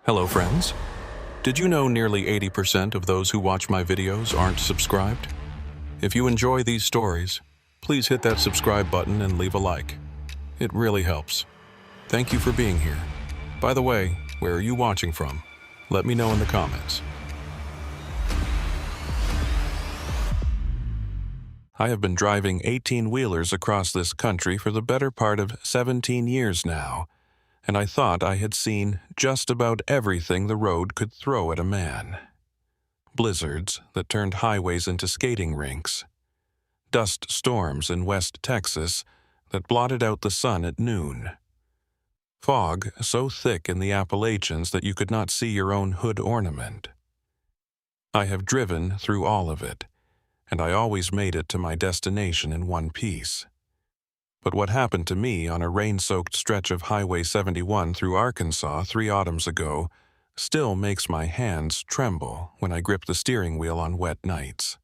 Hello friends. Did you know nearly 80% of those who watch my videos aren't subscribed? If you enjoy these stories, please hit that subscribe button and leave a like. It really helps. Thank you for being here. By the way, where are you watching from? Let me know in the comments. I have been driving 18-wheelers across this country for the better part of 17 years now, and I thought I had seen just about everything the road could throw at a man. Blizzards that turned highways into skating rinks. Dust storms in West Texas that blotted out the sun at noon. Fog so thick in the Appalachians that you could not see your own hood ornament. I have driven through all of it, and I always made it to my destination in one piece. But what happened to me on a rain-soaked stretch of Highway 71 through Arkansas 3 autumns ago still makes my hands tremble when I grip the steering wheel on wet nights.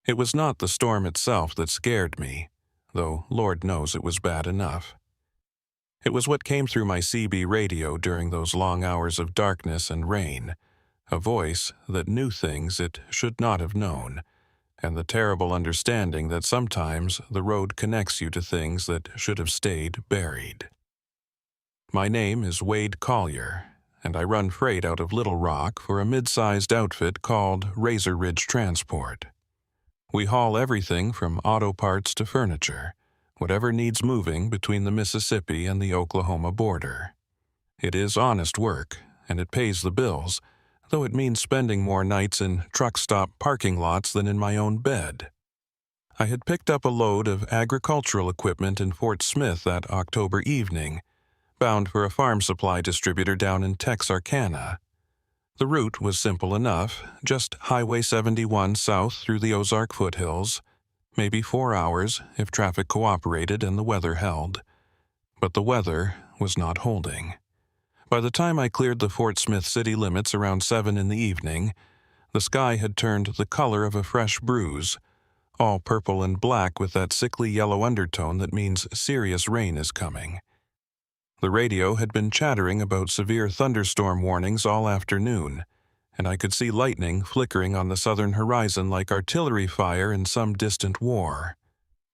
It was not the storm itself that scared me, though Lord knows it was bad enough. It was what came through my CB radio during those long hours of darkness and rain, a voice that knew things it should not have known, and the terrible understanding that sometimes the road connects you to things that should have stayed buried. My name is Wade Collier, and I run freight out of Little Rock for a mid-sized outfit called Razor Ridge Transport. We haul everything from auto parts to furniture, whatever needs moving between the Mississippi and the Oklahoma border. It is honest work, and it pays the bills, though it means spending more nights in truck stop parking lots than in my own bed. I had picked up a load of agricultural equipment in Fort Smith that October evening, bound for a farm supply distributor down in Texarkana. The route was simple enough, just Highway 71 south through the Ozark foothills, maybe 4 hours if traffic cooperated and the weather held. But the weather was not holding. By the time I cleared the Fort Smith city limits around 7 in the evening, the sky had turned the color of a fresh bruise, all purple and black with that sickly yellow undertone that means serious rain is coming. The radio had been chattering about severe thunderstorm warnings all afternoon, and I could see lightning flickering on the southern horizon like artillery fire in some distant war.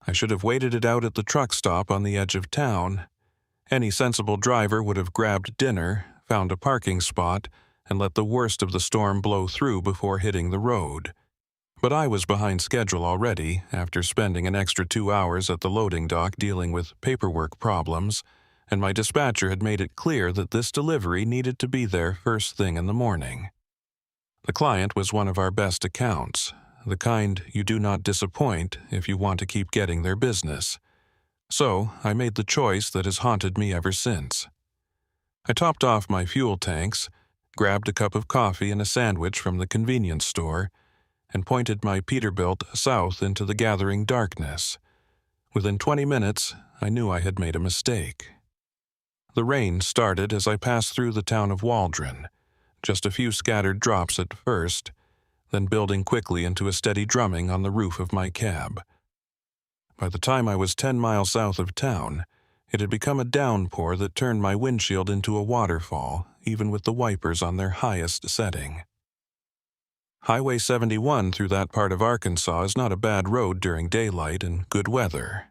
I should have waited it out at the truck stop on the edge of town. Any sensible driver would have grabbed dinner, found a parking spot, and let the worst of the storm blow through before hitting the road. But I was behind schedule already after spending an extra 2 hours at the loading dock dealing with paperwork problems, and my dispatcher had made it clear that this delivery needed to be there first thing in the morning. The client was one of our best accounts, the kind you do not disappoint if you want to keep getting their business. So I made the choice that has haunted me ever since. I topped off my fuel tanks, grabbed a cup of coffee and a sandwich from the convenience store, and pointed my Peterbilt south into the gathering darkness. Within 20 minutes, I knew I had made a mistake. The rain started as I passed through the town of Waldron, just a few scattered drops at first, then building quickly into a steady drumming on the roof of my cab. By the time I was 10 miles south of town, it had become a downpour that turned my windshield into a waterfall, even with the wipers on their highest setting. Highway 71 through that part of Arkansas is not a bad road during daylight and good weather.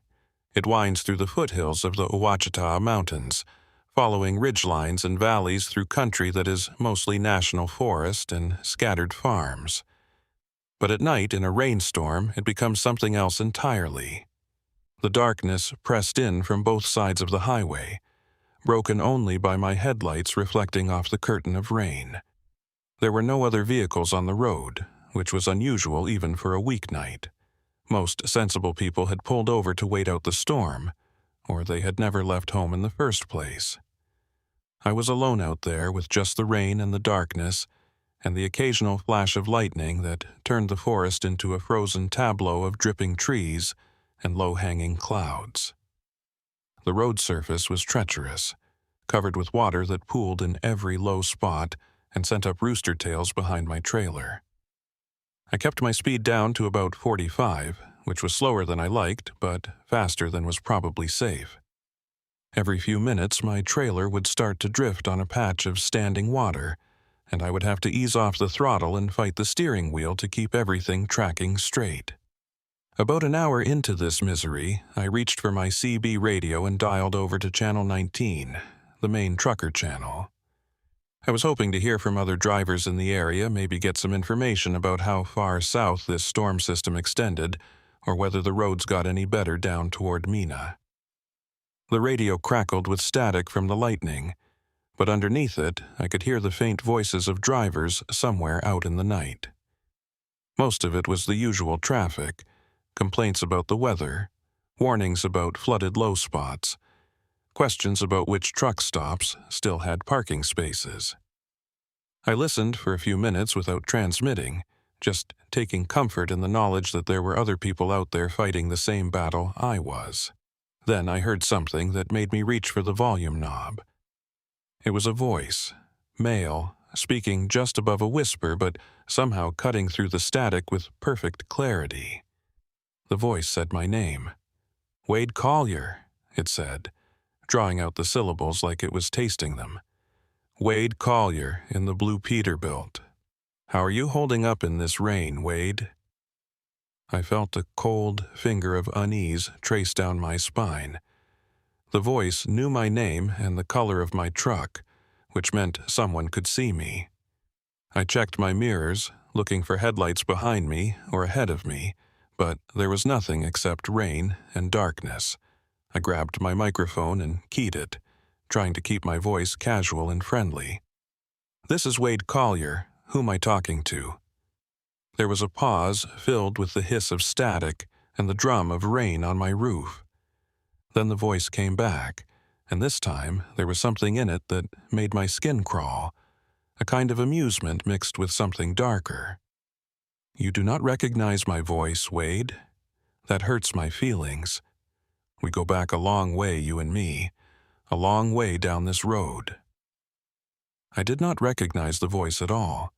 It winds through the foothills of the Ouachita Mountains, following ridgelines and valleys through country that is mostly national forest and scattered farms. But at night in a rainstorm, it becomes something else entirely. The darkness pressed in from both sides of the highway, broken only by my headlights reflecting off the curtain of rain. There were no other vehicles on the road, which was unusual even for a weeknight. Most sensible people had pulled over to wait out the storm, or they had never left home in the first place. I was alone out there with just the rain and the darkness, and the occasional flash of lightning that turned the forest into a frozen tableau of dripping trees and low-hanging clouds. The road surface was treacherous, covered with water that pooled in every low spot and sent up rooster tails behind my trailer. I kept my speed down to about 45, which was slower than I liked, but faster than was probably safe. Every few minutes, my trailer would start to drift on a patch of standing water, and I would have to ease off the throttle and fight the steering wheel to keep everything tracking straight. About an hour into this misery, I reached for my CB radio and dialed over to Channel 19, the main trucker channel. I was hoping to hear from other drivers in the area, maybe get some information about how far south this storm system extended, or whether the roads got any better down toward Mina. The radio crackled with static from the lightning, but underneath it, I could hear the faint voices of drivers somewhere out in the night. Most of it was the usual traffic, complaints about the weather, warnings about flooded low spots, questions about which truck stops still had parking spaces. I listened for a few minutes without transmitting, just taking comfort in the knowledge that there were other people out there fighting the same battle I was. Then I heard something that made me reach for the volume knob. It was a voice, male, speaking just above a whisper but somehow cutting through the static with perfect clarity. The voice said my name. "Wade Collier," it said, drawing out the syllables like it was tasting them. "Wade Collier in the blue Peterbilt. How are you holding up in this rain, Wade?" I felt a cold finger of unease trace down my spine. The voice knew my name and the color of my truck, which meant someone could see me. I checked my mirrors, looking for headlights behind me or ahead of me, but there was nothing except rain and darkness. I grabbed my microphone and keyed it, trying to keep my voice casual and friendly. "This is Wade Collier. Who am I talking to?" There was a pause filled with the hiss of static and the drum of rain on my roof. Then the voice came back, and this time there was something in it that made my skin crawl, a kind of amusement mixed with something darker. "You do not recognize my voice, Wade? That hurts my feelings. We go back a long way, you and me, a long way down this road." I did not recognize the voice at all.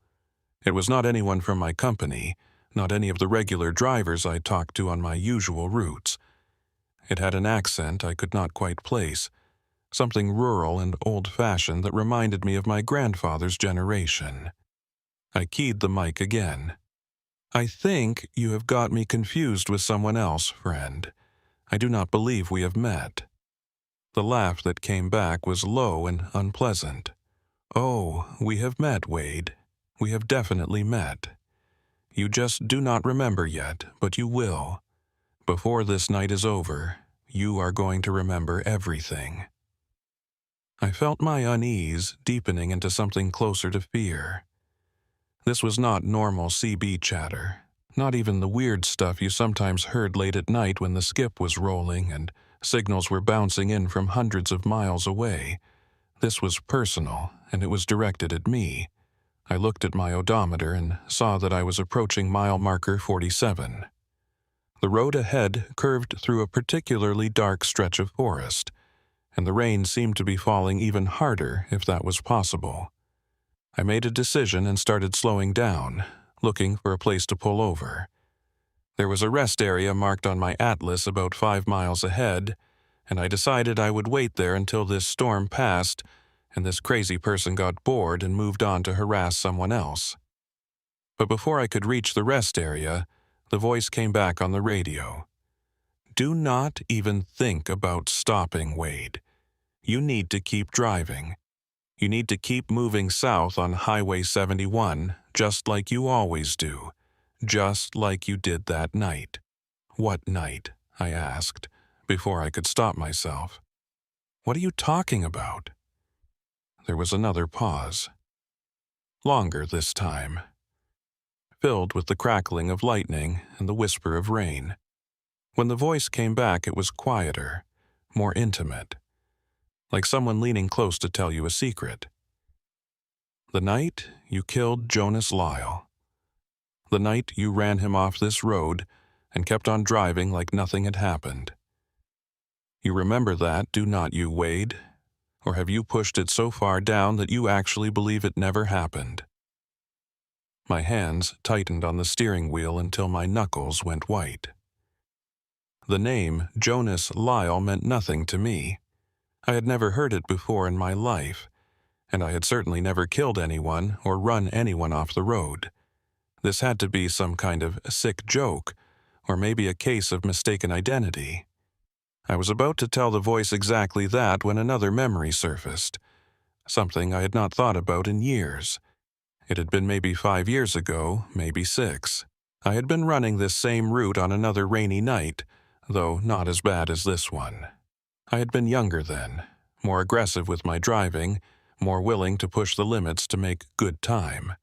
It was not anyone from my company, not any of the regular drivers I talked to on my usual routes. It had an accent I could not quite place, something rural and old-fashioned that reminded me of my grandfather's generation. I keyed the mic again. "I think you have got me confused with someone else, friend. I do not believe we have met." The laugh that came back was low and unpleasant. "Oh, we have met, Wade. We have definitely met. You just do not remember yet, but you will. Before this night is over, you are going to remember everything." I felt my unease deepening into something closer to fear. This was not normal CB chatter, not even the weird stuff you sometimes heard late at night when the skip was rolling and signals were bouncing in from hundreds of miles away. This was personal, and it was directed at me. I looked at my odometer and saw that I was approaching mile marker 47. The road ahead curved through a particularly dark stretch of forest, and the rain seemed to be falling even harder if that was possible. I made a decision and started slowing down, looking for a place to pull over. There was a rest area marked on my atlas about 5 miles ahead, and I decided I would wait there until this storm passed and this crazy person got bored and moved on to harass someone else. But before I could reach the rest area, the voice came back on the radio. "Do not even think about stopping, Wade. You need to keep driving. You need to keep moving south on Highway 71, just like you always do, just like you did that night." "What night?" I asked, before I could stop myself. "What are you talking about?" There was another pause. Longer this time, filled with the crackling of lightning and the whisper of rain. When the voice came back, it was quieter, more intimate, like someone leaning close to tell you a secret. "The night you killed Jonas Lyle. The night you ran him off this road and kept on driving like nothing had happened. You remember that, do not you, Wade? Or have you pushed it so far down that you actually believe it never happened?" My hands tightened on the steering wheel until my knuckles went white. The name Jonas Lyle meant nothing to me. I had never heard it before in my life, and I had certainly never killed anyone or run anyone off the road. This had to be some kind of sick joke, or maybe a case of mistaken identity. I was about to tell the voice exactly that when another memory surfaced, something I had not thought about in years. It had been maybe 5 years ago, maybe 6. I had been running this same route on another rainy night, though not as bad as this one. I had been younger then, more aggressive with my driving, more willing to push the limits to make good time.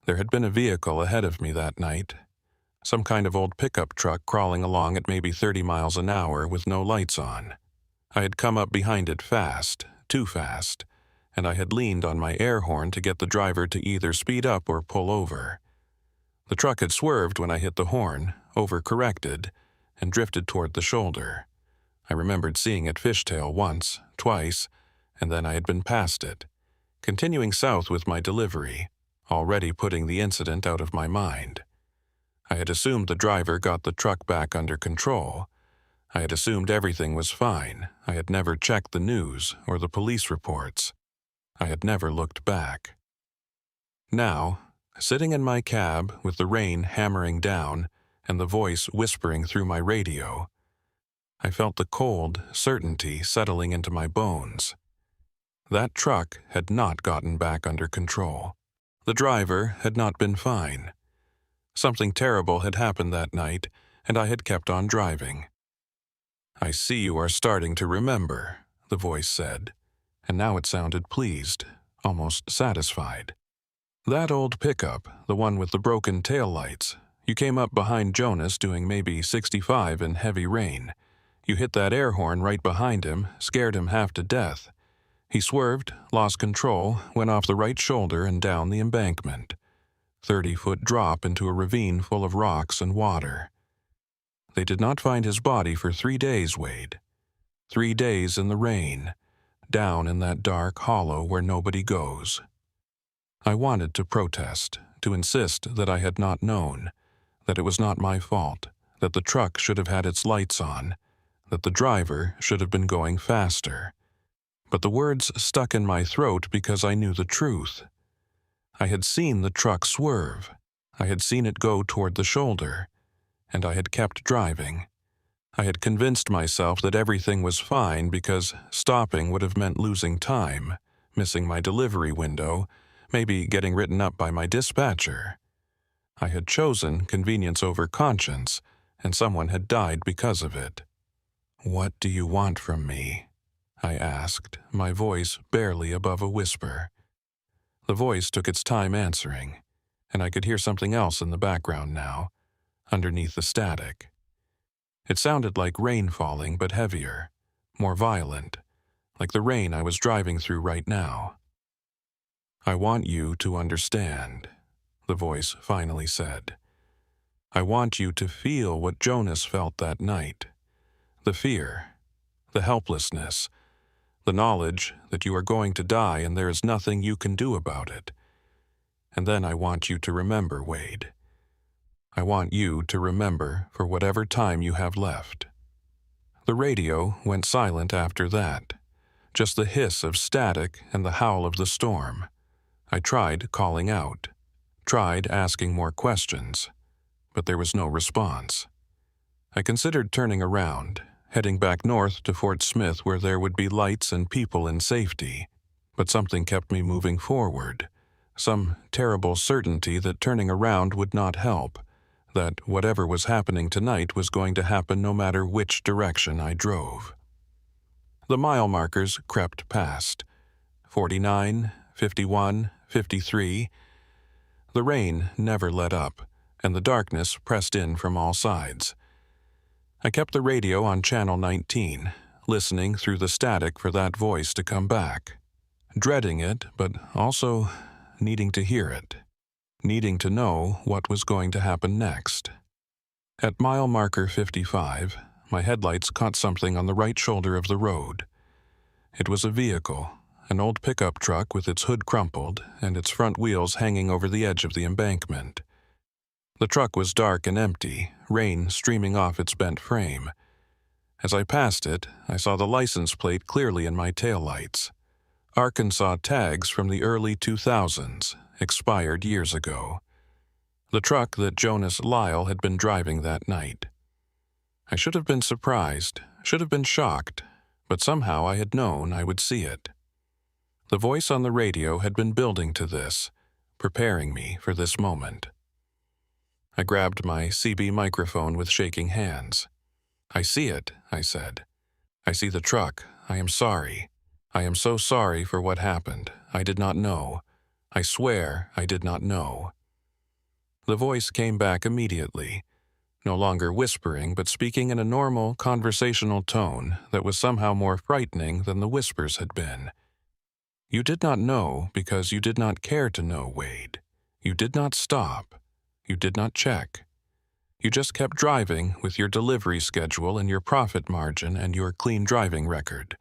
There had been a vehicle ahead of me that night, some kind of old pickup truck crawling along at maybe 30 miles an hour with no lights on. I had come up behind it fast, too fast, and I had leaned on my air horn to get the driver to either speed up or pull over. The truck had swerved when I hit the horn, overcorrected, and drifted toward the shoulder. I remembered seeing it fishtail once, twice, and then I had been past it, continuing south with my delivery, already putting the incident out of my mind. I had assumed the driver got the truck back under control. I had assumed everything was fine. I had never checked the news or the police reports. I had never looked back. Now, sitting in my cab with the rain hammering down and the voice whispering through my radio, I felt the cold certainty settling into my bones. That truck had not gotten back under control. The driver had not been fine. Something terrible had happened that night, and I had kept on driving. "I see you are starting to remember," the voice said, and now it sounded pleased, almost satisfied. "That old pickup, the one with the broken taillights, you came up behind Jonas doing maybe 65 in heavy rain. You hit that air horn right behind him, scared him half to death. He swerved, lost control, went off the right shoulder and down the embankment. 30-foot drop into a ravine full of rocks and water. They did not find his body for 3 days, Wade. 3 days in the rain, down in that dark hollow where nobody goes." I wanted to protest, to insist that I had not known, that it was not my fault, that the truck should have had its lights on, that the driver should have been going faster. But the words stuck in my throat because I knew the truth. I had seen the truck swerve. I had seen it go toward the shoulder, and I had kept driving. I had convinced myself that everything was fine because stopping would have meant losing time, missing my delivery window, maybe getting written up by my dispatcher. I had chosen convenience over conscience, and someone had died because of it. "What do you want from me?" I asked, my voice barely above a whisper. The voice took its time answering, and I could hear something else in the background now, underneath the static. It sounded like rain falling, but heavier, more violent, like the rain I was driving through right now. "I want you to understand," the voice finally said. "I want you to feel what Jonas felt that night. The fear, the helplessness, the knowledge that you are going to die and there is nothing you can do about it. And then I want you to remember, Wade. I want you to remember for whatever time you have left." The radio went silent after that, just the hiss of static and the howl of the storm. I tried calling out, tried asking more questions, but there was no response. I considered turning around, heading back north to Fort Smith where there would be lights and people in safety, but something kept me moving forward, some terrible certainty that turning around would not help, that whatever was happening tonight was going to happen no matter which direction I drove. The mile markers crept past. 49, 51, 53. The rain never let up, and the darkness pressed in from all sides. I kept the radio on channel 19, listening through the static for that voice to come back, dreading it, but also needing to hear it, needing to know what was going to happen next. At mile marker 55, my headlights caught something on the right shoulder of the road. It was a vehicle, an old pickup truck with its hood crumpled and its front wheels hanging over the edge of the embankment. The truck was dark and empty, rain streaming off its bent frame. As I passed it, I saw the license plate clearly in my taillights. Arkansas tags from the early 2000s, expired years ago. The truck that Jonas Lyle had been driving that night. I should have been surprised, should have been shocked, but somehow I had known I would see it. The voice on the radio had been building to this, preparing me for this moment. I grabbed my CB microphone with shaking hands. "I see it," I said. "I see the truck. I am sorry. I am so sorry for what happened. I did not know. I swear I did not know." The voice came back immediately, no longer whispering but speaking in a normal, conversational tone that was somehow more frightening than the whispers had been. "You did not know because you did not care to know, Wade. You did not stop. You did not check. You just kept driving with your delivery schedule and your profit margin and your clean driving record.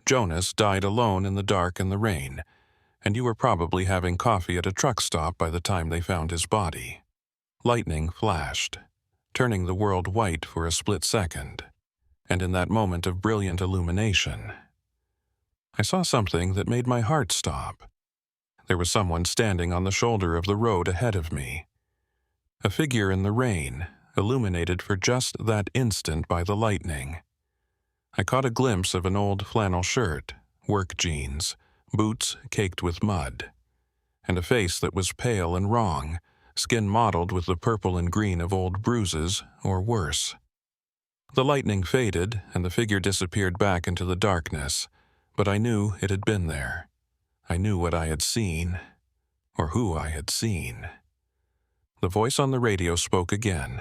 Jonas died alone in the dark and the rain, and you were probably having coffee at a truck stop by the time they found his body." Lightning flashed, turning the world white for a split second, and in that moment of brilliant illumination, I saw something that made my heart stop. There was someone standing on the shoulder of the road ahead of me. A figure in the rain, illuminated for just that instant by the lightning. I caught a glimpse of an old flannel shirt, work jeans, boots caked with mud, and a face that was pale and wrong, skin mottled with the purple and green of old bruises, or worse. The lightning faded, and the figure disappeared back into the darkness, but I knew it had been there. I knew what I had seen, or who I had seen. The voice on the radio spoke again,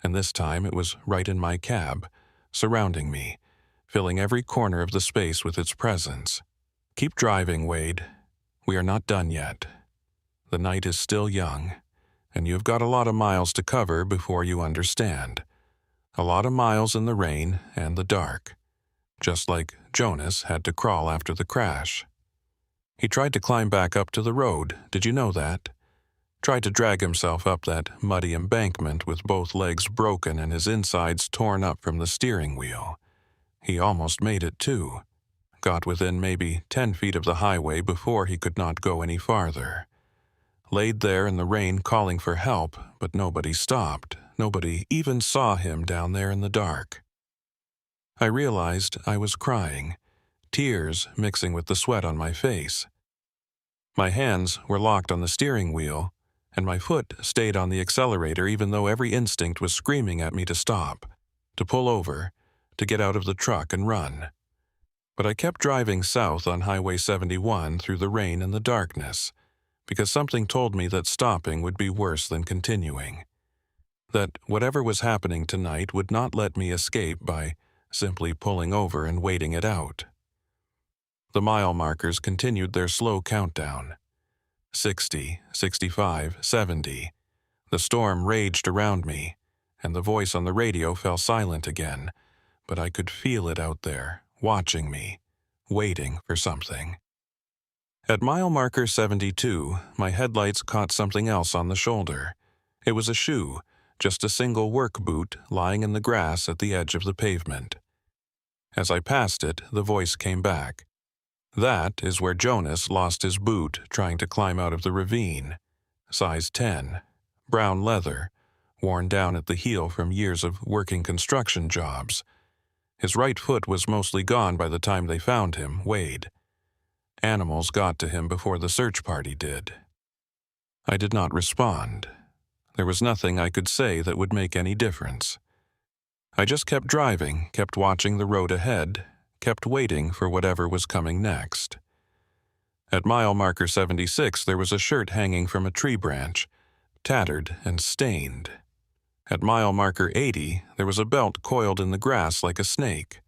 and this time it was right in my cab, surrounding me, filling every corner of the space with its presence. "Keep driving, Wade. We are not done yet. The night is still young, and you've got a lot of miles to cover before you understand. A lot of miles in the rain and the dark, just like Jonas had to crawl after the crash. He tried to climb back up to the road, did you know that? Tried to drag himself up that muddy embankment with both legs broken and his insides torn up from the steering wheel. He almost made it too. Got within maybe 10 feet of the highway before he could not go any farther. Laid there in the rain calling for help, but nobody stopped. Nobody even saw him down there in the dark." I realized I was crying, tears mixing with the sweat on my face. My hands were locked on the steering wheel, and my foot stayed on the accelerator even though every instinct was screaming at me to stop, to pull over, to get out of the truck and run. But I kept driving south on Highway 71 through the rain and the darkness, because something told me that stopping would be worse than continuing. That whatever was happening tonight would not let me escape by simply pulling over and waiting it out. The mile markers continued their slow countdown. 60, 65, 70. The storm raged around me, and the voice on the radio fell silent again, but I could feel it out there, watching me, waiting for something. At mile marker 72, my headlights caught something else on the shoulder. It was a shoe, just a single work boot lying in the grass at the edge of the pavement. As I passed it, the voice came back. "That is where Jonas lost his boot trying to climb out of the ravine. Size 10, brown leather, worn down at the heel from years of working construction jobs. His right foot was mostly gone by the time they found him, Wade. Animals got to him before the search party did." I did not respond. There was nothing I could say that would make any difference. I just kept driving, kept watching the road ahead, kept waiting for whatever was coming next. At mile marker 76, there was a shirt hanging from a tree branch, tattered and stained. At mile marker 80, there was a belt coiled in the grass like a snake.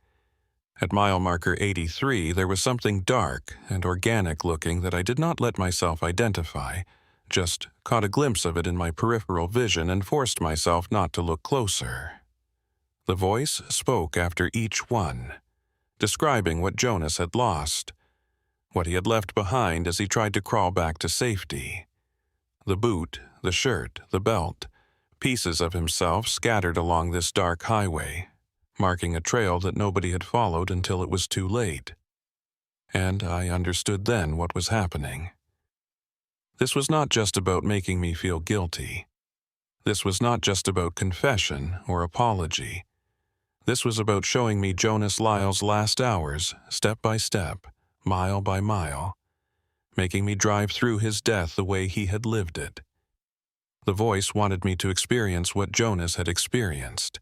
At mile marker 83, there was something dark and organic-looking that I did not let myself identify, just caught a glimpse of it in my peripheral vision and forced myself not to look closer. The voice spoke after each one, describing what Jonas had lost, what he had left behind as he tried to crawl back to safety. The boot, the shirt, the belt, pieces of himself scattered along this dark highway, marking a trail that nobody had followed until it was too late. And I understood then what was happening. This was not just about making me feel guilty. This was not just about confession or apology. This was about showing me Jonas Lyle's last hours, step by step, mile by mile, making me drive through his death the way he had lived it. The voice wanted me to experience what Jonas had experienced,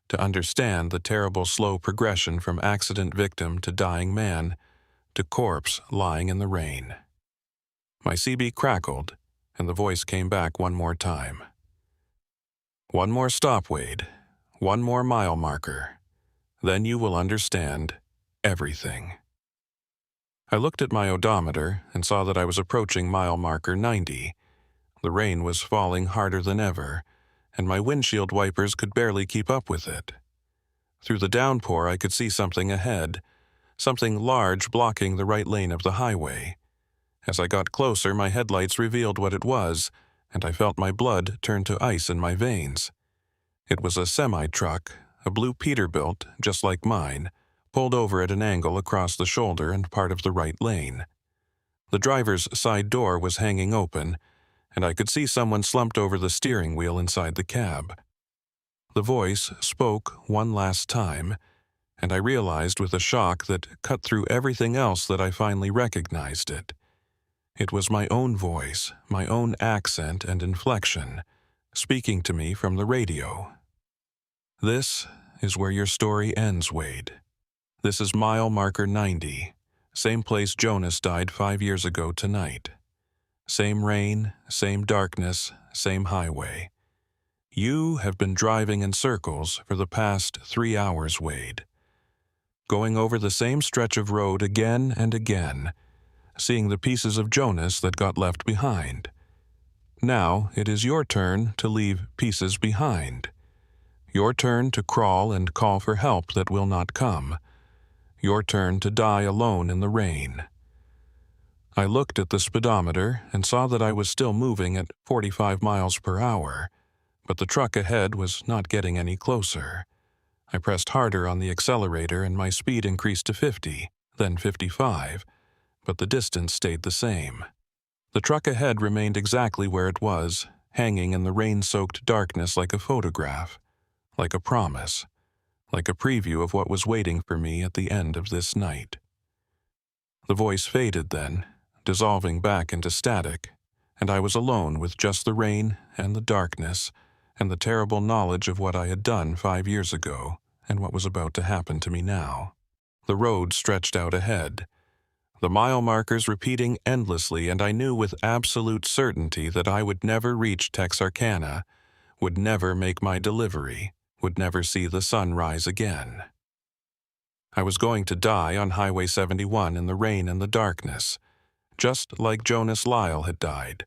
to understand the terrible slow progression from accident victim to dying man to corpse lying in the rain. My CB crackled, and the voice came back one more time. One more stop, Wade. One more mile marker. Then you will understand everything. I looked at my odometer and saw that I was approaching mile marker 90. The rain was falling harder than ever, and my windshield wipers could barely keep up with it. Through the downpour, I could see something ahead, something large blocking the right lane of the highway. As I got closer, my headlights revealed what it was, and I felt my blood turn to ice in my veins. It was a semi-truck, a blue Peterbilt, just like mine, pulled over at an angle across the shoulder and part of the right lane. The driver's side door was hanging open, and I could see someone slumped over the steering wheel inside the cab. The voice spoke one last time, and I realized with a shock that cut through everything else that I finally recognized it. It was my own voice, my own accent and inflection, speaking to me from the radio. This is where your story ends, Wade. This is mile marker 90, same place Jonas died 5 years ago tonight. Same rain, same darkness, same highway. You have been driving in circles for the past 3 hours, Wade. Going over the same stretch of road again and again, seeing the pieces of Jonas that got left behind. Now it is your turn to leave pieces behind. Your turn to crawl and call for help that will not come. Your turn to die alone in the rain. I looked at the speedometer and saw that I was still moving at 45 miles per hour, but the truck ahead was not getting any closer. I pressed harder on the accelerator and my speed increased to 50, then 55, but the distance stayed the same. The truck ahead remained exactly where it was, hanging in the rain-soaked darkness like a photograph, like a promise, like a preview of what was waiting for me at the end of this night. The voice faded then, dissolving back into static, and I was alone with just the rain and the darkness and the terrible knowledge of what I had done 5 years ago and what was about to happen to me now. The road stretched out ahead, the mile markers repeating endlessly, and I knew with absolute certainty that I would never reach Texarkana, would never make my delivery, would never see the sun rise again. I was going to die on Highway 71 in the rain and the darkness, just like Jonas Lyle had died,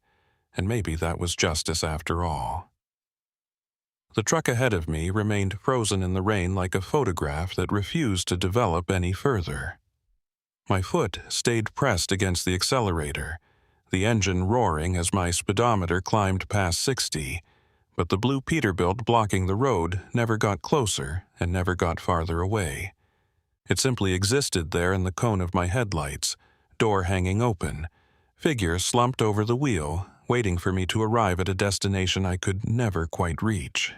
and maybe that was justice after all. The truck ahead of me remained frozen in the rain like a photograph that refused to develop any further. My foot stayed pressed against the accelerator, the engine roaring as my speedometer climbed past 60, but the blue Peterbilt blocking the road never got closer and never got farther away. It simply existed there in the cone of my headlights, door hanging open, figure slumped over the wheel, waiting for me to arrive at a destination I could never quite reach.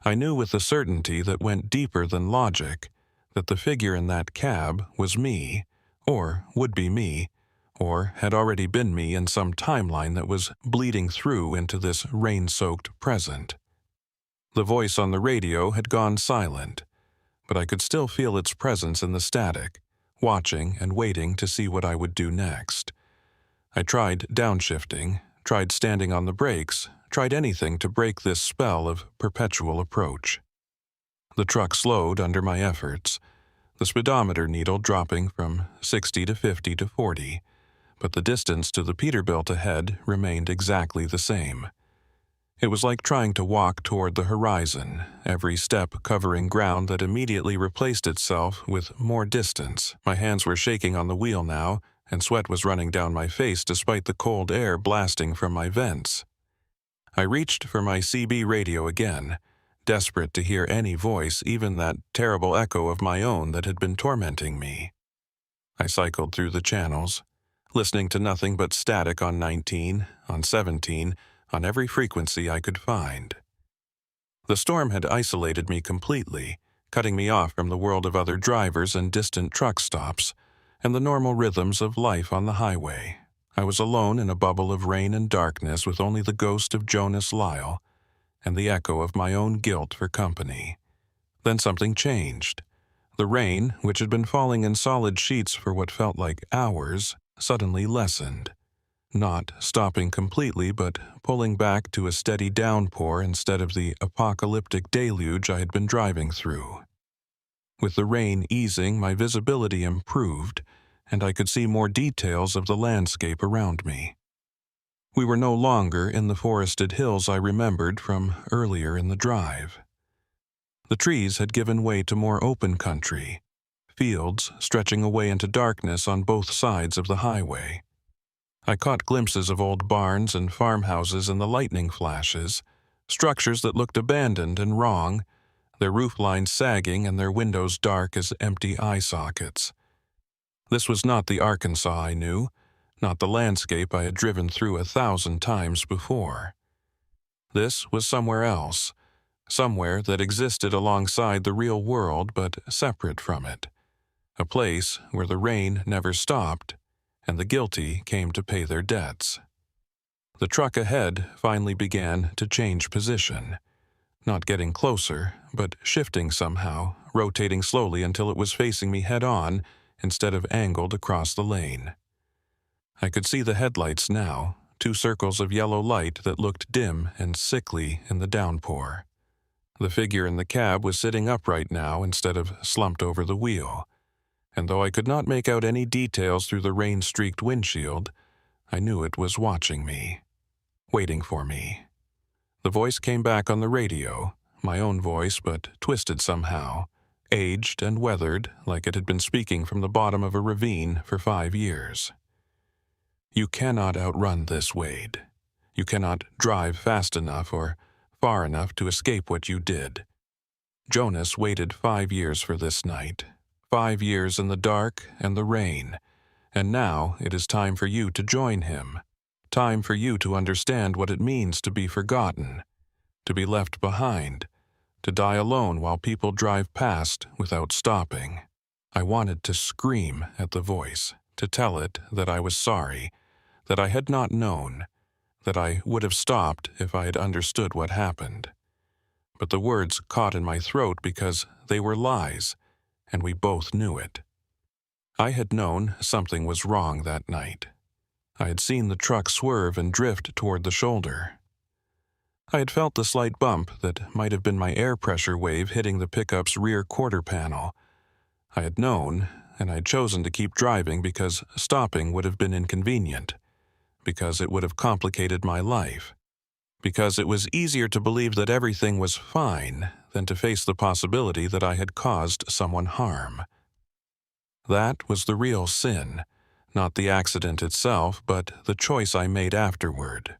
I knew with a certainty that went deeper than logic that the figure in that cab was me, or would be me, or had already been me in some timeline that was bleeding through into this rain-soaked present. The voice on the radio had gone silent, but I could still feel its presence in the static, watching and waiting to see what I would do next. I tried downshifting, tried standing on the brakes, tried anything to break this spell of perpetual approach. The truck slowed under my efforts, the speedometer needle dropping from 60 to 50 to 40, but the distance to the Peterbilt ahead remained exactly the same. It was like trying to walk toward the horizon, every step covering ground that immediately replaced itself with more distance. My hands were shaking on the wheel now, and sweat was running down my face despite the cold air blasting from my vents. I reached for my CB radio again, desperate to hear any voice, even that terrible echo of my own that had been tormenting me. I cycled through the channels, listening to nothing but static on 19, on 17, on every frequency I could find. The storm had isolated me completely, cutting me off from the world of other drivers and distant truck stops, and the normal rhythms of life on the highway. I was alone in a bubble of rain and darkness with only the ghost of Jonas Lyle and the echo of my own guilt for company. Then something changed. The rain, which had been falling in solid sheets for what felt like hours, suddenly lessened, not stopping completely but pulling back to a steady downpour instead of the apocalyptic deluge I had been driving through. With the rain easing, my visibility improved, and I could see more details of the landscape around me. We were no longer in the forested hills I remembered from earlier in the drive. The trees had given way to more open country, fields stretching away into darkness on both sides of the highway. I caught glimpses of old barns and farmhouses in the lightning flashes, structures that looked abandoned and wrong, their roof lines sagging and their windows dark as empty eye sockets. This was not the Arkansas I knew, not the landscape I had driven through 1,000 times before. This was somewhere else, somewhere that existed alongside the real world but separate from it, a place where the rain never stopped and the guilty came to pay their debts. The truck ahead finally began to change position, not getting closer, but shifting somehow, rotating slowly until it was facing me head-on instead of angled across the lane. I could see the headlights now, 2 circles of yellow light that looked dim and sickly in the downpour. The figure in the cab was sitting upright now instead of slumped over the wheel, and though I could not make out any details through the rain-streaked windshield, I knew it was watching me, waiting for me. The voice came back on the radio, my own voice but twisted somehow, aged and weathered like it had been speaking from the bottom of a ravine for 5 years. You cannot outrun this, Wade. You cannot drive fast enough or far enough to escape what you did. Jonas waited 5 years for this night, 5 years in the dark and the rain, and now it is time for you to join him, time for you to understand what it means to be forgotten, to be left behind, to die alone while people drive past without stopping. I wanted to scream at the voice, to tell it that I was sorry, that I had not known, that I would have stopped if I had understood what happened. But the words caught in my throat because they were lies, and we both knew it. I had known something was wrong that night. I had seen the truck swerve and drift toward the shoulder. I had felt the slight bump that might have been my air pressure wave hitting the pickup's rear quarter panel. I had known, and I had chosen to keep driving because stopping would have been inconvenient, because it would have complicated my life, because it was easier to believe that everything was fine than to face the possibility that I had caused someone harm. That was the real sin, not the accident itself, but the choice I made afterward.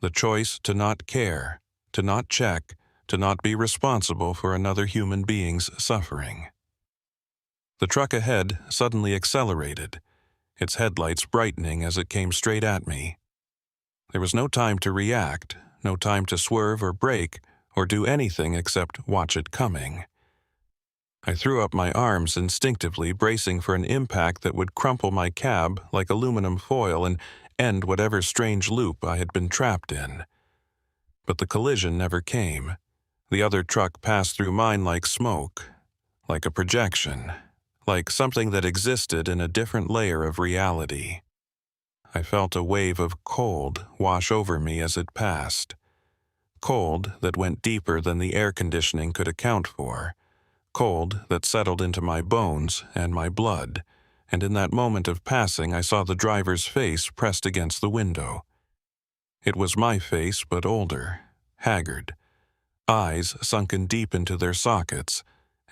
The choice to not care, to not check, to not be responsible for another human being's suffering. The truck ahead suddenly accelerated, its headlights brightening as it came straight at me. There was no time to react, no time to swerve or brake or do anything except watch it coming. I threw up my arms instinctively, bracing for an impact that would crumple my cab like aluminum foil and end whatever strange loop I had been trapped in. But the collision never came. The other truck passed through mine like smoke, like a projection, like something that existed in a different layer of reality. I felt a wave of cold wash over me as it passed. Cold that went deeper than the air conditioning could account for. Cold that settled into my bones and my blood, and in that moment of passing I saw the driver's face pressed against the window. It was my face, but older, haggard, eyes sunken deep into their sockets,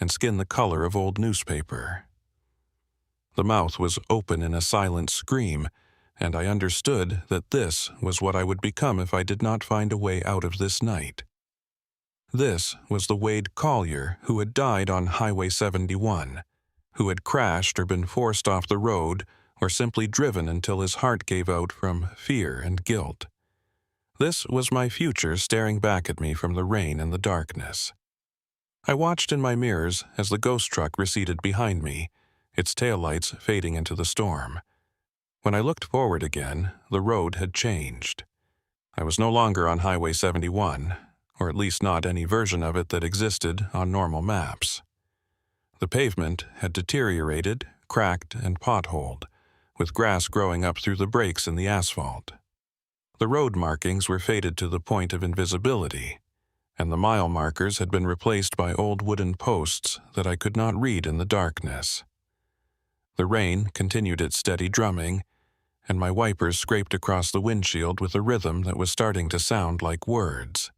and skin the color of old newspaper. The mouth was open in a silent scream, and I understood that this was what I would become if I did not find a way out of this night. This was the Wade Collier who had died on Highway 71, who had crashed or been forced off the road or simply driven until his heart gave out from fear and guilt. This was my future staring back at me from the rain and the darkness. I watched in my mirrors as the ghost truck receded behind me, its taillights fading into the storm. When I looked forward again, the road had changed. I was no longer on Highway 71, or at least not any version of it that existed on normal maps. The pavement had deteriorated, cracked, and potholed, with grass growing up through the breaks in the asphalt. The road markings were faded to the point of invisibility, and the mile markers had been replaced by old wooden posts that I could not read in the darkness. The rain continued its steady drumming, and my wipers scraped across the windshield with a rhythm that was starting to sound like words.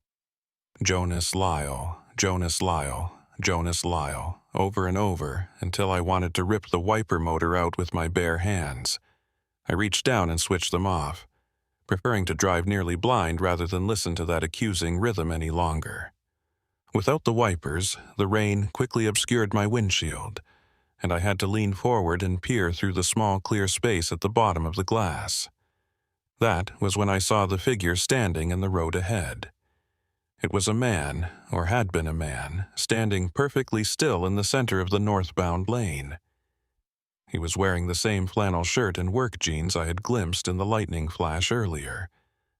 Jonas Lyle, Jonas Lyle, Jonas Lyle, over and over, until I wanted to rip the wiper motor out with my bare hands. I reached down and switched them off, preferring to drive nearly blind rather than listen to that accusing rhythm any longer. Without the wipers, the rain quickly obscured my windshield, and I had to lean forward and peer through the small clear space at the bottom of the glass. That was when I saw the figure standing in the road ahead. It was a man, or had been a man, standing perfectly still in the center of the northbound lane. He was wearing the same flannel shirt and work jeans I had glimpsed in the lightning flash earlier,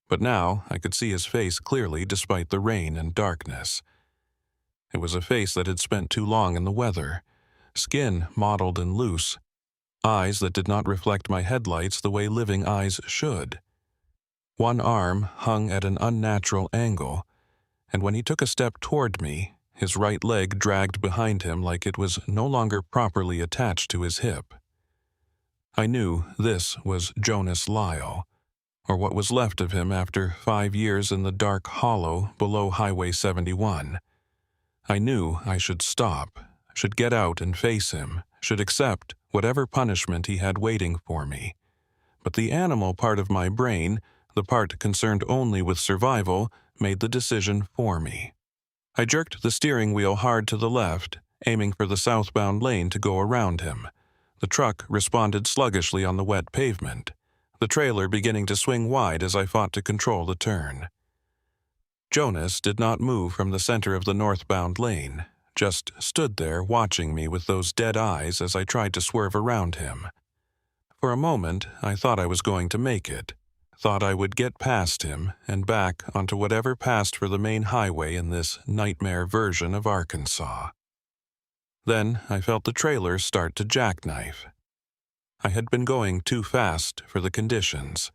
but now I could see his face clearly despite the rain and darkness. It was a face that had spent too long in the weather, skin mottled and loose, eyes that did not reflect my headlights the way living eyes should. One arm hung at an unnatural angle, and when he took a step toward me, his right leg dragged behind him like it was no longer properly attached to his hip. I knew this was Jonas Lyle, or what was left of him after 5 years in the dark hollow below Highway 71. I knew I should stop, should get out and face him, should accept whatever punishment he had waiting for me. But the animal part of my brain, the part concerned only with survival, made the decision for me. I jerked the steering wheel hard to the left, aiming for the southbound lane to go around him. The truck responded sluggishly on the wet pavement, the trailer beginning to swing wide as I fought to control the turn. Jonas did not move from the center of the northbound lane, just stood there watching me with those dead eyes as I tried to swerve around him. For a moment, I thought I was going to make it. Thought I would get past him and back onto whatever passed for the main highway in this nightmare version of Arkansas. Then I felt the trailer start to jackknife. I had been going too fast for the conditions,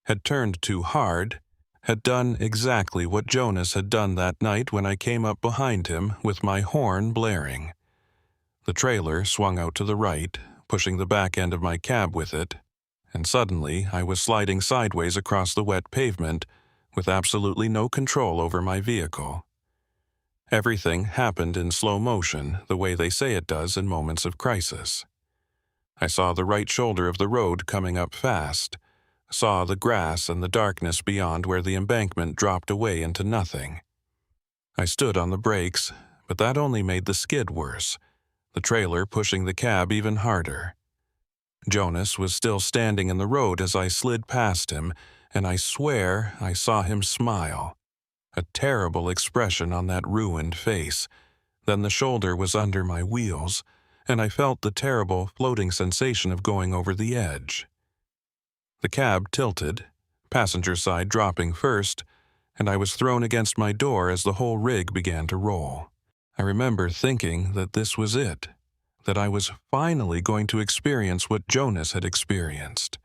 had turned too hard, had done exactly what Jonas had done that night when I came up behind him with my horn blaring. The trailer swung out to the right, pushing the back end of my cab with it, and suddenly I was sliding sideways across the wet pavement with absolutely no control over my vehicle. Everything happened in slow motion, the way they say it does in moments of crisis. I saw the right shoulder of the road coming up fast, saw the grass and the darkness beyond where the embankment dropped away into nothing. I stood on the brakes, but that only made the skid worse, the trailer pushing the cab even harder. Jonas was still standing in the road as I slid past him, and I swear I saw him smile. A terrible expression on that ruined face. Then the shoulder was under my wheels, and I felt the terrible floating sensation of going over the edge. The cab tilted, passenger side dropping first, and I was thrown against my door as the whole rig began to roll. I remember thinking that this was it, that I was finally going to experience what Jonas had experienced.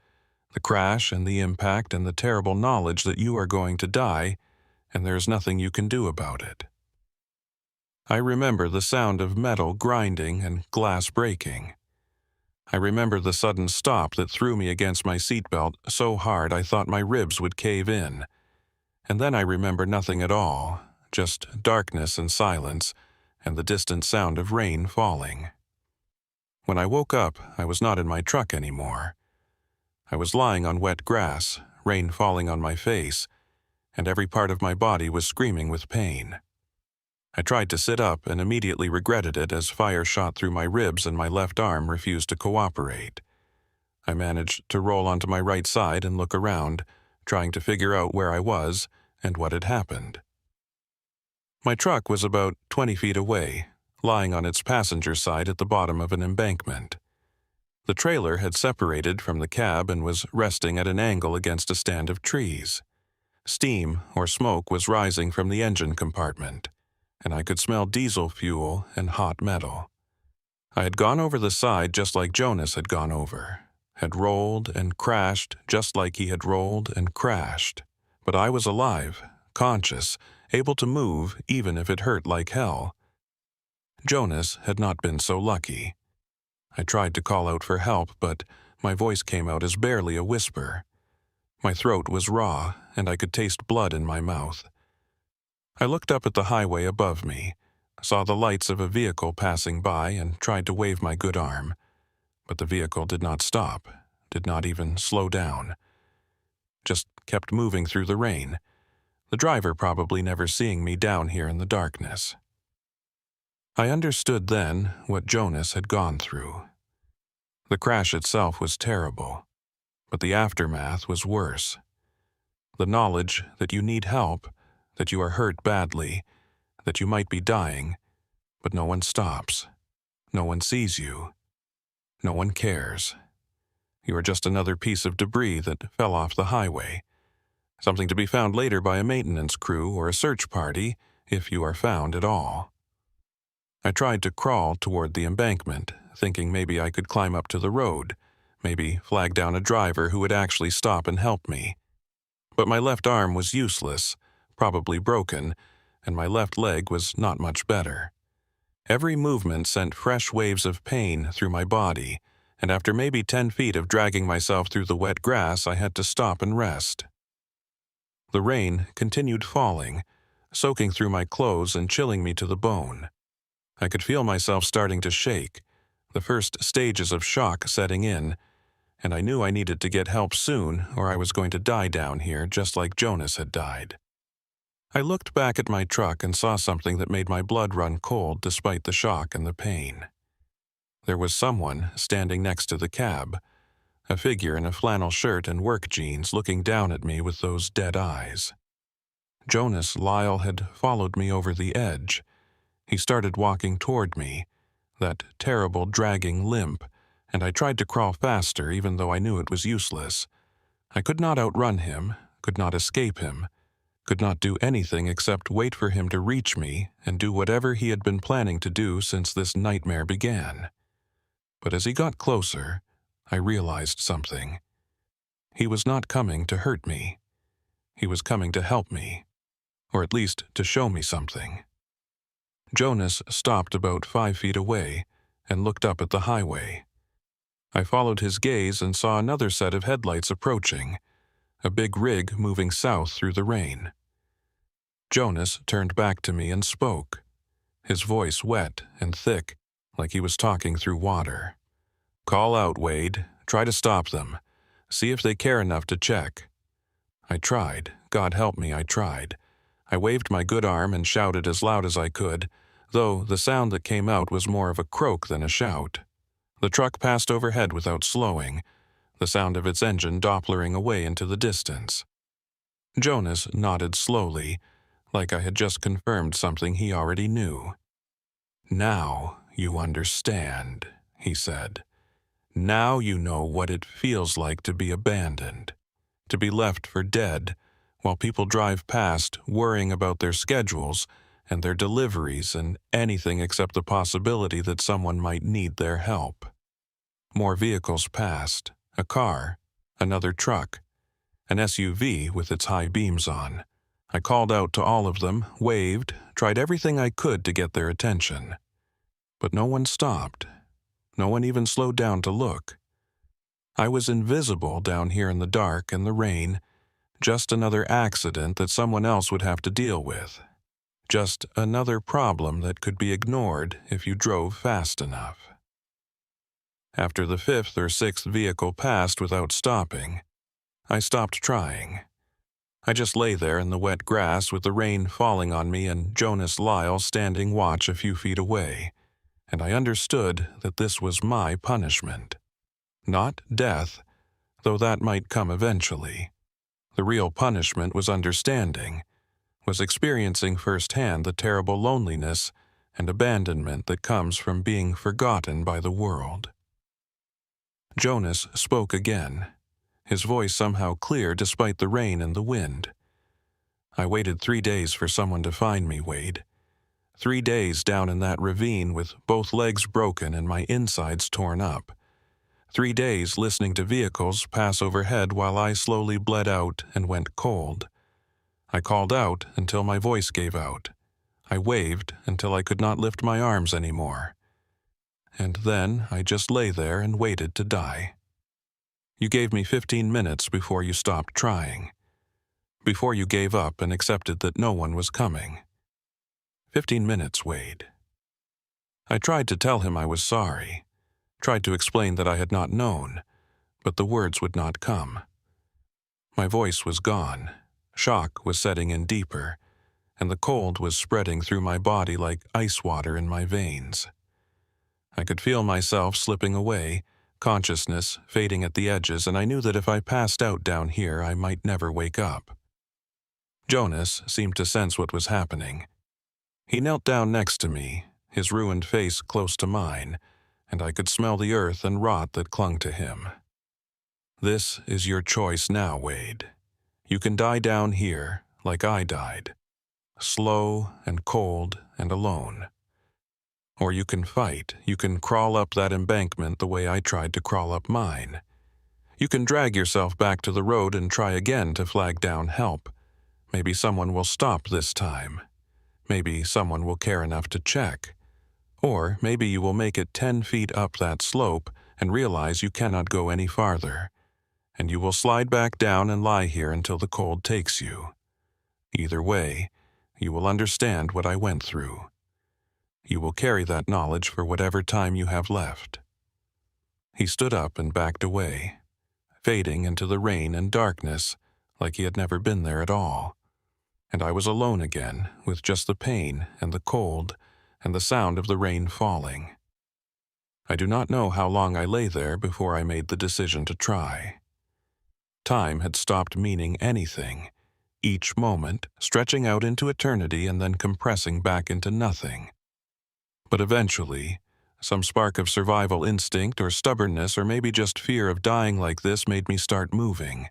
The crash and the impact and the terrible knowledge that you are going to die, and there's nothing you can do about it. I remember the sound of metal grinding and glass breaking. I remember the sudden stop that threw me against my seatbelt so hard I thought my ribs would cave in. And then I remember nothing at all, just darkness and silence, and the distant sound of rain falling. When I woke up, I was not in my truck anymore. I was lying on wet grass, rain falling on my face, and every part of my body was screaming with pain. I tried to sit up and immediately regretted it as fire shot through my ribs and my left arm refused to cooperate. I managed to roll onto my right side and look around, trying to figure out where I was and what had happened. My truck was about 20 feet away, lying on its passenger side at the bottom of an embankment. The trailer had separated from the cab and was resting at an angle against a stand of trees. Steam or smoke was rising from the engine compartment, and I could smell diesel fuel and hot metal. I had gone over the side just like Jonas had gone over, had rolled and crashed just like he had rolled and crashed. But I was alive, conscious, able to move even if it hurt like hell. Jonas had not been so lucky. I tried to call out for help, but my voice came out as barely a whisper. My throat was raw, and I could taste blood in my mouth. I looked up at the highway above me, saw the lights of a vehicle passing by, and tried to wave my good arm. But the vehicle did not stop, did not even slow down. Just kept moving through the rain, the driver probably never seeing me down here in the darkness. I understood then what Jonas had gone through. The crash itself was terrible, but the aftermath was worse. The knowledge that you need help, that you are hurt badly, that you might be dying, but no one stops. No one sees you. No one cares. You are just another piece of debris that fell off the highway, something to be found later by a maintenance crew or a search party if you are found at all. I tried to crawl toward the embankment, thinking maybe I could climb up to the road, maybe flag down a driver who would actually stop and help me. But my left arm was useless, probably broken, and my left leg was not much better. Every movement sent fresh waves of pain through my body, and after maybe 10 feet of dragging myself through the wet grass, I had to stop and rest. The rain continued falling, soaking through my clothes and chilling me to the bone. I could feel myself starting to shake, the first stages of shock setting in, and I knew I needed to get help soon or I was going to die down here just like Jonas had died. I looked back at my truck and saw something that made my blood run cold despite the shock and the pain. There was someone standing next to the cab, a figure in a flannel shirt and work jeans looking down at me with those dead eyes. Jonas Lyle had followed me over the edge. He started walking toward me, that terrible dragging limp, and I tried to crawl faster even though I knew it was useless. I could not outrun him, could not escape him, could not do anything except wait for him to reach me and do whatever he had been planning to do since this nightmare began. But as he got closer, I realized something. He was not coming to hurt me. He was coming to help me, or at least to show me something. Jonas stopped about 5 feet away and looked up at the highway. I followed his gaze and saw another set of headlights approaching, a big rig moving south through the rain. Jonas turned back to me and spoke, his voice wet and thick, like he was talking through water. "Call out, Wade. Try to stop them. See if they care enough to check." I tried. God help me, I tried. I waved my good arm and shouted as loud as I could, though the sound that came out was more of a croak than a shout. The truck passed overhead without slowing, the sound of its engine dopplering away into the distance. Jonas nodded slowly, like I had just confirmed something he already knew. "Now you understand," he said. "Now you know what it feels like to be abandoned, to be left for dead, while people drive past worrying about their schedules and their deliveries and anything except the possibility that someone might need their help." More vehicles passed, a car, another truck, an SUV with its high beams on. I called out to all of them, waved, tried everything I could to get their attention. But no one stopped. No one even slowed down to look. I was invisible down here in the dark and the rain, just another accident that someone else would have to deal with. Just another problem that could be ignored if you drove fast enough. After the 5th or 6th vehicle passed without stopping, I stopped trying. I just lay there in the wet grass with the rain falling on me and Jonas Lyle standing watch a few feet away, and I understood that this was my punishment. Not death, though that might come eventually. The real punishment was understanding, was experiencing firsthand the terrible loneliness and abandonment that comes from being forgotten by the world. Jonas spoke again, his voice somehow clear despite the rain and the wind. I waited 3 days for someone to find me, Wade. 3 days down in that ravine with both legs broken and my insides torn up. 3 days listening to vehicles pass overhead while I slowly bled out and went cold. I called out until my voice gave out. I waved until I could not lift my arms anymore. And then I just lay there and waited to die. You gave me 15 minutes before you stopped trying. Before you gave up and accepted that no one was coming. 15 minutes, Wade. I tried to tell him I was sorry, tried to explain that I had not known, but the words would not come. My voice was gone, shock was setting in deeper, and the cold was spreading through my body like ice water in my veins. I could feel myself slipping away, consciousness fading at the edges, and I knew that if I passed out down here, I might never wake up. Jonas seemed to sense what was happening. He knelt down next to me, his ruined face close to mine, and I could smell the earth and rot that clung to him. This is your choice now, Wade. You can die down here, like I died, slow and cold and alone. Or you can fight, you can crawl up that embankment the way I tried to crawl up mine. You can drag yourself back to the road and try again to flag down help. Maybe someone will stop this time. Maybe someone will care enough to check. Or maybe you will make it 10 feet up that slope and realize you cannot go any farther, and you will slide back down and lie here until the cold takes you. Either way, you will understand what I went through. You will carry that knowledge for whatever time you have left. He stood up and backed away, fading into the rain and darkness like he had never been there at all. And I was alone again, with just the pain and the cold and the sound of the rain falling. I do not know how long I lay there before I made the decision to try. Time had stopped meaning anything, each moment stretching out into eternity and then compressing back into nothing. But eventually, some spark of survival instinct or stubbornness or maybe just fear of dying like this made me start moving.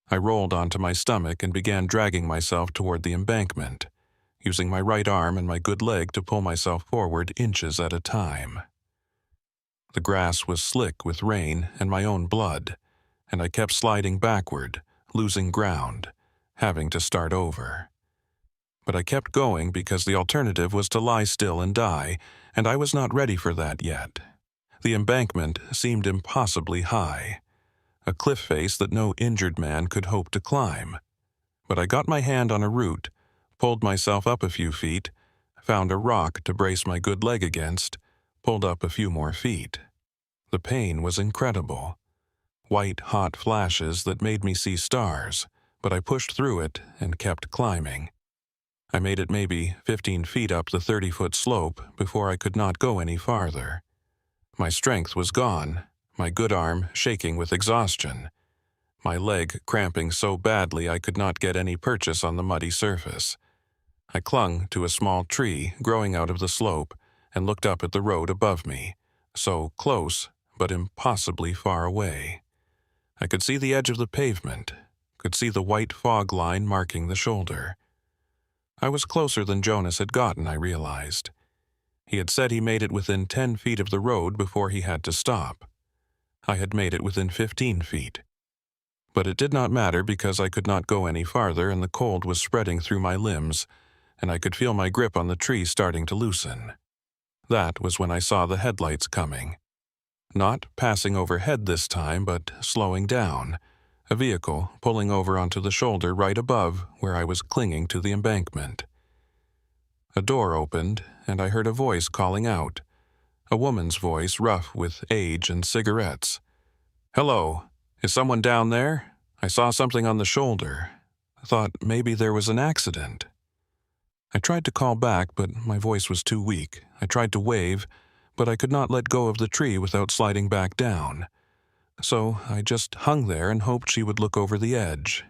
I rolled onto my stomach and began dragging myself toward the embankment, using my right arm and my good leg to pull myself forward inches at a time. The grass was slick with rain and my own blood, and I kept sliding backward, losing ground, having to start over. But I kept going because the alternative was to lie still and die, and I was not ready for that yet. The embankment seemed impossibly high, a cliff face that no injured man could hope to climb. But I got my hand on a root, pulled myself up a few feet, found a rock to brace my good leg against, pulled up a few more feet. The pain was incredible. White, hot flashes that made me see stars, but I pushed through it and kept climbing. I made it maybe 15 feet up the 30-foot slope before I could not go any farther. My strength was gone, my good arm shaking with exhaustion, my leg cramping so badly I could not get any purchase on the muddy surface. I clung to a small tree growing out of the slope and looked up at the road above me, so close but impossibly far away. I could see the edge of the pavement, could see the white fog line marking the shoulder. I was closer than Jonas had gotten, I realized. He had said he made it within 10 feet of the road before he had to stop. I had made it within 15 feet. But it did not matter because I could not go any farther and the cold was spreading through my limbs, and I could feel my grip on the tree starting to loosen. That was when I saw the headlights coming. Not passing overhead this time, but slowing down. A vehicle pulling over onto the shoulder right above where I was clinging to the embankment. A door opened, and I heard a voice calling out. A woman's voice, rough with age and cigarettes. "Hello, is someone down there? I saw something on the shoulder. Thought maybe there was an accident. I tried to call back, but my voice was too weak. I tried to wave, but I could not let go of the tree without sliding back down. So I just hung there and hoped she would look over the edge.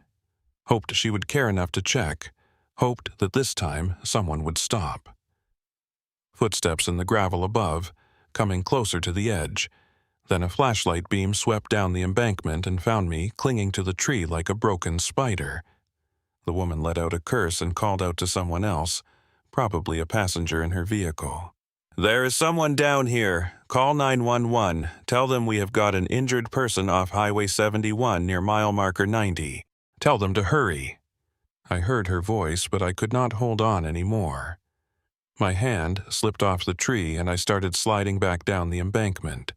Hoped she would care enough to check. Hoped that this time someone would stop. Footsteps in the gravel above, coming closer to the edge. Then a flashlight beam swept down the embankment and found me clinging to the tree like a broken spider. The woman let out a curse and called out to someone else, probably a passenger in her vehicle. "There is someone down here. Call 911. Tell them we have got an injured person off Highway 71 near mile marker 90. Tell them to hurry." I heard her voice, but I could not hold on anymore. My hand slipped off the tree and I started sliding back down the embankment,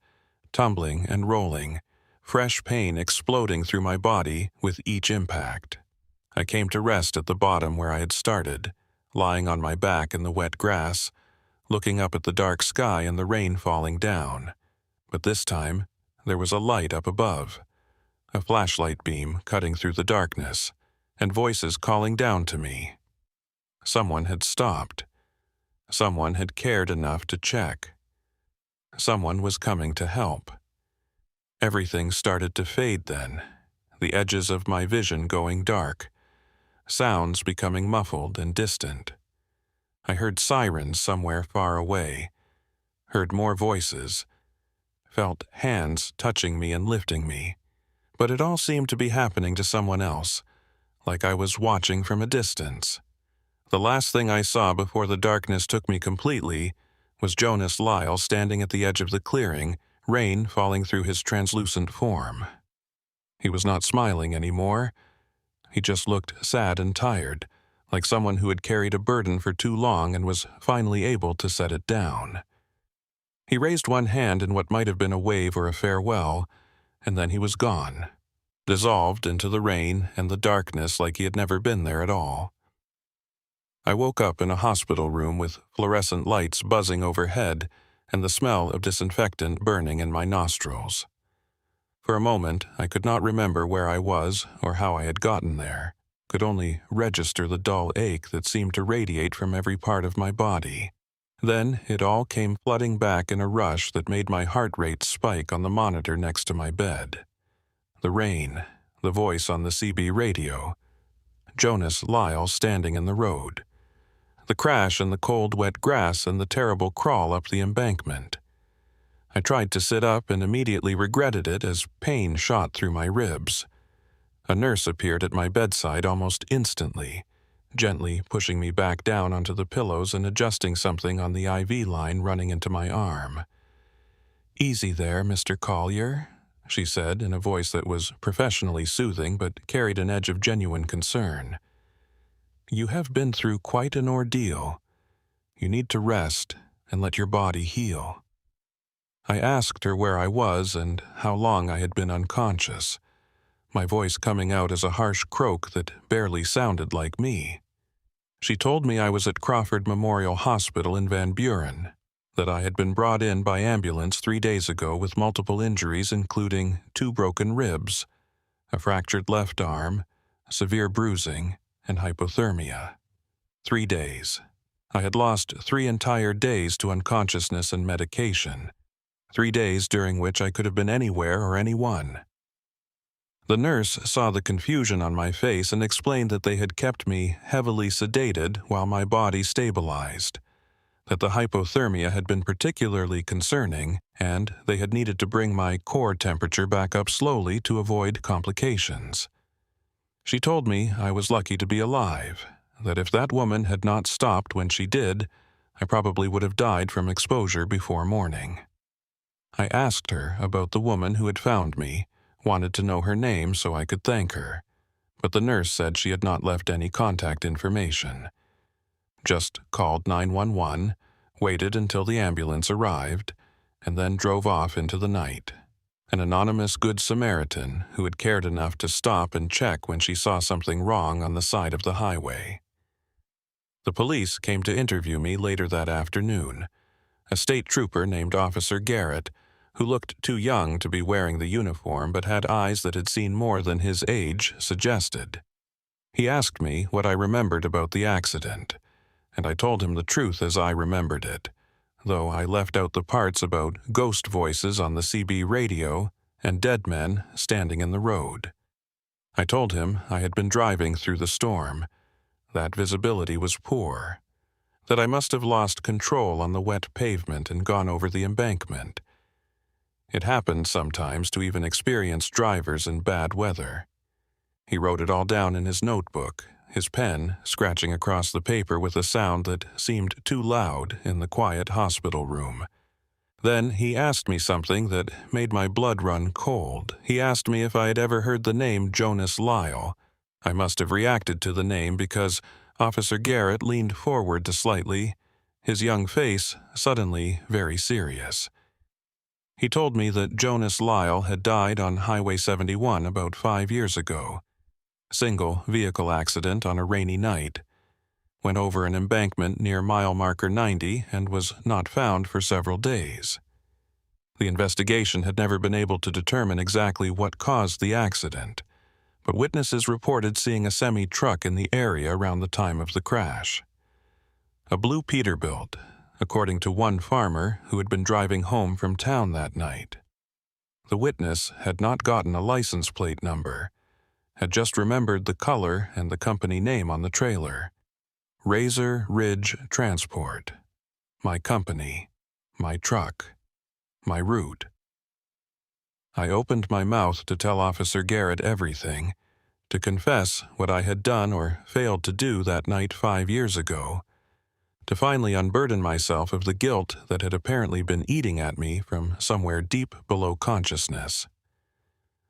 tumbling and rolling, fresh pain exploding through my body with each impact. I came to rest at the bottom where I had started, lying on my back in the wet grass, looking up at the dark sky and the rain falling down. But this time, there was a light up above, a flashlight beam cutting through the darkness, and voices calling down to me. Someone had stopped. Someone had cared enough to check. Someone was coming to help. Everything started to fade then, the edges of my vision going dark, sounds becoming muffled and distant. I heard sirens somewhere far away, heard more voices, felt hands touching me and lifting me, but it all seemed to be happening to someone else, like I was watching from a distance. The last thing I saw before the darkness took me completely was Jonas Lyle standing at the edge of the clearing, rain falling through his translucent form. He was not smiling anymore. He just looked sad and tired, like someone who had carried a burden for too long and was finally able to set it down. He raised one hand in what might have been a wave or a farewell, and then he was gone, dissolved into the rain and the darkness like he had never been there at all. I woke up in a hospital room with fluorescent lights buzzing overhead and the smell of disinfectant burning in my nostrils. For a moment, I could not remember where I was or how I had gotten there, could only register the dull ache that seemed to radiate from every part of my body. Then it all came flooding back in a rush that made my heart rate spike on the monitor next to my bed. The rain, the voice on the CB radio, Jonas Lyle standing in the road, the crash in the cold, wet grass and the terrible crawl up the embankment. I tried to sit up and immediately regretted it as pain shot through my ribs. A nurse appeared at my bedside almost instantly, gently pushing me back down onto the pillows and adjusting something on the IV line running into my arm. "Easy there, Mr. Collier," she said in a voice that was professionally soothing but carried an edge of genuine concern. "You have been through quite an ordeal. You need to rest and let your body heal." I asked her where I was and how long I had been unconscious, my voice coming out as a harsh croak that barely sounded like me. She told me I was at Crawford Memorial Hospital in Van Buren, that I had been brought in by ambulance 3 days ago with multiple injuries including 2 broken ribs, a fractured left arm, severe bruising, and hypothermia. 3 days. I had lost 3 entire days to unconsciousness and medication, 3 days during which I could have been anywhere or anyone. The nurse saw the confusion on my face and explained that they had kept me heavily sedated while my body stabilized, that the hypothermia had been particularly concerning, and they had needed to bring my core temperature back up slowly to avoid complications. She told me I was lucky to be alive, that if that woman had not stopped when she did, I probably would have died from exposure before morning. I asked her about the woman who had found me, wanted to know her name so I could thank her, but the nurse said she had not left any contact information. Just called 911, waited until the ambulance arrived, and then drove off into the night. An anonymous Good Samaritan who had cared enough to stop and check when she saw something wrong on the side of the highway. The police came to interview me later that afternoon. A state trooper named Officer Garrett, who looked too young to be wearing the uniform but had eyes that had seen more than his age, suggested. He asked me what I remembered about the accident, and I told him the truth as I remembered it, though I left out the parts about ghost voices on the CB radio and dead men standing in the road. I told him I had been driving through the storm, that visibility was poor, that I must have lost control on the wet pavement and gone over the embankment. It happened sometimes to even experienced drivers in bad weather. He wrote it all down in his notebook, his pen scratching across the paper with a sound that seemed too loud in the quiet hospital room. Then he asked me something that made my blood run cold. He asked me if I had ever heard the name Jonas Lyle. I must have reacted to the name because Officer Garrett leaned forward to slightly, his young face suddenly very serious. He told me that Jonas Lyle had died on Highway 71 about 5 years ago. Single vehicle accident on a rainy night. Went over an embankment near mile marker 90 and was not found for several days. The investigation had never been able to determine exactly what caused the accident, but witnesses reported seeing a semi-truck in the area around the time of the crash. A blue Peterbilt, according to one farmer who had been driving home from town that night. The witness had not gotten a license plate number, had just remembered the color and the company name on the trailer. Razor Ridge Transport. My company. My truck. My route. I opened my mouth to tell Officer Garrett everything, to confess what I had done or failed to do that night 5 years ago, to finally unburden myself of the guilt that had apparently been eating at me from somewhere deep below consciousness.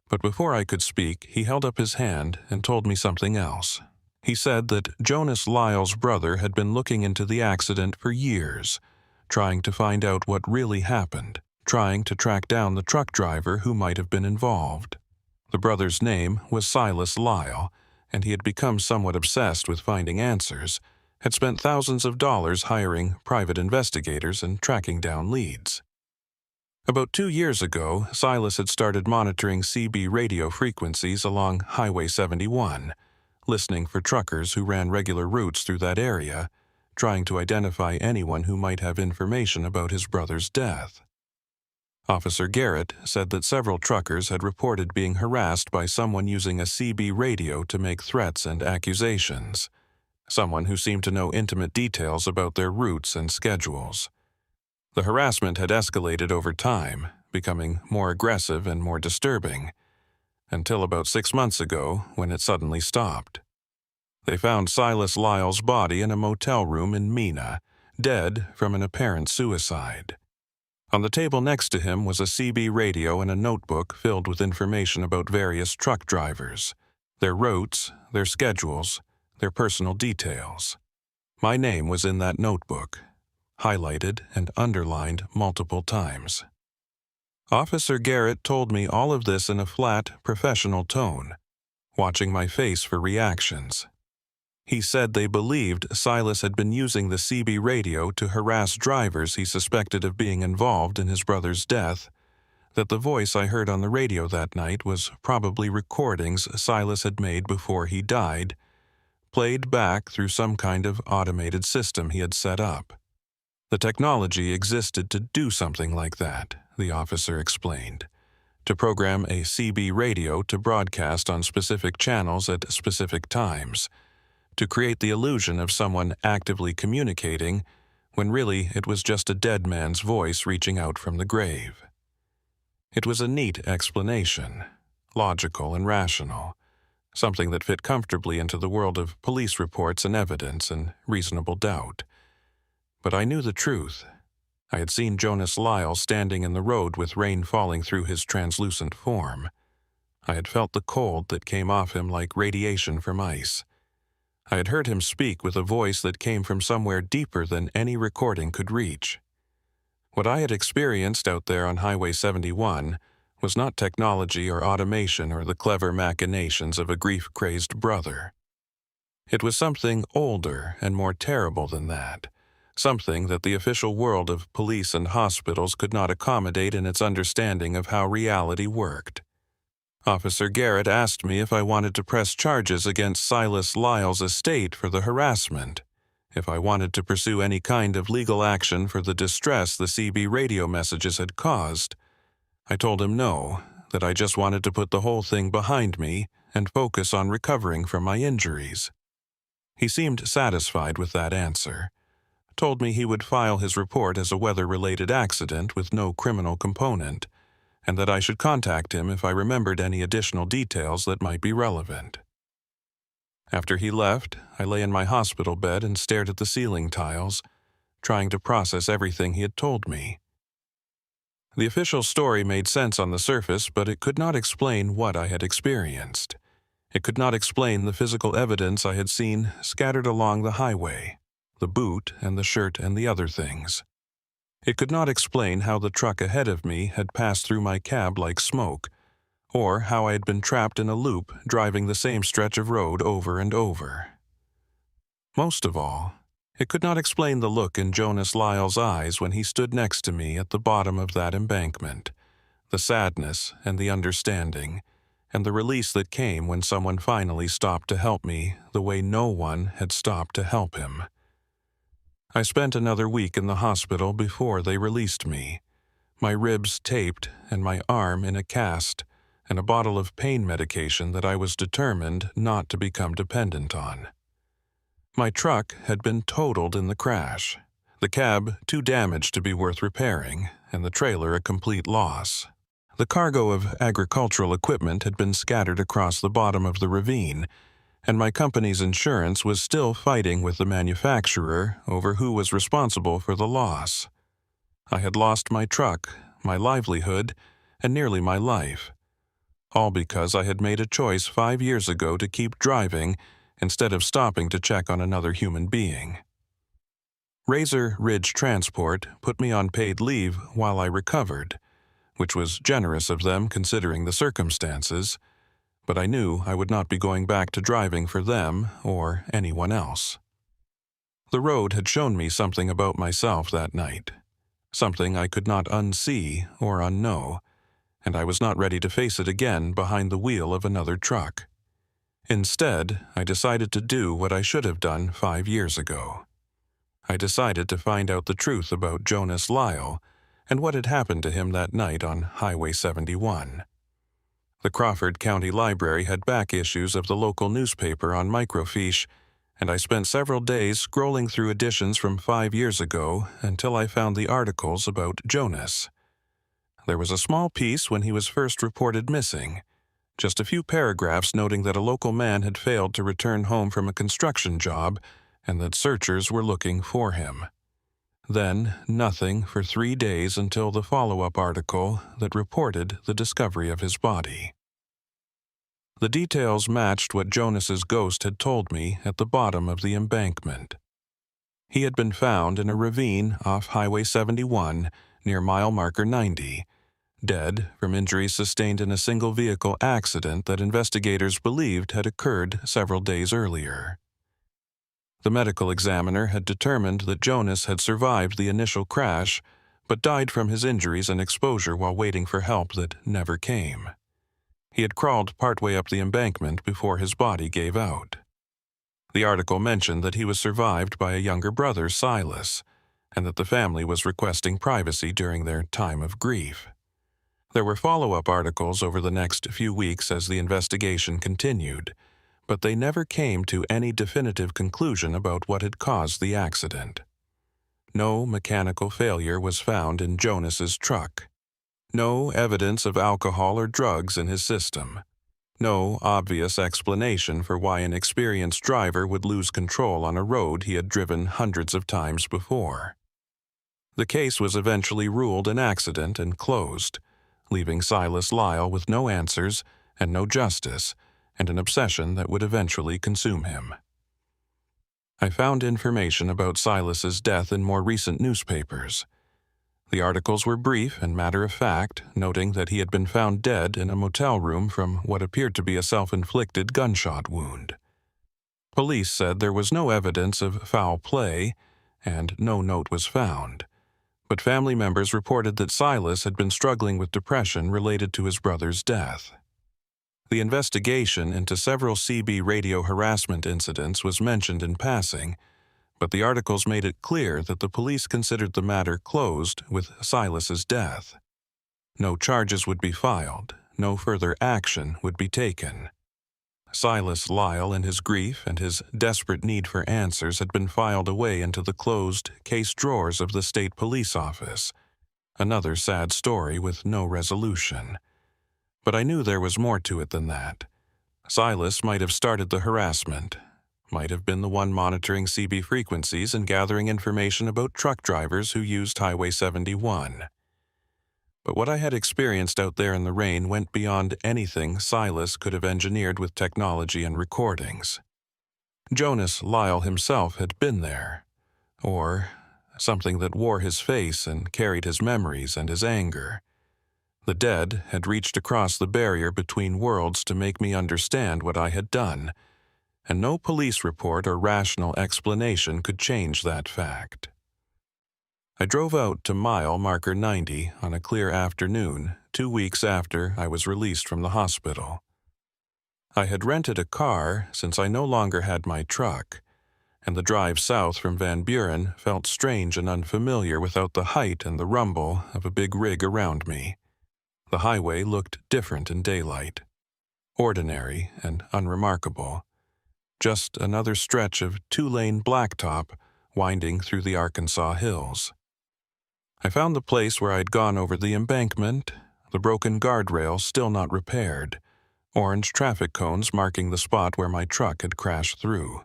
But before I could speak, he held up his hand and told me something else. He said that Jonas Lyle's brother had been looking into the accident for years, trying to find out what really happened, trying to track down the truck driver who might have been involved. The brother's name was Silas Lyle, and he had become somewhat obsessed with finding answers, had spent thousands of dollars hiring private investigators and tracking down leads. About 2 years ago, Silas had started monitoring CB radio frequencies along Highway 71, listening for truckers who ran regular routes through that area, trying to identify anyone who might have information about his brother's death. Officer Garrett said that several truckers had reported being harassed by someone using a CB radio to make threats and accusations, someone who seemed to know intimate details about their routes and schedules. The harassment had escalated over time, becoming more aggressive and more disturbing, until about 6 months ago when it suddenly stopped. They found Silas Lyle's body in a motel room in Mena, dead from an apparent suicide. On the table next to him was a CB radio and a notebook filled with information about various truck drivers, their routes, their schedules, their personal details. My name was in that notebook, highlighted and underlined multiple times. Officer Garrett told me all of this in a flat, professional tone, watching my face for reactions. He said they believed Silas had been using the CB radio to harass drivers he suspected of being involved in his brother's death, that the voice I heard on the radio that night was probably recordings Silas had made before he died, played back through some kind of automated system he had set up. The technology existed to do something like that, the officer explained, to program a CB radio to broadcast on specific channels at specific times, to create the illusion of someone actively communicating when really it was just a dead man's voice reaching out from the grave. It was a neat explanation, logical and rational, something that fit comfortably into the world of police reports and evidence and reasonable doubt. But I knew the truth. I had seen Jonas Lyle standing in the road with rain falling through his translucent form. I had felt the cold that came off him like radiation from ice. I had heard him speak with a voice that came from somewhere deeper than any recording could reach. What I had experienced out there on Highway 71 was not technology or automation or the clever machinations of a grief-crazed brother. It was something older and more terrible than that, something that the official world of police and hospitals could not accommodate in its understanding of how reality worked. Officer Garrett asked me if I wanted to press charges against Silas Lyle's estate for the harassment, if I wanted to pursue any kind of legal action for the distress the CB radio messages had caused. I told him no, that I just wanted to put the whole thing behind me and focus on recovering from my injuries. He seemed satisfied with that answer, told me he would file his report as a weather-related accident with no criminal component, and that I should contact him if I remembered any additional details that might be relevant. After he left, I lay in my hospital bed and stared at the ceiling tiles, trying to process everything he had told me. The official story made sense on the surface, but it could not explain what I had experienced. It could not explain the physical evidence I had seen scattered along the highway, the boot and the shirt and the other things. It could not explain how the truck ahead of me had passed through my cab like smoke, or how I had been trapped in a loop driving the same stretch of road over and over. Most of all, it could not explain the look in Jonas Lyle's eyes when he stood next to me at the bottom of that embankment, the sadness and the understanding, and the release that came when someone finally stopped to help me the way no one had stopped to help him. I spent another week in the hospital before they released me, my ribs taped and my arm in a cast, and a bottle of pain medication that I was determined not to become dependent on. My truck had been totaled in the crash, the cab too damaged to be worth repairing, and the trailer a complete loss. The cargo of agricultural equipment had been scattered across the bottom of the ravine, and my company's insurance was still fighting with the manufacturer over who was responsible for the loss. I had lost my truck, my livelihood, and nearly my life, all because I had made a choice 5 years ago to keep driving instead of stopping to check on another human being. Razor Ridge Transport put me on paid leave while I recovered, which was generous of them considering the circumstances, but I knew I would not be going back to driving for them or anyone else. The road had shown me something about myself that night, something I could not unsee or unknow, and I was not ready to face it again behind the wheel of another truck. Instead, I decided to do what I should have done 5 years ago. I decided to find out the truth about Jonas Lyle and what had happened to him that night on Highway 71. The Crawford County Library had back issues of the local newspaper on microfiche, and I spent several days scrolling through editions from 5 years ago until I found the articles about Jonas. There was a small piece when he was first reported missing, just a few paragraphs noting that a local man had failed to return home from a construction job and that searchers were looking for him. Then nothing for 3 days until the follow-up article that reported the discovery of his body. The details matched what Jonas's ghost had told me at the bottom of the embankment. He had been found in a ravine off Highway 71 near mile marker 90, dead from injuries sustained in a single-vehicle accident that investigators believed had occurred several days earlier. The medical examiner had determined that Jonas had survived the initial crash, but died from his injuries and exposure while waiting for help that never came. He had crawled partway up the embankment before his body gave out. The article mentioned that he was survived by a younger brother, Silas, and that the family was requesting privacy during their time of grief. There were follow-up articles over the next few weeks as the investigation continued, but they never came to any definitive conclusion about what had caused the accident. No mechanical failure was found in Jonas's truck. No evidence of alcohol or drugs in his system. No obvious explanation for why an experienced driver would lose control on a road he had driven hundreds of times before. The case was eventually ruled an accident and closed, leaving Silas Lyle with no answers and no justice, and an obsession that would eventually consume him. I found information about Silas's death in more recent newspapers. The articles were brief and matter-of-fact, noting that he had been found dead in a motel room from what appeared to be a self-inflicted gunshot wound. Police said there was no evidence of foul play, and no note was found, but family members reported that Silas had been struggling with depression related to his brother's death. The investigation into several CB radio harassment incidents was mentioned in passing, but the articles made it clear that the police considered the matter closed with Silas's death. No charges would be filed, no further action would be taken. Silas Lyle, in his grief and his desperate need for answers, had been filed away into the closed case drawers of the state police office. Another sad story with no resolution. But I knew there was more to it than that. Silas might have started the harassment, might have been the one monitoring CB frequencies and gathering information about truck drivers who used Highway 71. But what I had experienced out there in the rain went beyond anything Silas could have engineered with technology and recordings. Jonas Lyle himself had been there, or something that wore his face and carried his memories and his anger. The dead had reached across the barrier between worlds to make me understand what I had done, and no police report or rational explanation could change that fact. I drove out to mile marker 90 on a clear afternoon, 2 weeks after I was released from the hospital. I had rented a car since I no longer had my truck, and the drive south from Van Buren felt strange and unfamiliar without the height and the rumble of a big rig around me. The highway looked different in daylight, ordinary and unremarkable. Just another stretch of 2-lane blacktop winding through the Arkansas hills. I found the place where I'd gone over the embankment, the broken guardrail still not repaired, orange traffic cones marking the spot where my truck had crashed through.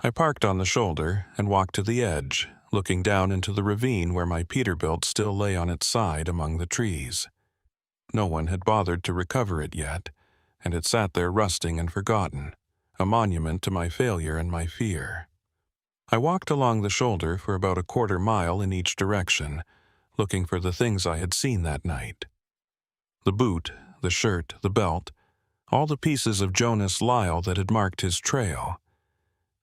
I parked on the shoulder and walked to the edge, looking down into the ravine where my Peterbilt still lay on its side among the trees. No one had bothered to recover it yet, and it sat there rusting and forgotten, a monument to my failure and my fear. I walked along the shoulder for about a quarter mile in each direction, looking for the things I had seen that night. The boot, the shirt, the belt, all the pieces of Jonas Lyle that had marked his trail.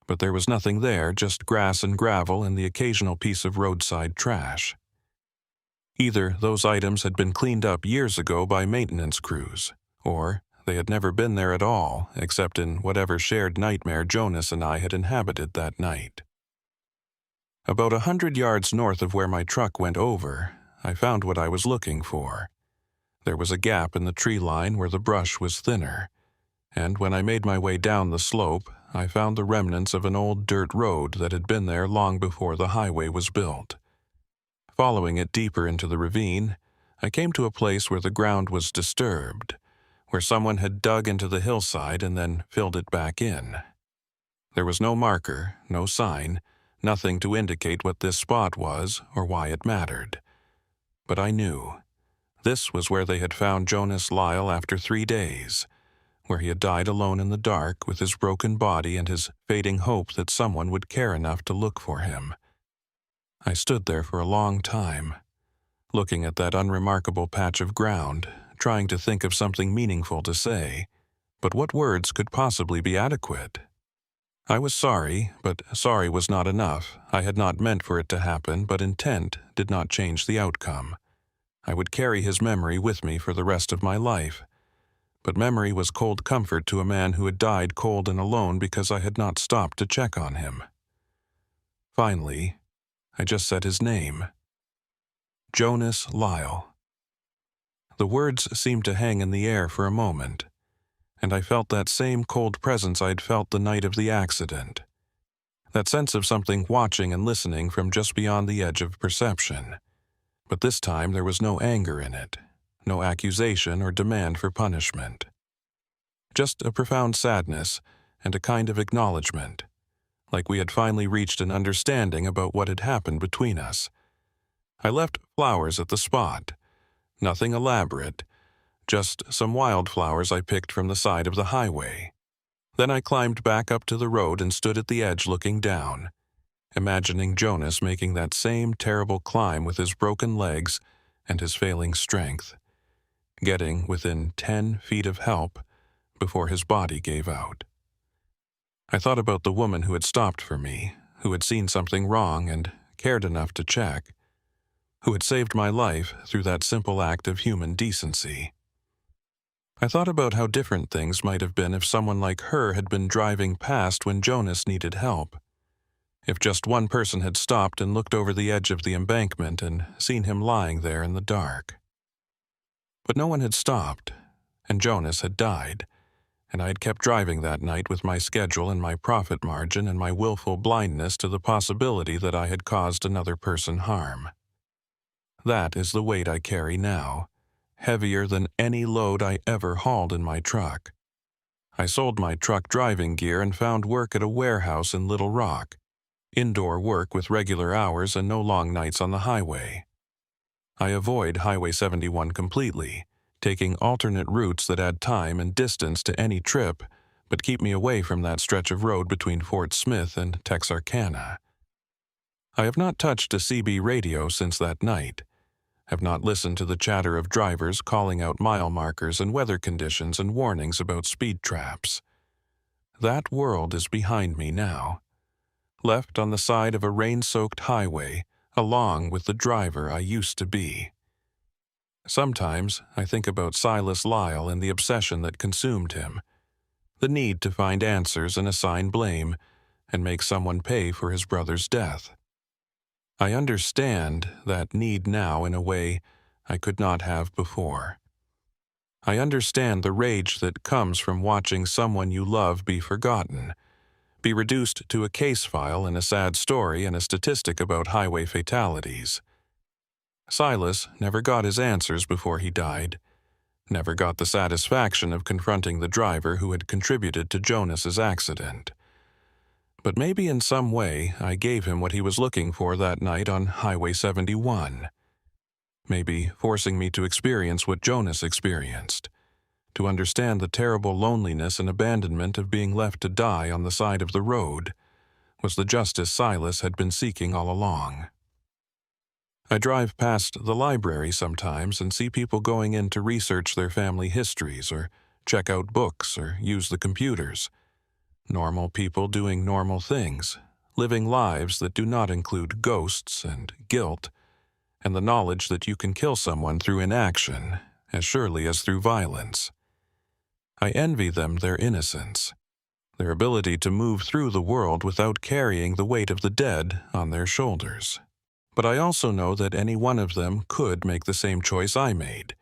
But there was nothing there, just grass and gravel and the occasional piece of roadside trash. Either those items had been cleaned up years ago by maintenance crews, or they had never been there at all, except in whatever shared nightmare Jonas and I had inhabited that night. About 100 yards north of where my truck went over, I found what I was looking for. There was a gap in the tree line where the brush was thinner, and when I made my way down the slope, I found the remnants of an old dirt road that had been there long before the highway was built. Following it deeper into the ravine, I came to a place where the ground was disturbed, where someone had dug into the hillside and then filled it back in. There was no marker, no sign, nothing to indicate what this spot was or why it mattered. But I knew. This was where they had found Jonas Lyle after 3 days, where he had died alone in the dark with his broken body and his fading hope that someone would care enough to look for him. I stood there for a long time, looking at that unremarkable patch of ground, trying to think of something meaningful to say, but what words could possibly be adequate? I was sorry, but sorry was not enough. I had not meant for it to happen, but intent did not change the outcome. I would carry his memory with me for the rest of my life. But memory was cold comfort to a man who had died cold and alone because I had not stopped to check on him. Finally, I just said his name. Jonas Lyle. The words seemed to hang in the air for a moment, and I felt that same cold presence I'd felt the night of the accident. That sense of something watching and listening from just beyond the edge of perception. But this time there was no anger in it, no accusation or demand for punishment. Just a profound sadness and a kind of acknowledgement, like we had finally reached an understanding about what had happened between us. I left flowers at the spot, nothing elaborate, just some wildflowers I picked from the side of the highway. Then I climbed back up to the road and stood at the edge looking down, imagining Jonas making that same terrible climb with his broken legs and his failing strength, getting within 10 feet of help before his body gave out. I thought about the woman who had stopped for me, who had seen something wrong and cared enough to check, who had saved my life through that simple act of human decency. I thought about how different things might have been if someone like her had been driving past when Jonas needed help. If just one person had stopped and looked over the edge of the embankment and seen him lying there in the dark. But no one had stopped, and Jonas had died, and I had kept driving that night with my schedule and my profit margin and my willful blindness to the possibility that I had caused another person harm. That is the weight I carry now, heavier than any load I ever hauled in my truck. I sold my truck driving gear and found work at a warehouse in Little Rock, indoor work with regular hours and no long nights on the highway. I avoid Highway 71 completely, taking alternate routes that add time and distance to any trip, but keep me away from that stretch of road between Fort Smith and Texarkana. I have not touched a CB radio since that night, have not listened to the chatter of drivers calling out mile markers and weather conditions and warnings about speed traps. That world is behind me now, left on the side of a rain-soaked highway, along with the driver I used to be. Sometimes I think about Silas Lyle and the obsession that consumed him, the need to find answers and assign blame, and make someone pay for his brother's death. I understand that need now in a way I could not have before. I understand the rage that comes from watching someone you love be forgotten, be reduced to a case file and a sad story and a statistic about highway fatalities. Silas never got his answers before he died, never got the satisfaction of confronting the driver who had contributed to Jonas's accident. But maybe in some way I gave him what he was looking for that night on Highway 71. Maybe forcing me to experience what Jonas experienced, to understand the terrible loneliness and abandonment of being left to die on the side of the road, was the justice Silas had been seeking all along. I drive past the library sometimes and see people going in to research their family histories or check out books or use the computers. Normal people doing normal things, living lives that do not include ghosts and guilt, and the knowledge that you can kill someone through inaction as surely as through violence. I envy them their innocence, their ability to move through the world without carrying the weight of the dead on their shoulders. But I also know that any one of them could make the same choice I made,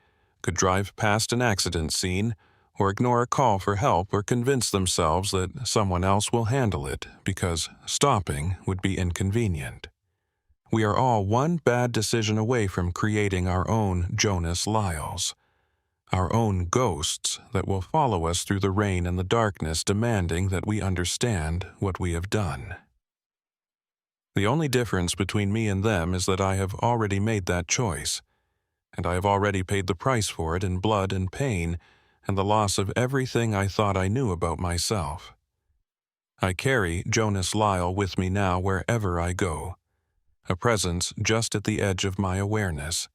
could drive past an accident scene, or ignore a call for help or convince themselves that someone else will handle it because stopping would be inconvenient. We are all one bad decision away from creating our own Jonas Lyles, our own ghosts that will follow us through the rain and the darkness, demanding that we understand what we have done. The only difference between me and them is that I have already made that choice, and I have already paid the price for it in blood and pain and the loss of everything I thought I knew about myself. I carry Jonas Lyle with me now wherever I go, a presence just at the edge of my awareness,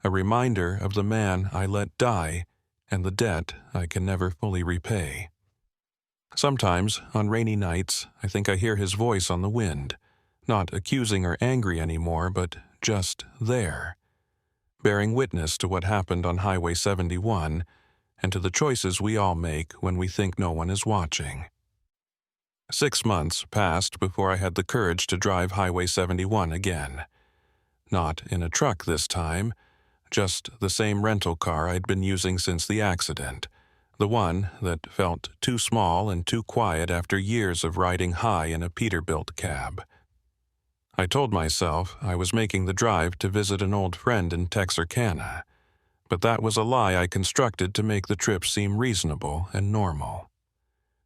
a reminder of the man I let die and the debt I can never fully repay. Sometimes, on rainy nights, I think I hear his voice on the wind, not accusing or angry anymore, but just there, bearing witness to what happened on Highway 71 and to the choices we all make when we think no one is watching. 6 months passed before I had the courage to drive Highway 71 again. Not in a truck this time, just the same rental car I'd been using since the accident, the one that felt too small and too quiet after years of riding high in a Peterbilt cab. I told myself I was making the drive to visit an old friend in Texarkana, but that was a lie I constructed to make the trip seem reasonable and normal.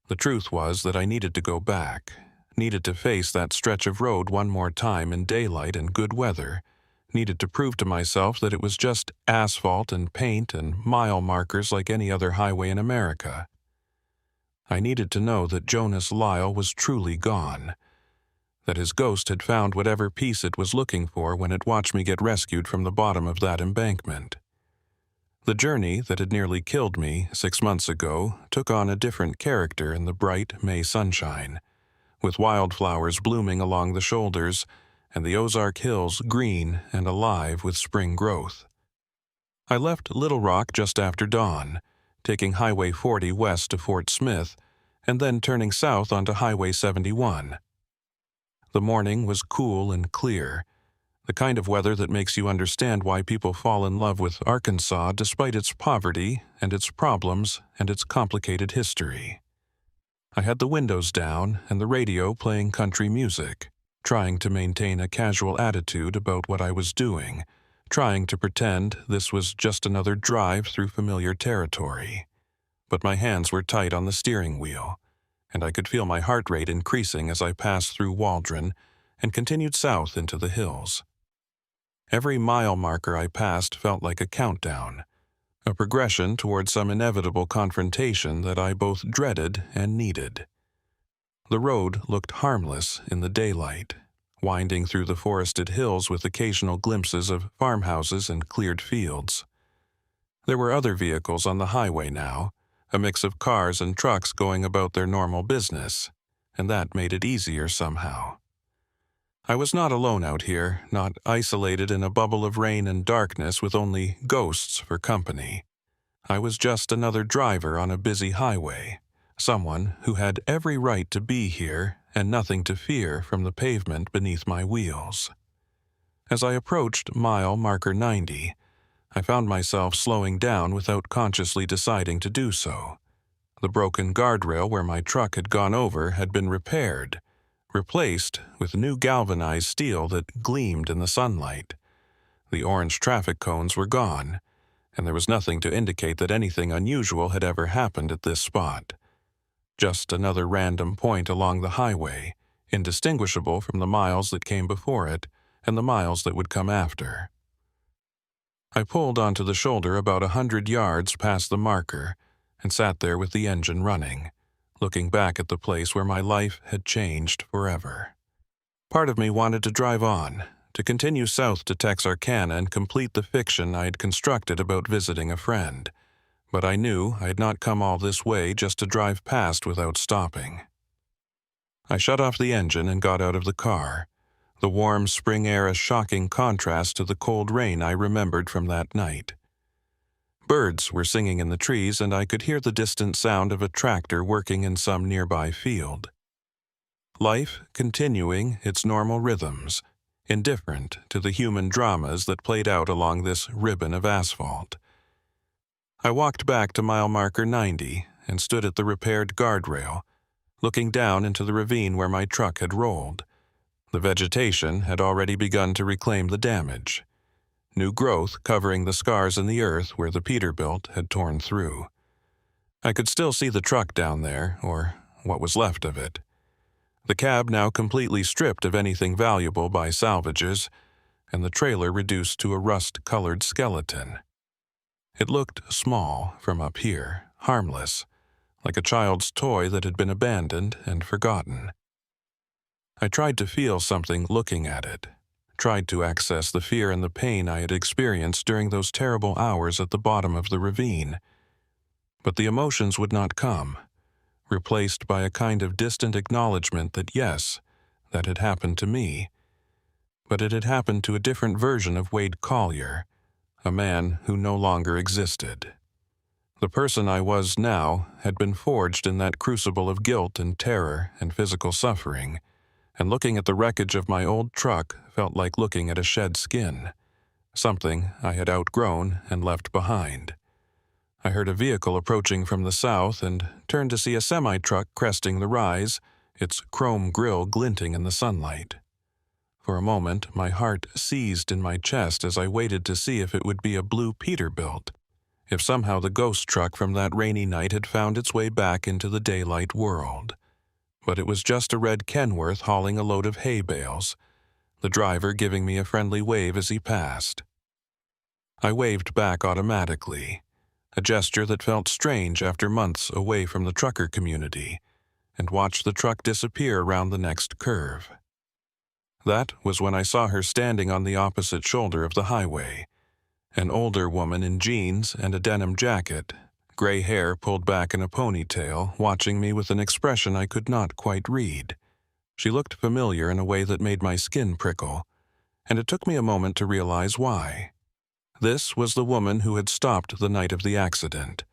The truth was that I needed to go back, needed to face that stretch of road one more time in daylight and good weather, needed to prove to myself that it was just asphalt and paint and mile markers like any other highway in America. I needed to know that Jonas Lyle was truly gone, that his ghost had found whatever peace it was looking for when it watched me get rescued from the bottom of that embankment. The journey that had nearly killed me 6 months ago took on a different character in the bright May sunshine, with wildflowers blooming along the shoulders and the Ozark Hills green and alive with spring growth. I left Little Rock just after dawn, taking Highway 40 west to Fort Smith, and then turning south onto Highway 71. The morning was cool and clear, the kind of weather that makes you understand why people fall in love with Arkansas despite its poverty and its problems and its complicated history. I had the windows down and the radio playing country music, trying to maintain a casual attitude about what I was doing, trying to pretend this was just another drive through familiar territory. But my hands were tight on the steering wheel, and I could feel my heart rate increasing as I passed through Waldron and continued south into the hills. Every mile marker I passed felt like a countdown, a progression toward some inevitable confrontation that I both dreaded and needed. The road looked harmless in the daylight, winding through the forested hills with occasional glimpses of farmhouses and cleared fields. There were other vehicles on the highway now, a mix of cars and trucks going about their normal business, and that made it easier somehow. I was not alone out here, not isolated in a bubble of rain and darkness with only ghosts for company. I was just another driver on a busy highway, someone who had every right to be here and nothing to fear from the pavement beneath my wheels. As I approached mile marker 90, I found myself slowing down without consciously deciding to do so. The broken guardrail where my truck had gone over had been repaired, replaced with new galvanized steel that gleamed in the sunlight. The orange traffic cones were gone, and there was nothing to indicate that anything unusual had ever happened at this spot. Just another random point along the highway, indistinguishable from the miles that came before it and the miles that would come after. I pulled onto the shoulder about 100 yards past the marker and sat there with the engine running, looking back at the place where my life had changed forever. Part of me wanted to drive on, to continue south to Texarkana and complete the fiction I had constructed about visiting a friend, but I knew I had not come all this way just to drive past without stopping. I shut off the engine and got out of the car, the warm spring air a shocking contrast to the cold rain I remembered from that night. Birds were singing in the trees, and I could hear the distant sound of a tractor working in some nearby field. Life continuing its normal rhythms, indifferent to the human dramas that played out along this ribbon of asphalt. I walked back to mile marker 90 and stood at the repaired guardrail, looking down into the ravine where my truck had rolled. The vegetation had already begun to reclaim the damage, new growth covering the scars in the earth where the Peterbilt had torn through. I could still see the truck down there, or what was left of it. The cab now completely stripped of anything valuable by salvages, and the trailer reduced to a rust-colored skeleton. It looked small from up here, harmless, like a child's toy that had been abandoned and forgotten. I tried to feel something looking at it, tried to access the fear and the pain I had experienced during those terrible hours at the bottom of the ravine. But the emotions would not come, replaced by a kind of distant acknowledgement that yes, that had happened to me. But it had happened to a different version of Wade Collier, a man who no longer existed. The person I was now had been forged in that crucible of guilt and terror and physical suffering, and looking at the wreckage of my old truck felt like looking at a shed skin, something I had outgrown and left behind. I heard a vehicle approaching from the south and turned to see a semi-truck cresting the rise, its chrome grille glinting in the sunlight. For a moment, my heart seized in my chest as I waited to see if it would be a blue Peterbilt, if somehow the ghost truck from that rainy night had found its way back into the daylight world. But it was just a red Kenworth hauling a load of hay bales, the driver giving me a friendly wave as he passed. I waved back automatically, a gesture that felt strange after months away from the trucker community, and watched the truck disappear around the next curve. That was when I saw her standing on the opposite shoulder of the highway, an older woman in jeans and a denim jacket, gray hair pulled back in a ponytail, watching me with an expression I could not quite read. She looked familiar in a way that made my skin prickle, and it took me a moment to realize why. This was the woman who had stopped the night of the accident,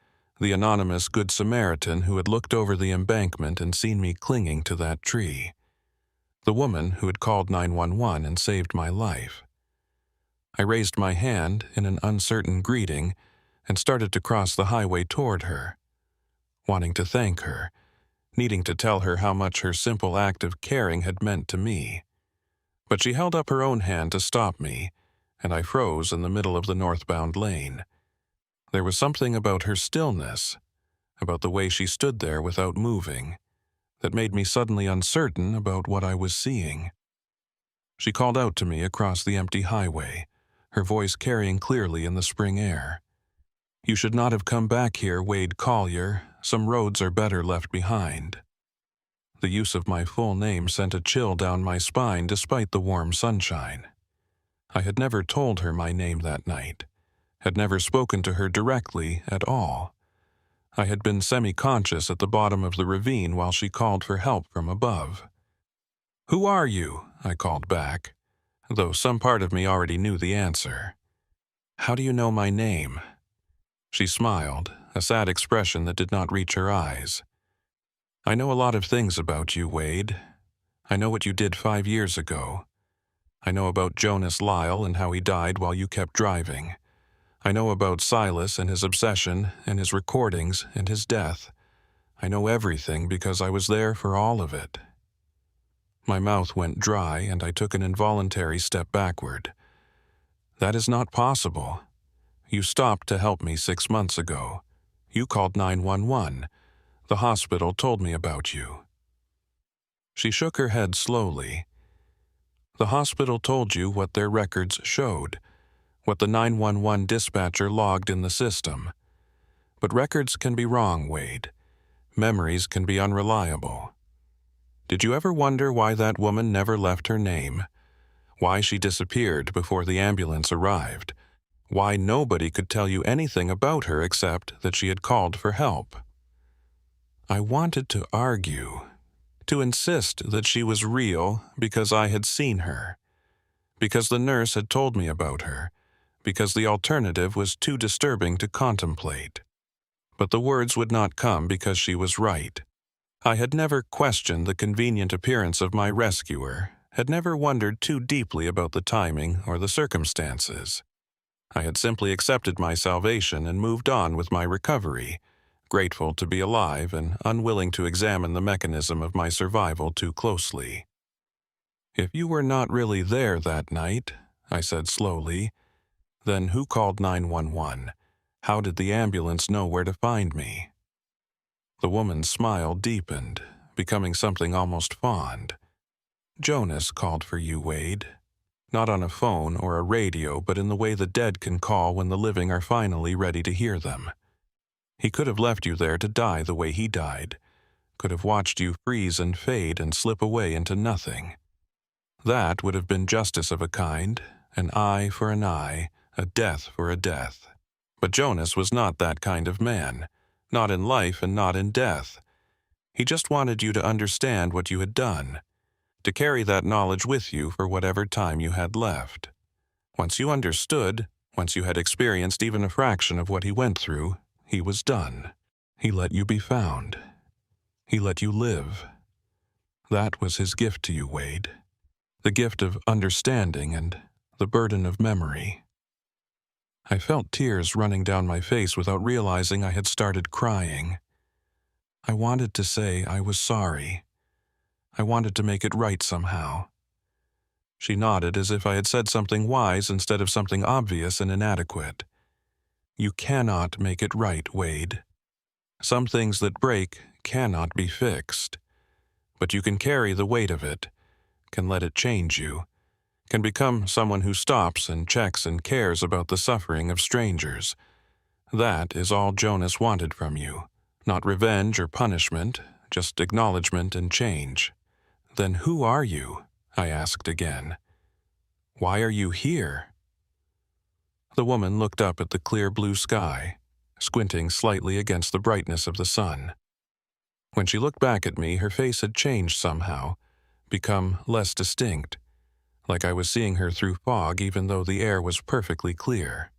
The anonymous Good Samaritan who had looked over the embankment and seen me clinging to that tree. The woman who had called 911 and saved my life. I raised my hand in an uncertain greeting and started to cross the highway toward her, wanting to thank her, needing to tell her how much her simple act of caring had meant to me. But she held up her own hand to stop me, and I froze in the middle of the northbound lane. There was something about her stillness, about the way she stood there without moving, that made me suddenly uncertain about what I was seeing. She called out to me across the empty highway, her voice carrying clearly in the spring air. "You should not have come back here, Wade Collier. Some roads are better left behind." The use of my full name sent a chill down my spine despite the warm sunshine. I had never told her my name that night, had never spoken to her directly at all. I had been semi-conscious at the bottom of the ravine while she called for help from above. "Who are you?" I called back, though some part of me already knew the answer. "How do you know my name?" She smiled, a sad expression that did not reach her eyes. "I know a lot of things about you, Wade. I know what you did 5 years ago. I know about Jonas Lyle and how he died while you kept driving. I know about Silas and his obsession and his recordings and his death. I know everything because I was there for all of it." My mouth went dry and I took an involuntary step backward. "That is not possible. You stopped to help me 6 months ago. You called 911. The hospital told me about you." She shook her head slowly. "The hospital told you what their records showed, what the 911 dispatcher logged in the system. But records can be wrong, Wade. Memories can be unreliable. Did you ever wonder why that woman never left her name? Why she disappeared before the ambulance arrived? Why nobody could tell you anything about her except that she had called for help?" I wanted to argue, to insist that she was real because I had seen her, because the nurse had told me about her, because the alternative was too disturbing to contemplate. But the words would not come because she was right. I had never questioned the convenient appearance of my rescuer, had never wondered too deeply about the timing or the circumstances. I had simply accepted my salvation and moved on with my recovery, grateful to be alive and unwilling to examine the mechanism of my survival too closely. "If you were not really there that night," I said slowly, "then who called 911? How did the ambulance know where to find me?" The woman's smile deepened, becoming something almost fond. "Jonas called for you, Wade. Not on a phone or a radio, but in the way the dead can call when the living are finally ready to hear them. He could have left you there to die the way he died, could have watched you freeze and fade and slip away into nothing. That would have been justice of a kind, an eye for an eye, a death for a death. But Jonas was not that kind of man, not in life and not in death. He just wanted you to understand what you had done, to carry that knowledge with you for whatever time you had left. Once you understood, once you had experienced even a fraction of what he went through, he was done. He let you be found. He let you live. That was his gift to you, Wade. The gift of understanding and the burden of memory." I felt tears running down my face without realizing I had started crying. I wanted to say I was sorry. I wanted to make it right somehow. She nodded as if I had said something wise instead of something obvious and inadequate. "You cannot make it right, Wade. Some things that break cannot be fixed. But you can carry the weight of it, can let it change you, can become someone who stops and checks and cares about the suffering of strangers. That is all Jonas wanted from you. Not revenge or punishment, just acknowledgement and change." "Then who are you?" I asked again. "Why are you here?" The woman looked up at the clear blue sky, squinting slightly against the brightness of the sun. When she looked back at me, her face had changed somehow, become less distinct, like I was seeing her through fog even though the air was perfectly clear.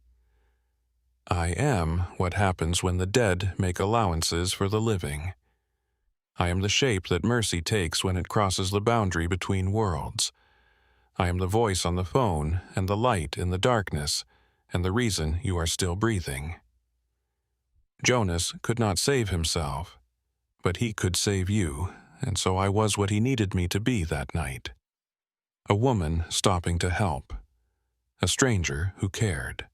I am what happens when the dead make allowances for the living. I am the shape that mercy takes when it crosses the boundary between worlds. I am the voice on the phone and the light in the darkness and the reason you are still breathing. Jonas could not save himself, but he could save you, and so I was what he needed me to be that night. A woman stopping to help. A stranger who cared.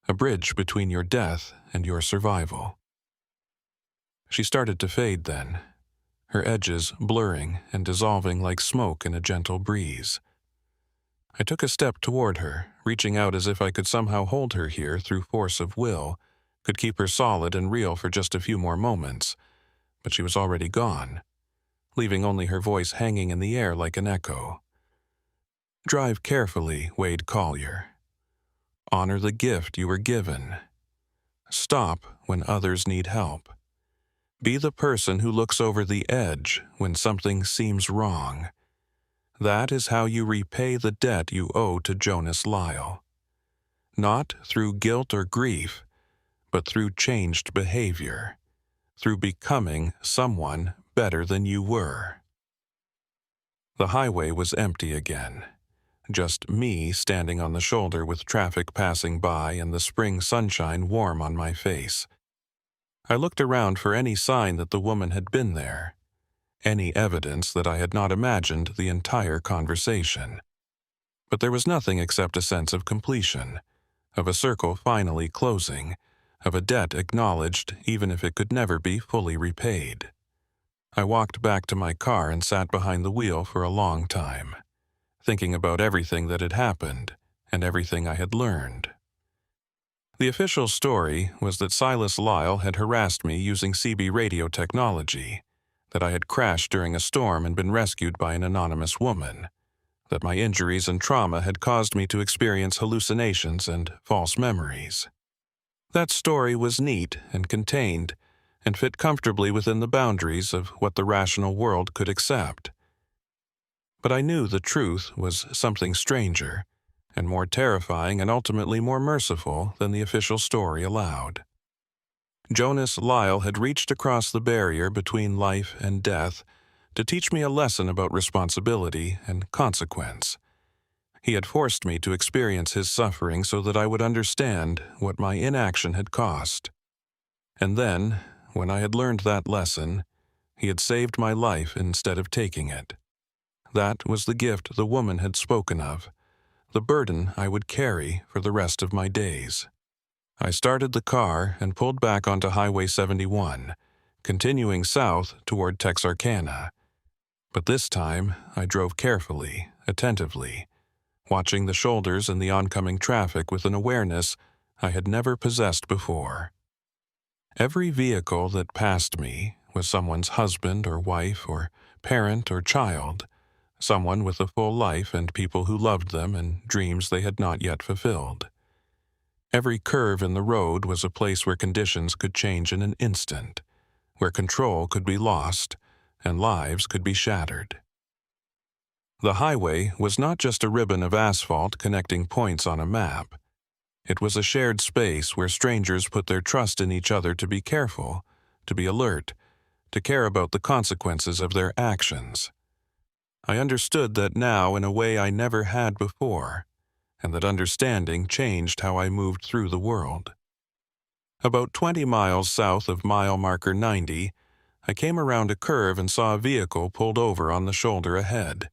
A bridge between your death and your survival. She started to fade then, her edges blurring and dissolving like smoke in a gentle breeze. I took a step toward her, reaching out as if I could somehow hold her here through force of will, could keep her solid and real for just a few more moments, but she was already gone, leaving only her voice hanging in the air like an echo. Drive carefully, Wade Collier. Honor the gift you were given. Stop when others need help. Be the person who looks over the edge when something seems wrong. That is how you repay the debt you owe to Jonas Lyle. Not through guilt or grief, but through changed behavior, through becoming someone better than you were. The highway was empty again. Just me standing on the shoulder with traffic passing by and the spring sunshine warm on my face. I looked around for any sign that the woman had been there, any evidence that I had not imagined the entire conversation. But there was nothing except a sense of completion, of a circle finally closing, of a debt acknowledged even if it could never be fully repaid. I walked back to my car and sat behind the wheel for a long time, thinking about everything that had happened and everything I had learned. The official story was that Silas Lyle had harassed me using CB radio technology, that I had crashed during a storm and been rescued by an anonymous woman, that my injuries and trauma had caused me to experience hallucinations and false memories. That story was neat and contained and fit comfortably within the boundaries of what the rational world could accept. But I knew the truth was something stranger and more terrifying and ultimately more merciful than the official story allowed. Jonas Lyle had reached across the barrier between life and death to teach me a lesson about responsibility and consequence. He had forced me to experience his suffering so that I would understand what my inaction had cost. And then, when I had learned that lesson, he had saved my life instead of taking it. That was the gift the woman had spoken of, the burden I would carry for the rest of my days. I started the car and pulled back onto Highway 71, continuing south toward Texarkana. But this time, I drove carefully, attentively, watching the shoulders and the oncoming traffic with an awareness I had never possessed before. Every vehicle that passed me was someone's husband or wife or parent or child, someone with a full life and people who loved them and dreams they had not yet fulfilled. Every curve in the road was a place where conditions could change in an instant, where control could be lost and lives could be shattered. The highway was not just a ribbon of asphalt connecting points on a map. It was a shared space where strangers put their trust in each other to be careful, to be alert, to care about the consequences of their actions. I understood that now in a way I never had before, and that understanding changed how I moved through the world. About 20 miles south of mile marker 90, I came around a curve and saw a vehicle pulled over on the shoulder ahead.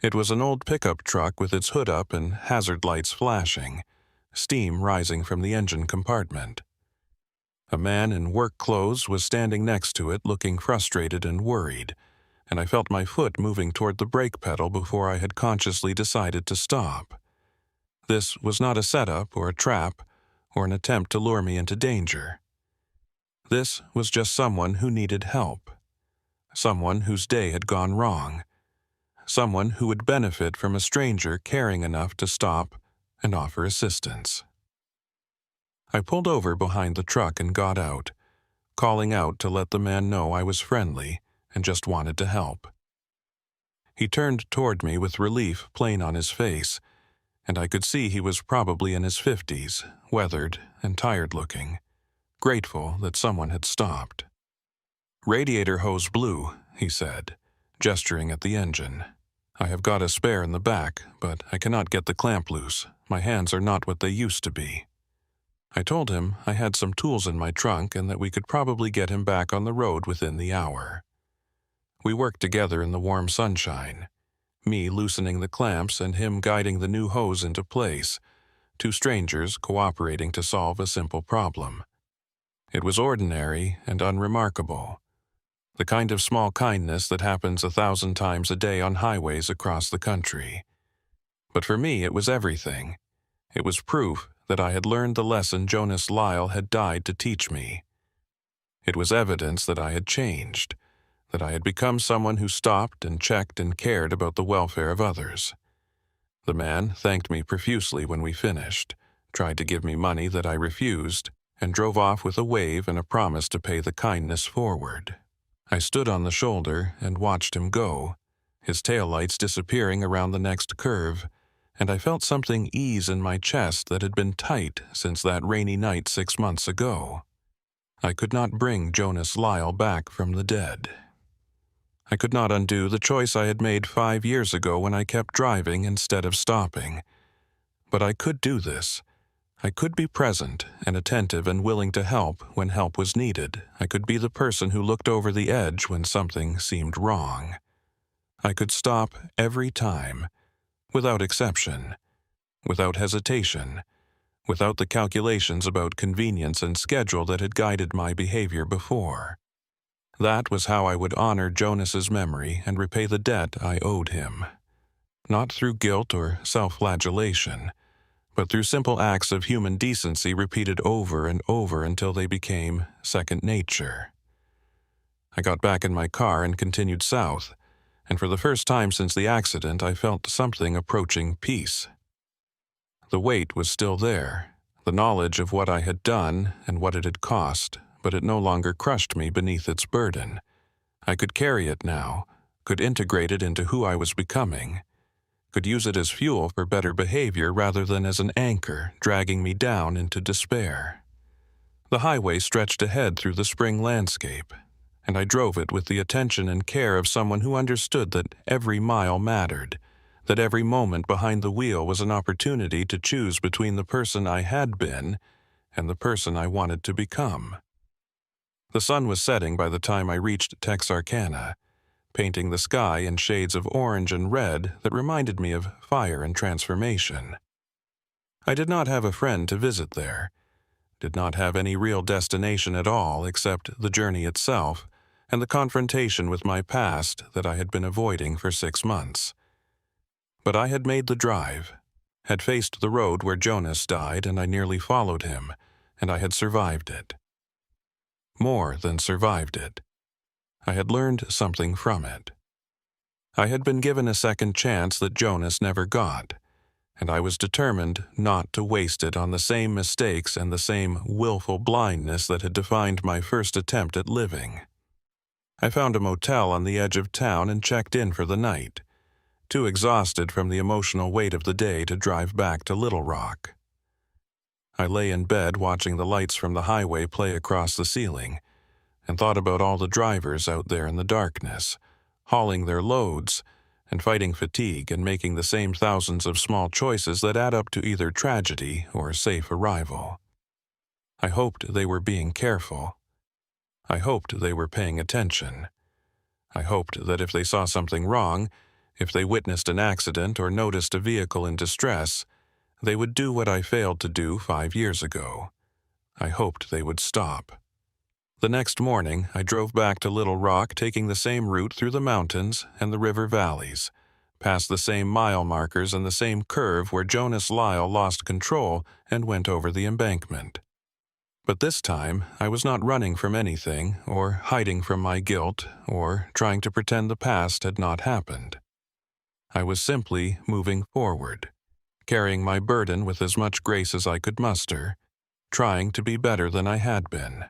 It was an old pickup truck with its hood up and hazard lights flashing, steam rising from the engine compartment. A man in work clothes was standing next to it looking frustrated and worried, and I felt my foot moving toward the brake pedal before I had consciously decided to stop. This was not a setup or a trap or an attempt to lure me into danger. This was just someone who needed help, someone whose day had gone wrong, someone who would benefit from a stranger caring enough to stop and offer assistance. I pulled over behind the truck and got out, calling out to let the man know I was friendly and just wanted to help. He turned toward me with relief plain on his face, and I could see he was probably in his 50s, weathered and tired-looking, grateful that someone had stopped. "Radiator hose blew," he said, gesturing at the engine. "I have got a spare in the back, but I cannot get the clamp loose. My hands are not what they used to be." I told him I had some tools in my trunk and that we could probably get him back on the road within the hour. We worked together in the warm sunshine, me loosening the clamps and him guiding the new hose into place, two strangers cooperating to solve a simple problem. It was ordinary and unremarkable, the kind of small kindness that happens 1,000 times a day on highways across the country. But for me, it was everything. It was proof that I had learned the lesson Jonas Lyle had died to teach me. It was evidence that I had changed, that I had become someone who stopped and checked and cared about the welfare of others. The man thanked me profusely when we finished, tried to give me money that I refused, and drove off with a wave and a promise to pay the kindness forward. I stood on the shoulder and watched him go, his taillights disappearing around the next curve, and I felt something ease in my chest that had been tight since that rainy night 6 months ago. I could not bring Jonas Lyle back from the dead. I could not undo the choice I had made 5 years ago when I kept driving instead of stopping. But I could do this. I could be present and attentive and willing to help when help was needed. I could be the person who looked over the edge when something seemed wrong. I could stop every time, without exception, without hesitation, without the calculations about convenience and schedule that had guided my behavior before. That was how I would honor Jonas's memory and repay the debt I owed him. Not through guilt or self-flagellation, but through simple acts of human decency repeated over and over until they became second nature. I got back in my car and continued south, and for the first time since the accident I felt something approaching peace. The weight was still there, the knowledge of what I had done and what it had cost, but it no longer crushed me beneath its burden. I could carry it now, could integrate it into who I was becoming, could use it as fuel for better behavior rather than as an anchor dragging me down into despair. The highway stretched ahead through the spring landscape, and I drove it with the attention and care of someone who understood that every mile mattered, that every moment behind the wheel was an opportunity to choose between the person I had been and the person I wanted to become. The sun was setting by the time I reached Texarkana, painting the sky in shades of orange and red that reminded me of fire and transformation. I did not have a friend to visit there, did not have any real destination at all except the journey itself and the confrontation with my past that I had been avoiding for 6 months. But I had made the drive, had faced the road where Jonas died, and I nearly followed him, and I had survived it. More than survived it. I had learned something from it. I had been given a second chance that Jonas never got, and I was determined not to waste it on the same mistakes and the same willful blindness that had defined my first attempt at living. I found a motel on the edge of town and checked in for the night, too exhausted from the emotional weight of the day to drive back to Little Rock. I lay in bed watching the lights from the highway play across the ceiling and thought about all the drivers out there in the darkness, hauling their loads and fighting fatigue and making the same thousands of small choices that add up to either tragedy or safe arrival. I hoped they were being careful. I hoped they were paying attention. I hoped that if they saw something wrong, if they witnessed an accident or noticed a vehicle in distress, they would do what I failed to do 5 years ago. I hoped they would stop. The next morning, I drove back to Little Rock, taking the same route through the mountains and the river valleys, past the same mile markers and the same curve where Jonas Lyle lost control and went over the embankment. But this time, I was not running from anything or hiding from my guilt or trying to pretend the past had not happened. I was simply moving forward, carrying my burden with as much grace as I could muster, trying to be better than I had been.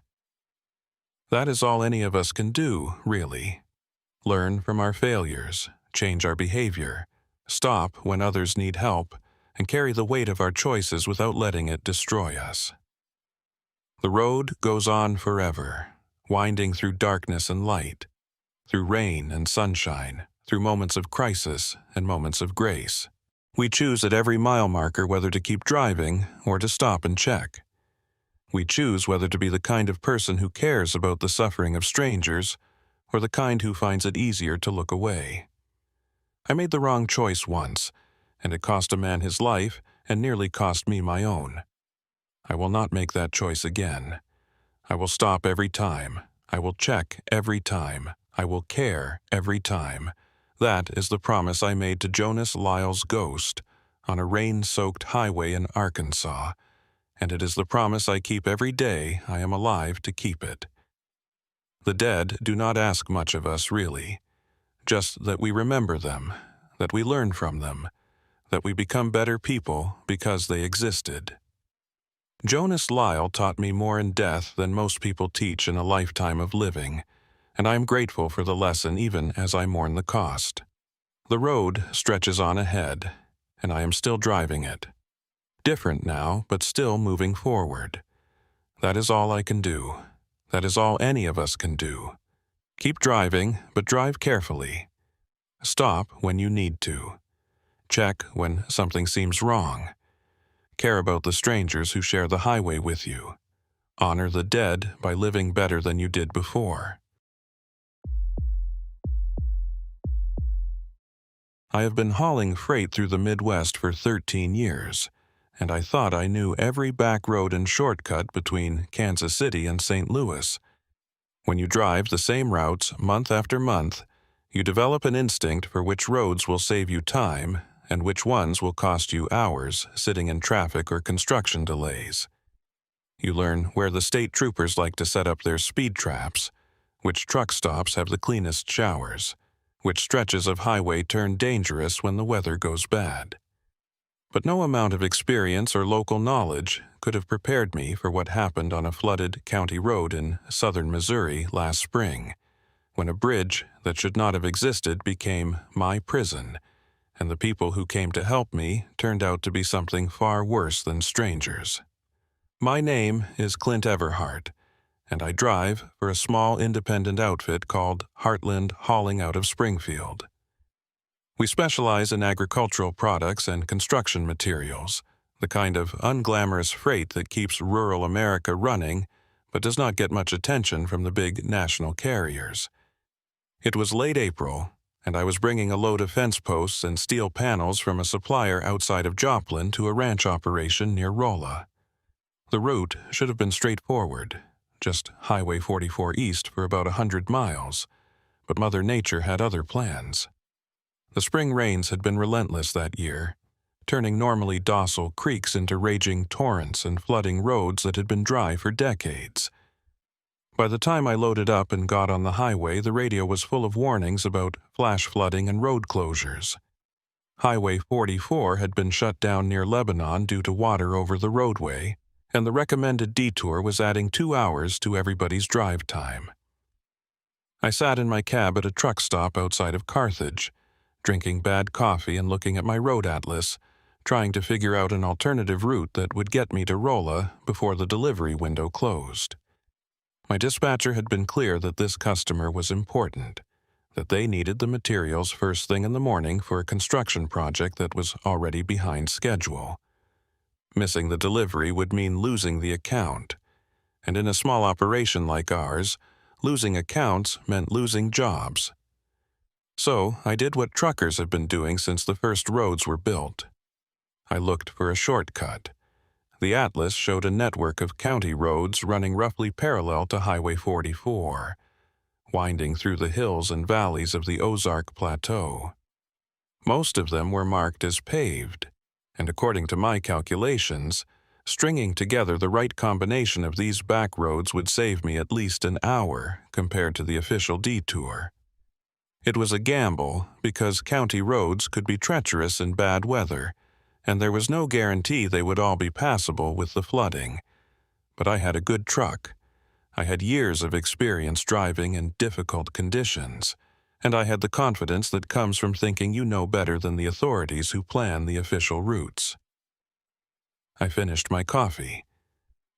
That is all any of us can do, really. Learn from our failures, change our behavior, stop when others need help, and carry the weight of our choices without letting it destroy us. The road goes on forever, winding through darkness and light, through rain and sunshine, through moments of crisis and moments of grace. We choose at every mile marker whether to keep driving or to stop and check. We choose whether to be the kind of person who cares about the suffering of strangers or the kind who finds it easier to look away. I made the wrong choice once, and it cost a man his life and nearly cost me my own. I will not make that choice again. I will stop every time. I will check every time. I will care every time. That is the promise I made to Jonas Lyle's ghost on a rain-soaked highway in Arkansas, and it is the promise I keep every day I am alive to keep it. The dead do not ask much of us, really, just that we remember them, that we learn from them, that we become better people because they existed. Jonas Lyle taught me more in death than most people teach in a lifetime of living, and I am grateful for the lesson even as I mourn the cost. The road stretches on ahead, and I am still driving it. Different now, but still moving forward. That is all I can do. That is all any of us can do. Keep driving, but drive carefully. Stop when you need to. Check when something seems wrong. Care about the strangers who share the highway with you. Honor the dead by living better than you did before. I have been hauling freight through the Midwest for 13 years, and I thought I knew every back road and shortcut between Kansas City and St. Louis. When you drive the same routes month after month, you develop an instinct for which roads will save you time and which ones will cost you hours sitting in traffic or construction delays. You learn where the state troopers like to set up their speed traps, which truck stops have the cleanest showers, which stretches of highway turn dangerous when the weather goes bad. But no amount of experience or local knowledge could have prepared me for what happened on a flooded county road in southern Missouri last spring, when a bridge that should not have existed became my prison, and the people who came to help me turned out to be something far worse than strangers. My name is Clint Everhart, and I drive for a small independent outfit called Heartland Hauling out of Springfield. We specialize in agricultural products and construction materials, the kind of unglamorous freight that keeps rural America running but does not get much attention from the big national carriers. It was late April, and I was bringing a load of fence posts and steel panels from a supplier outside of Joplin to a ranch operation near Rolla. The route should have been straightforward, just Highway 44 east for about 100 miles, but Mother Nature had other plans. The spring rains had been relentless that year, turning normally docile creeks into raging torrents and flooding roads that had been dry for decades. By the time I loaded up and got on the highway, the radio was full of warnings about flash flooding and road closures. Highway 44 had been shut down near Lebanon due to water over the roadway, and the recommended detour was adding 2 hours to everybody's drive time. I sat in my cab at a truck stop outside of Carthage, drinking bad coffee and looking at my road atlas, trying to figure out an alternative route that would get me to Rolla before the delivery window closed. My dispatcher had been clear that this customer was important, that they needed the materials first thing in the morning for a construction project that was already behind schedule. Missing the delivery would mean losing the account, and in a small operation like ours, losing accounts meant losing jobs. So I did what truckers have been doing since the first roads were built. I looked for a shortcut. The atlas showed a network of county roads running roughly parallel to Highway 44, winding through the hills and valleys of the Ozark Plateau. Most of them were marked as paved, and according to my calculations, stringing together the right combination of these back roads would save me at least an hour compared to the official detour. It was a gamble because county roads could be treacherous in bad weather, and there was no guarantee they would all be passable with the flooding. But I had a good truck. I had years of experience driving in difficult conditions, and I had the confidence that comes from thinking you know better than the authorities who plan the official routes. I finished my coffee,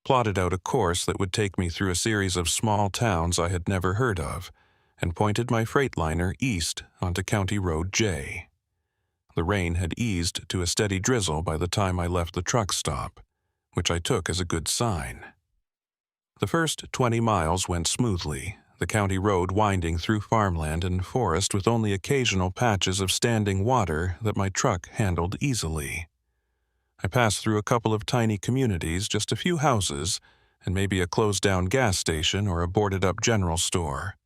plotted out a course that would take me through a series of small towns I had never heard of, and pointed my freightliner east onto County Road J. The rain had eased to a steady drizzle by the time I left the truck stop, which I took as a good sign. The first 20 miles went smoothly, the county road winding through farmland and forest with only occasional patches of standing water that my truck handled easily. I passed through a couple of tiny communities, just a few houses, and maybe a closed-down gas station or a boarded-up general store.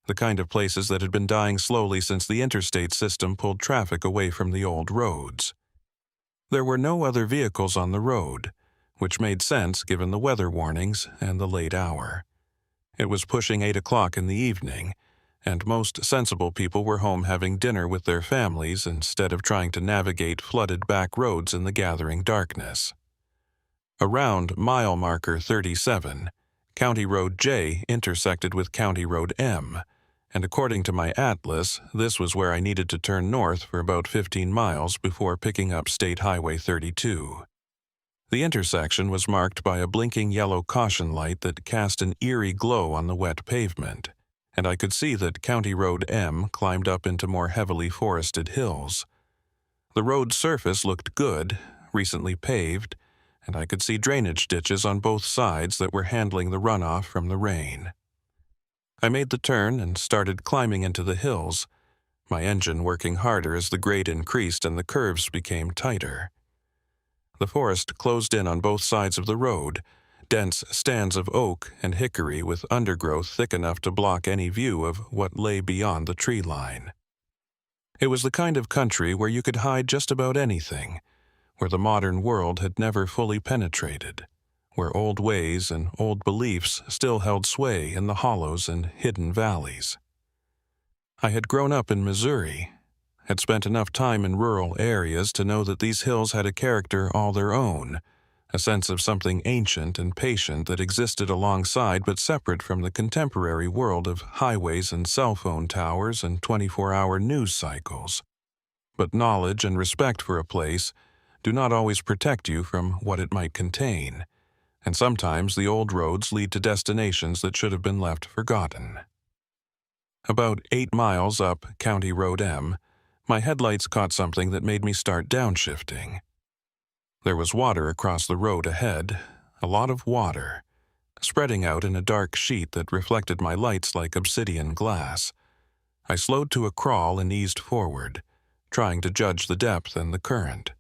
The kind of places that had been dying slowly since the interstate system pulled traffic away from the old roads. There were no other vehicles on the road, which made sense given the weather warnings and the late hour. It was pushing 8 o'clock in the evening, and most sensible people were home having dinner with their families instead of trying to navigate flooded back roads in the gathering darkness. Around mile marker 37, County Road J intersected with County Road M, and according to my atlas, this was where I needed to turn north for about 15 miles before picking up State Highway 32. The intersection was marked by a blinking yellow caution light that cast an eerie glow on the wet pavement, and I could see that County Road M climbed up into more heavily forested hills. The road surface looked good, recently paved, and I could see drainage ditches on both sides that were handling the runoff from the rain. I made the turn and started climbing into the hills, my engine working harder as the grade increased and the curves became tighter. The forest closed in on both sides of the road, dense stands of oak and hickory with undergrowth thick enough to block any view of what lay beyond the tree line. It was the kind of country where you could hide just about anything, where the modern world had never fully penetrated, where old ways and old beliefs still held sway in the hollows and hidden valleys. I had grown up in Missouri, had spent enough time in rural areas to know that these hills had a character all their own, a sense of something ancient and patient that existed alongside but separate from the contemporary world of highways and cell phone towers and 24-hour news cycles. But knowledge and respect for a place do not always protect you from what it might contain, and sometimes the old roads lead to destinations that should have been left forgotten. About 8 miles up County Road M, my headlights caught something that made me start downshifting. There was water across the road ahead, a lot of water, spreading out in a dark sheet that reflected my lights like obsidian glass. I slowed to a crawl and eased forward, trying to judge the depth and the current.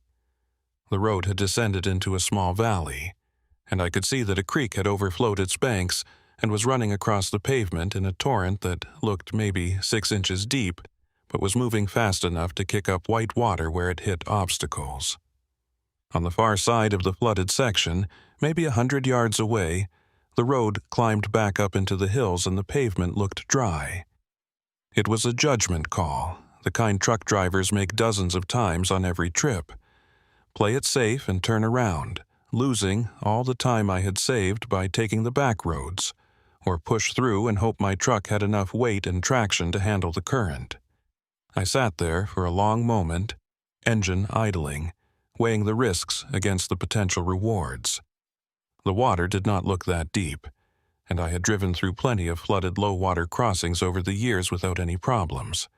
The road had descended into a small valley, and I could see that a creek had overflowed its banks and was running across the pavement in a torrent that looked maybe 6 inches deep, but was moving fast enough to kick up white water where it hit obstacles. On the far side of the flooded section, maybe 100 yards away, the road climbed back up into the hills and the pavement looked dry. It was a judgment call, the kind truck drivers make dozens of times on every trip. Play it safe and turn around, losing all the time I had saved by taking the back roads, or push through and hope my truck had enough weight and traction to handle the current. I sat there for a long moment, engine idling, weighing the risks against the potential rewards. The water did not look that deep, and I had driven through plenty of flooded low-water crossings over the years without any problems.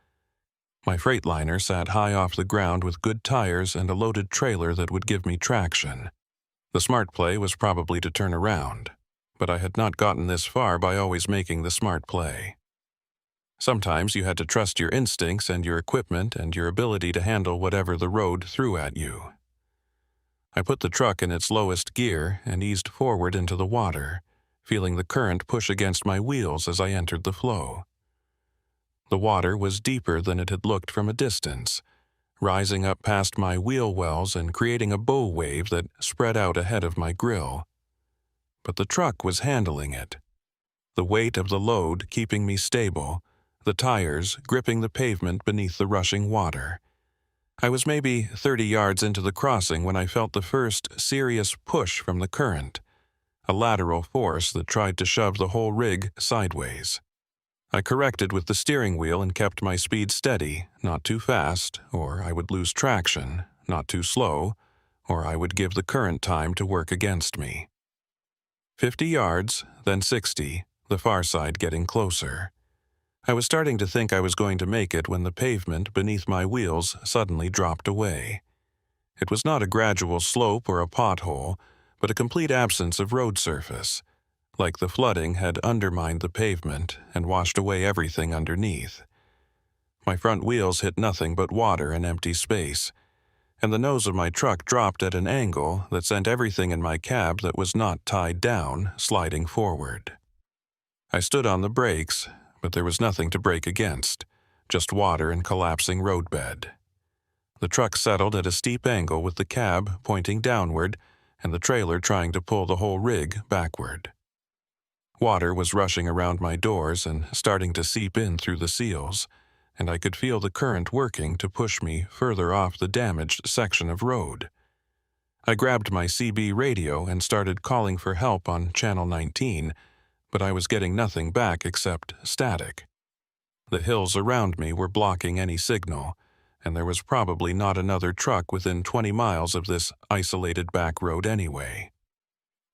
My freightliner sat high off the ground with good tires and a loaded trailer that would give me traction. The smart play was probably to turn around, but I had not gotten this far by always making the smart play. Sometimes you had to trust your instincts and your equipment and your ability to handle whatever the road threw at you. I put the truck in its lowest gear and eased forward into the water, feeling the current push against my wheels as I entered the flow. The water was deeper than it had looked from a distance, rising up past my wheel wells and creating a bow wave that spread out ahead of my grill. But the truck was handling it, the weight of the load keeping me stable, the tires gripping the pavement beneath the rushing water. I was maybe 30 yards into the crossing when I felt the first serious push from the current, a lateral force that tried to shove the whole rig sideways. I corrected with the steering wheel and kept my speed steady, not too fast, or I would lose traction, not too slow, or I would give the current time to work against me. 50 yards, then 60, the far side getting closer. I was starting to think I was going to make it when the pavement beneath my wheels suddenly dropped away. It was not a gradual slope or a pothole, but a complete absence of road surface, like the flooding had undermined the pavement and washed away everything underneath. My front wheels hit nothing but water and empty space, and the nose of my truck dropped at an angle that sent everything in my cab that was not tied down sliding forward. I stood on the brakes, but there was nothing to brake against, just water and collapsing roadbed. The truck settled at a steep angle with the cab pointing downward and the trailer trying to pull the whole rig backward. Water was rushing around my doors and starting to seep in through the seals, and I could feel the current working to push me further off the damaged section of road. I grabbed my CB radio and started calling for help on Channel 19, but I was getting nothing back except static. The hills around me were blocking any signal, and there was probably not another truck within 20 miles of this isolated back road anyway.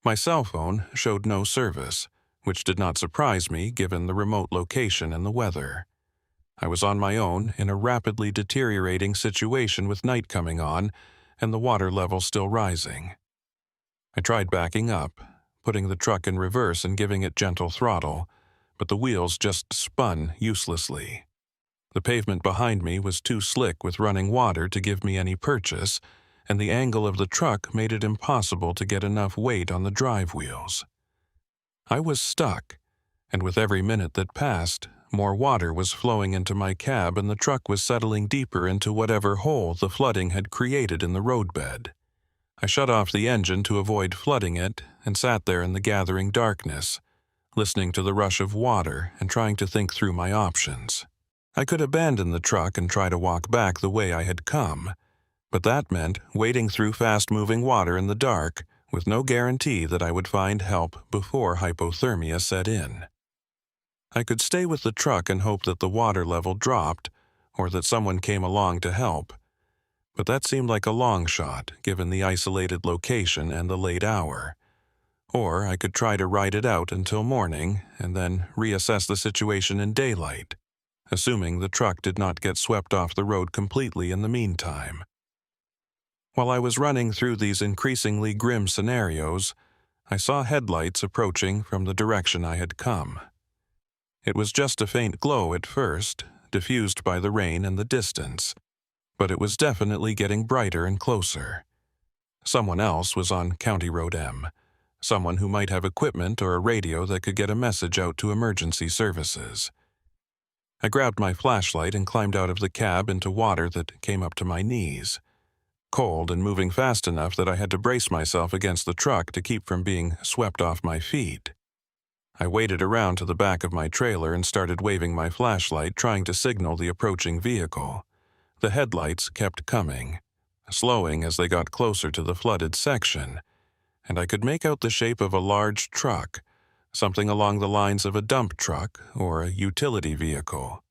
My cell phone showed no service, which did not surprise me given the remote location and the weather. I was on my own in a rapidly deteriorating situation with night coming on and the water level still rising. I tried backing up, putting the truck in reverse and giving it gentle throttle, but the wheels just spun uselessly. The pavement behind me was too slick with running water to give me any purchase, and the angle of the truck made it impossible to get enough weight on the drive wheels. I was stuck, and with every minute that passed, more water was flowing into my cab and the truck was settling deeper into whatever hole the flooding had created in the roadbed. I shut off the engine to avoid flooding it and sat there in the gathering darkness, listening to the rush of water and trying to think through my options. I could abandon the truck and try to walk back the way I had come, but that meant wading through fast-moving water in the dark with no guarantee that I would find help before hypothermia set in. I could stay with the truck and hope that the water level dropped or that someone came along to help, but that seemed like a long shot given the isolated location and the late hour. Or I could try to ride it out until morning and then reassess the situation in daylight, assuming the truck did not get swept off the road completely in the meantime. While I was running through these increasingly grim scenarios, I saw headlights approaching from the direction I had come. It was just a faint glow at first, diffused by the rain and the distance, but it was definitely getting brighter and closer. Someone else was on County Road M, someone who might have equipment or a radio that could get a message out to emergency services. I grabbed my flashlight and climbed out of the cab into water that came up to my knees, cold and moving fast enough that I had to brace myself against the truck to keep from being swept off my feet. I waded around to the back of my trailer and started waving my flashlight, trying to signal the approaching vehicle. The headlights kept coming, slowing as they got closer to the flooded section, and I could make out the shape of a large truck, something along the lines of a dump truck or a utility vehicle.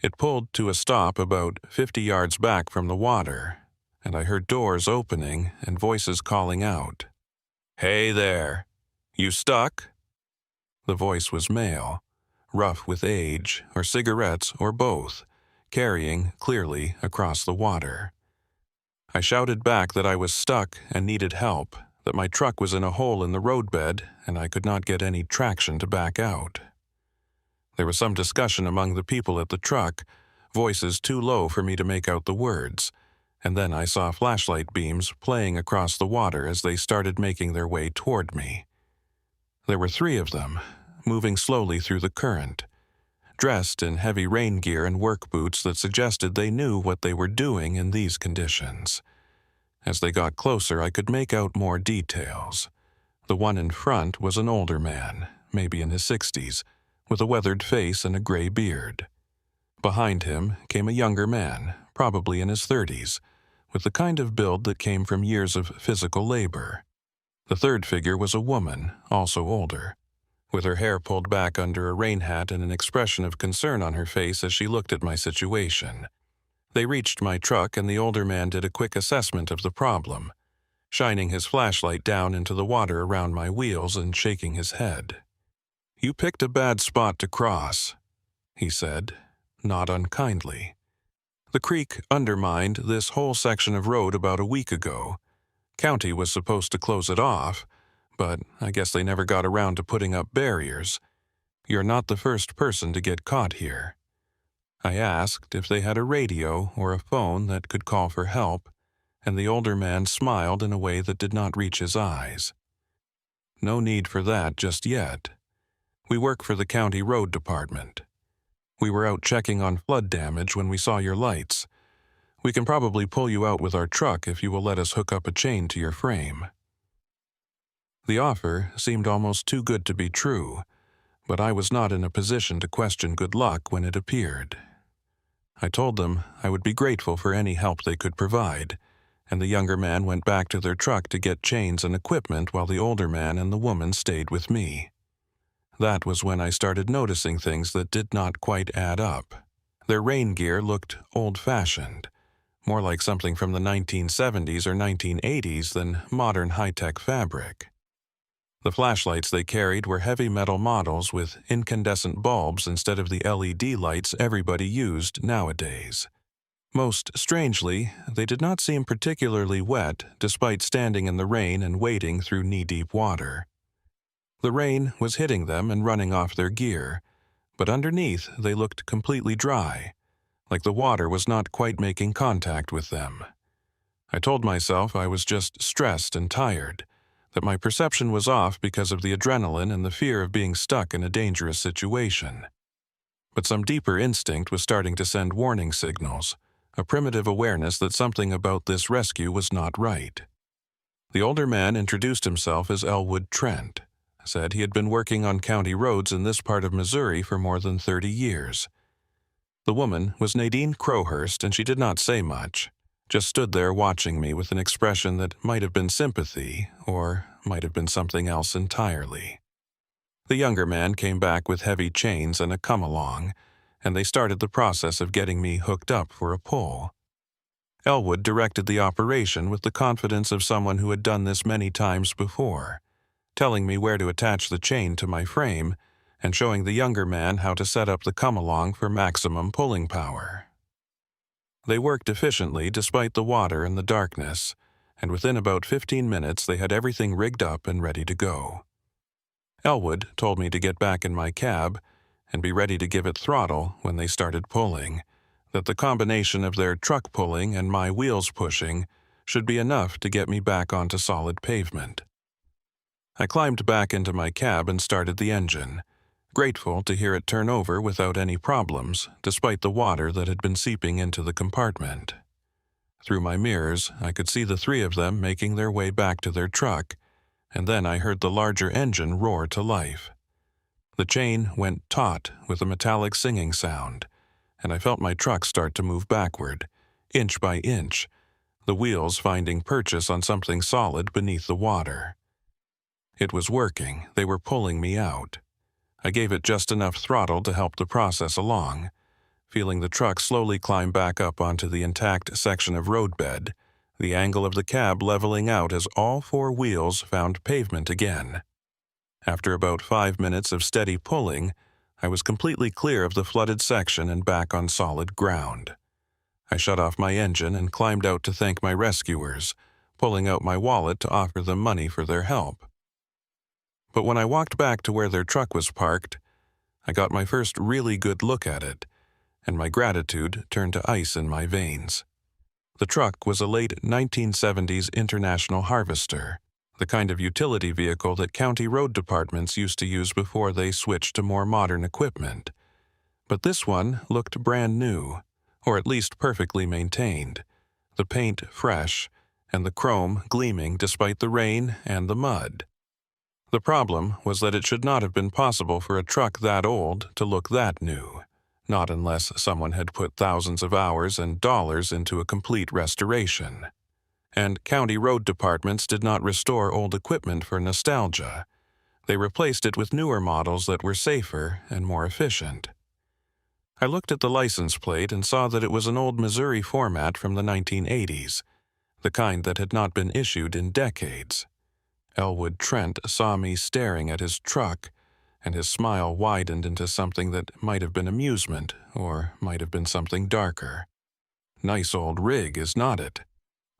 It pulled to a stop about 50 yards back from the water, and I heard doors opening and voices calling out, "Hey there, you stuck?" The voice was male, rough with age or cigarettes or both, carrying clearly across the water. I shouted back that I was stuck and needed help, that my truck was in a hole in the roadbed and I could not get any traction to back out. There was some discussion among the people at the truck, voices too low for me to make out the words, and then I saw flashlight beams playing across the water as they started making their way toward me. There were 3 of them, moving slowly through the current, dressed in heavy rain gear and work boots that suggested they knew what they were doing in these conditions. As they got closer, I could make out more details. The one in front was an older man, maybe in his 60s, with a weathered face and a gray beard. Behind him came a younger man, probably in his 30s, with the kind of build that came from years of physical labor. The third figure was a woman, also older, with her hair pulled back under a rain hat and an expression of concern on her face as she looked at my situation. They reached my truck and the older man did a quick assessment of the problem. shining his flashlight down into the water around my wheels and shaking his head. "You picked a bad spot to cross," he said, not unkindly. "The creek undermined this whole section of road about a week ago. County was supposed to close it off, but I guess they never got around to putting up barriers. You're not the first person to get caught here." I asked if they had a radio or a phone that could call for help, and the older man smiled in a way that did not reach his eyes. "No need for that just yet. We work for the county road department. We were out checking on flood damage when we saw your lights. We can probably pull you out with our truck if you will let us hook up a chain to your frame." The offer seemed almost too good to be true, but I was not in a position to question good luck when it appeared. I told them I would be grateful for any help they could provide, and the younger man went back to their truck to get chains and equipment while the older man and the woman stayed with me. That was when I started noticing things that did not quite add up. Their rain gear looked old-fashioned, more like something from the 1970s or 1980s than modern high-tech fabric. The flashlights they carried were heavy metal models with incandescent bulbs instead of the LED lights everybody used nowadays. Most strangely, they did not seem particularly wet despite standing in the rain and wading through knee-deep water. The rain was hitting them and running off their gear, but underneath they looked completely dry, like the water was not quite making contact with them. I told myself I was just stressed and tired, that my perception was off because of the adrenaline and the fear of being stuck in a dangerous situation. But some deeper instinct was starting to send warning signals, a primitive awareness that something about this rescue was not right. The older man introduced himself as Elwood Trent, said he had been working on county roads in this part of Missouri for more than 30 years. The woman was Nadine Crowhurst, and she did not say much, just stood there watching me with an expression that might have been sympathy or might have been something else entirely. The younger man came back with heavy chains and a come-along, and they started the process of getting me hooked up for a pull. Elwood directed the operation with the confidence of someone who had done this many times before, telling me where to attach the chain to my frame and showing the younger man how to set up the come-along for maximum pulling power. They worked efficiently despite the water and the darkness, and within about 15 minutes they had everything rigged up and ready to go. Elwood told me to get back in my cab and be ready to give it throttle when they started pulling, that the combination of their truck pulling and my wheels pushing should be enough to get me back onto solid pavement. I climbed back into my cab and started the engine, grateful to hear it turn over without any problems, despite the water that had been seeping into the compartment. Through my mirrors, I could see the three of them making their way back to their truck, and then I heard the larger engine roar to life. The chain went taut with a metallic singing sound, and I felt my truck start to move backward, inch by inch, the wheels finding purchase on something solid beneath the water. It was working. They were pulling me out. I gave it just enough throttle to help the process along, feeling the truck slowly climb back up onto the intact section of roadbed, the angle of the cab leveling out as all four wheels found pavement again. After about 5 minutes of steady pulling, I was completely clear of the flooded section and back on solid ground. I shut off my engine and climbed out to thank my rescuers, pulling out my wallet to offer them money for their help. But when I walked back to where their truck was parked, I got my first really good look at it, and my gratitude turned to ice in my veins. The truck was a late 1970s International Harvester, the kind of utility vehicle that county road departments used to use before they switched to more modern equipment. But this one looked brand new, or at least perfectly maintained, the paint fresh, and the chrome gleaming despite the rain and the mud. The problem was that it should not have been possible for a truck that old to look that new, not unless someone had put thousands of hours and dollars into a complete restoration. And county road departments did not restore old equipment for nostalgia. They replaced it with newer models that were safer and more efficient. I looked at the license plate and saw that it was an old Missouri format from the 1980s. the kind that had not been issued in decades. Elwood Trent saw me staring at his truck, and his smile widened into something that might have been amusement, or might have been something darker. "Nice old rig, is not it?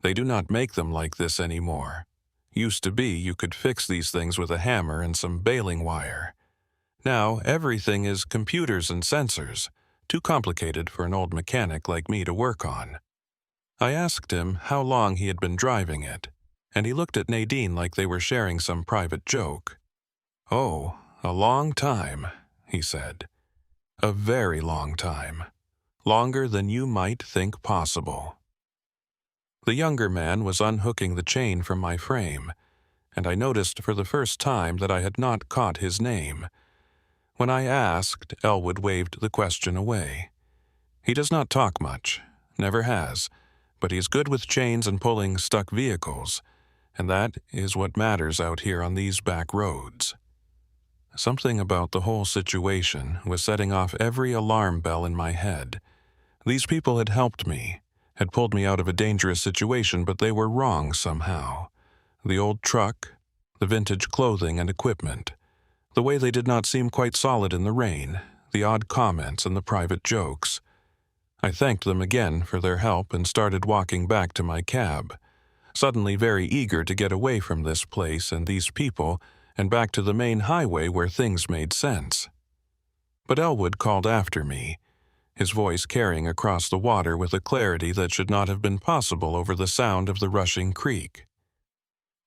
They do not make them like this anymore. Used to be you could fix these things with a hammer and some baling wire. Now everything is computers and sensors, too complicated for an old mechanic like me to work on." I asked him how long he had been driving it, and he looked at Nadine like they were sharing some private joke. "Oh, a long time," he said. "A very long time. Longer than you might think possible." The younger man was unhooking the chain from my frame, and I noticed for the first time that I had not caught his name. When I asked, Elwood waved the question away. He does not talk much, never has, but he's good with chains and pulling stuck vehicles, and that is what matters out here on these back roads. Something about the whole situation was setting off every alarm bell in my head. These people had helped me, had pulled me out of a dangerous situation, but they were wrong somehow. The old truck, the vintage clothing and equipment, the way they did not seem quite solid in the rain, the odd comments and the private jokes. I thanked them again for their help and started walking back to my cab, suddenly very eager to get away from this place and these people and back to the main highway where things made sense. But Elwood called after me, his voice carrying across the water with a clarity that should not have been possible over the sound of the rushing creek.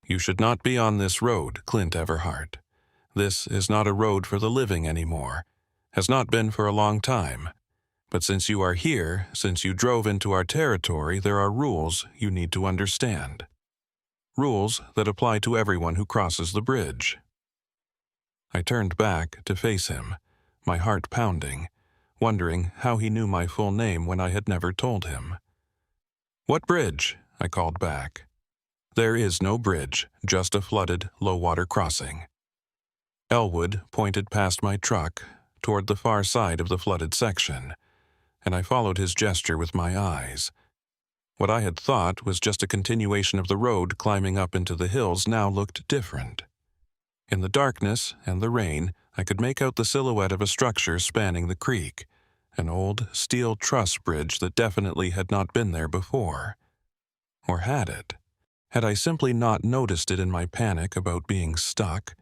"You should not be on this road, Clint Everhart. This is not a road for the living anymore, has not been for a long time. But since you are here, since you drove into our territory, there are rules you need to understand. Rules that apply to everyone who crosses the bridge." I turned back to face him, my heart pounding, wondering how he knew my full name when I had never told him. "What bridge?" I called back. "There is no bridge, just a flooded, low-water crossing." Elwood pointed past my truck toward the far side of the flooded section, and I followed his gesture with my eyes. What I had thought was just a continuation of the road climbing up into the hills now looked different. In the darkness and the rain, I could make out the silhouette of a structure spanning the creek, an old steel truss bridge that definitely had not been there before. Or had it? Had I simply not noticed it in my panic about being stuck?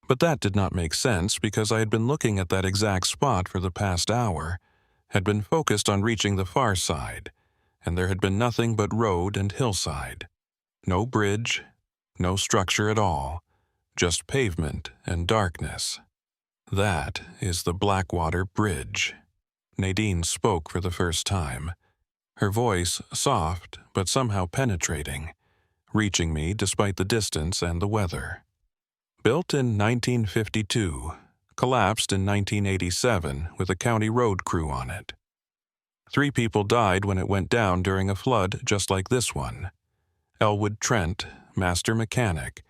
But that did not make sense because I had been looking at that exact spot for the past hour, had been focused on reaching the far side, and there had been nothing but road and hillside. No bridge, no structure at all, just pavement and darkness. "That is the Blackwater Bridge." Nadine spoke for the first time, her voice soft but somehow penetrating, reaching me despite the distance and the weather. Built in 1952, collapsed in 1987 with a county road crew on it. 3 people died when it went down during a flood just like this one. Elwood Trent, master mechanic,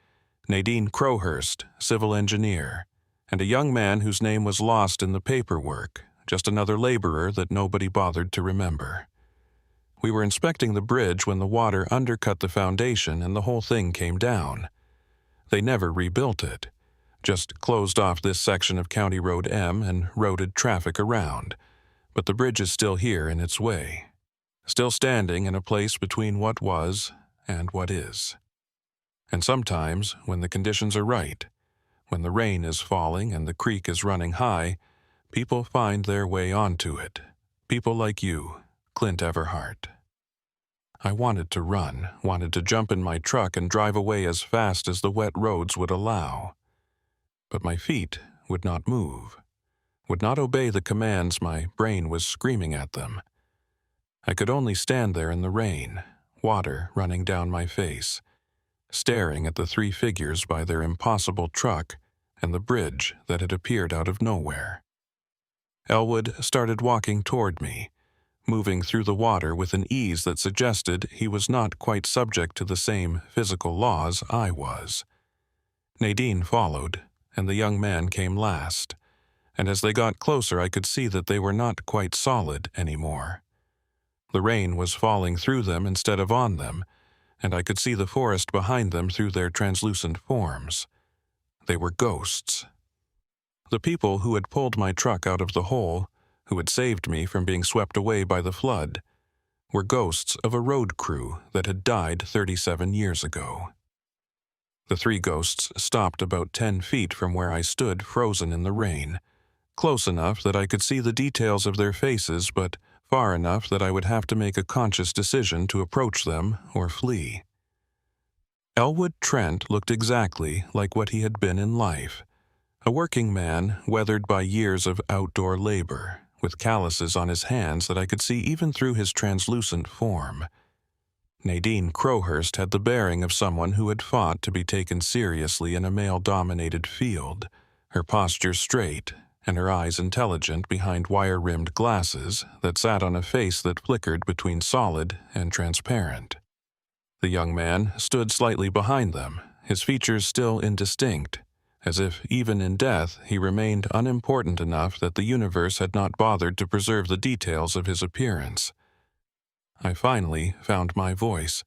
Nadine Crowhurst, civil engineer, and a young man whose name was lost in the paperwork, just another laborer that nobody bothered to remember. We were inspecting the bridge when the water undercut the foundation and the whole thing came down. They never rebuilt it, just closed off this section of County Road M and routed traffic around, but the bridge is still here in its way, still standing in a place between what was and what is. And sometimes, when the conditions are right, when the rain is falling and the creek is running high, people find their way onto it. People like you, Clint Everhart. I wanted to run, wanted to jump in my truck and drive away as fast as the wet roads would allow. But my feet would not move, would not obey the commands my brain was screaming at them. I could only stand there in the rain, water running down my face, staring at the 3 figures by their impossible truck and the bridge that had appeared out of nowhere. Elwood started walking toward me, moving through the water with an ease that suggested he was not quite subject to the same physical laws I was. Nadine followed, and the young man came last, and as they got closer I could see that they were not quite solid anymore. The rain was falling through them instead of on them, and I could see the forest behind them through their translucent forms. They were ghosts. The people who had pulled my truck out of the hole, who had saved me from being swept away by the flood, were ghosts of a road crew that had died 37 years ago. The 3 ghosts stopped about 10 feet from where I stood frozen in the rain, close enough that I could see the details of their faces, but far enough that I would have to make a conscious decision to approach them or flee. Elwood Trent looked exactly like what he had been in life, a working man weathered by years of outdoor labor, with calluses on his hands that I could see even through his translucent form. Nadine Crowhurst had the bearing of someone who had fought to be taken seriously in a male-dominated field, her posture straight and her eyes intelligent behind wire-rimmed glasses that sat on a face that flickered between solid and transparent. The young man stood slightly behind them, his features still indistinct, as if even in death he remained unimportant enough that the universe had not bothered to preserve the details of his appearance. I finally found my voice,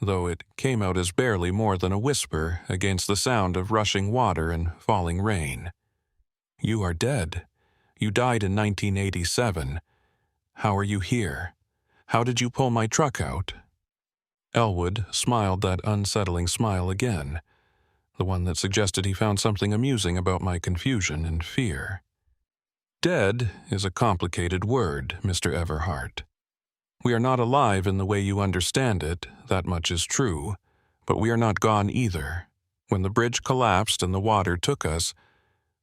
though it came out as barely more than a whisper against the sound of rushing water and falling rain. "You are dead. You died in 1987. How are you here? How did you pull my truck out?" Elwood smiled that unsettling smile again, the one that suggested he found something amusing about my confusion and fear. "Dead is a complicated word, Mr. Everhart. We are not alive in the way you understand it, that much is true, but we are not gone either. When the bridge collapsed and the water took us,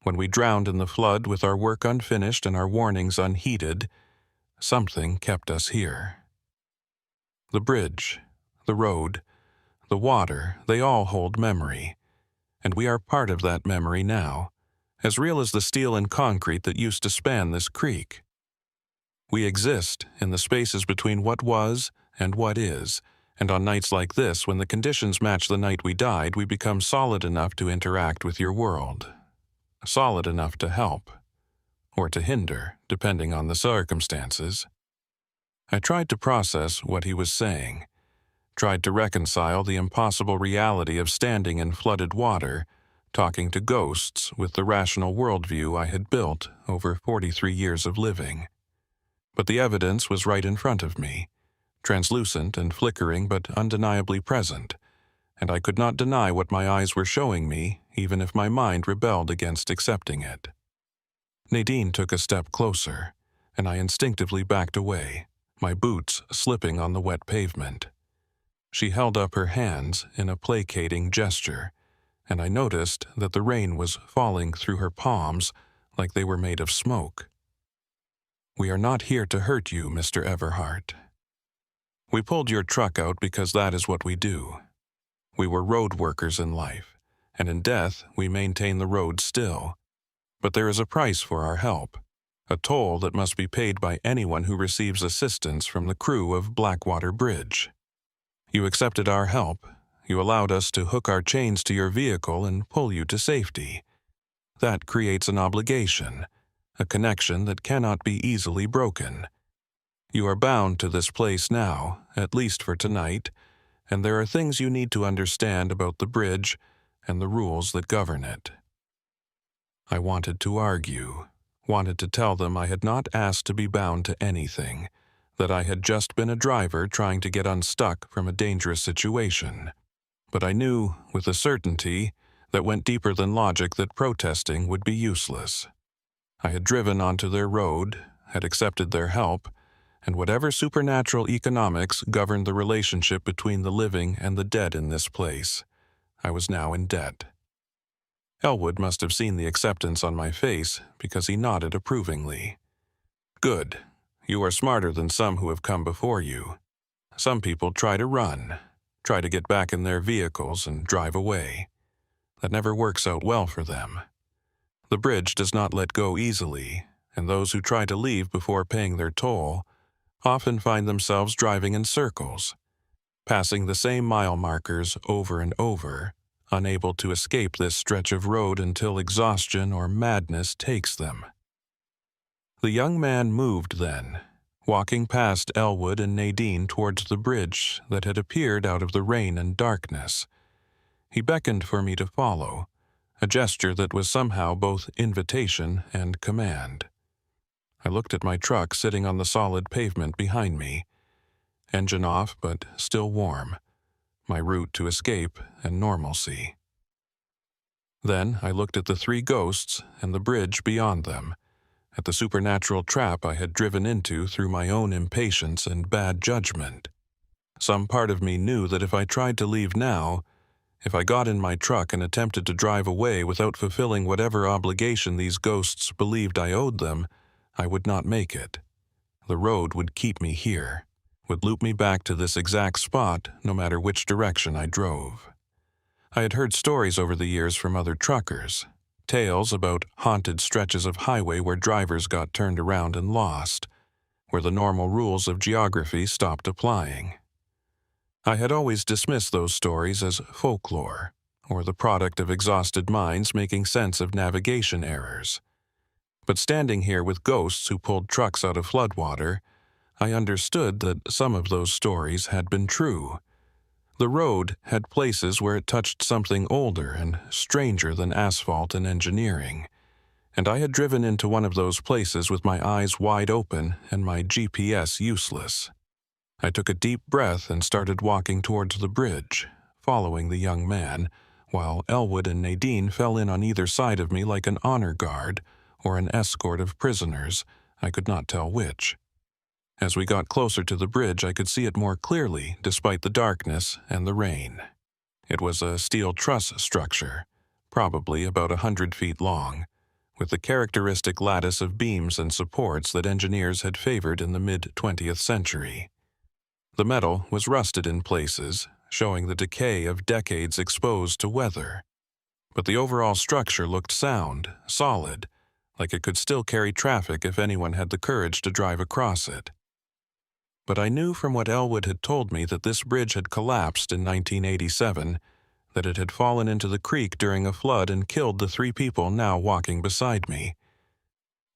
when we drowned in the flood with our work unfinished and our warnings unheeded, something kept us here. The bridge, the road, the water, they all hold memory, and we are part of that memory now, as real as the steel and concrete that used to span this creek. We exist in the spaces between what was and what is, and on nights like this, when the conditions match the night we died, we become solid enough to interact with your world. Solid enough to help, or to hinder, depending on the circumstances." I tried to process what he was saying, tried to reconcile the impossible reality of standing in flooded water, talking to ghosts with the rational worldview I had built over 43 years of living. But the evidence was right in front of me, translucent and flickering but undeniably present, and I could not deny what my eyes were showing me, even if my mind rebelled against accepting it. Nadine took a step closer, and I instinctively backed away, my boots slipping on the wet pavement. She held up her hands in a placating gesture, and I noticed that the rain was falling through her palms like they were made of smoke. "We are not here to hurt you, Mr. Everhart. We pulled your truck out because that is what we do. We were road workers in life, and in death we maintain the road still. But there is a price for our help, a toll that must be paid by anyone who receives assistance from the crew of Blackwater Bridge. You accepted our help. You allowed us to hook our chains to your vehicle and pull you to safety. That creates an obligation, a connection that cannot be easily broken. You are bound to this place now, at least for tonight, and there are things you need to understand about the bridge and the rules that govern it." I wanted to argue, wanted to tell them I had not asked to be bound to anything, that I had just been a driver trying to get unstuck from a dangerous situation. But I knew, with a certainty that went deeper than logic, that protesting would be useless. I had driven onto their road, had accepted their help, and whatever supernatural economics governed the relationship between the living and the dead in this place, I was now in debt. Elwood must have seen the acceptance on my face because he nodded approvingly. "Good. You are smarter than some who have come before you. Some people try to run, try to get back in their vehicles and drive away. That never works out well for them. The bridge does not let go easily, and those who try to leave before paying their toll often find themselves driving in circles, passing the same mile markers over and over, unable to escape this stretch of road until exhaustion or madness takes them." The young man moved then, walking past Elwood and Nadine towards the bridge that had appeared out of the rain and darkness. He beckoned for me to follow, a gesture that was somehow both invitation and command. I looked at my truck sitting on the solid pavement behind me, engine off but still warm, my route to escape and normalcy. Then I looked at the three ghosts and the bridge beyond them, at the supernatural trap I had driven into through my own impatience and bad judgment. Some part of me knew that if I tried to leave now, if I got in my truck and attempted to drive away without fulfilling whatever obligation these ghosts believed I owed them, I would not make it. The road would keep me here, would loop me back to this exact spot no matter which direction I drove. I had heard stories over the years from other truckers, tales about haunted stretches of highway where drivers got turned around and lost, where the normal rules of geography stopped applying. I had always dismissed those stories as folklore, or the product of exhausted minds making sense of navigation errors. But standing here with ghosts who pulled trucks out of floodwater, I understood that some of those stories had been true. The road had places where it touched something older and stranger than asphalt and engineering, and I had driven into one of those places with my eyes wide open and my GPS useless. I took a deep breath and started walking towards the bridge, following the young man, while Elwood and Nadine fell in on either side of me like an honor guard or an escort of prisoners, I could not tell which. As we got closer to the bridge, I could see it more clearly despite the darkness and the rain. It was a steel truss structure, probably about 100 feet long, with the characteristic lattice of beams and supports that engineers had favored in the mid-20th century. The metal was rusted in places, showing the decay of decades exposed to weather. But the overall structure looked sound, solid, like it could still carry traffic if anyone had the courage to drive across it. But I knew from what Elwood had told me that this bridge had collapsed in 1987, that it had fallen into the creek during a flood and killed the three people now walking beside me.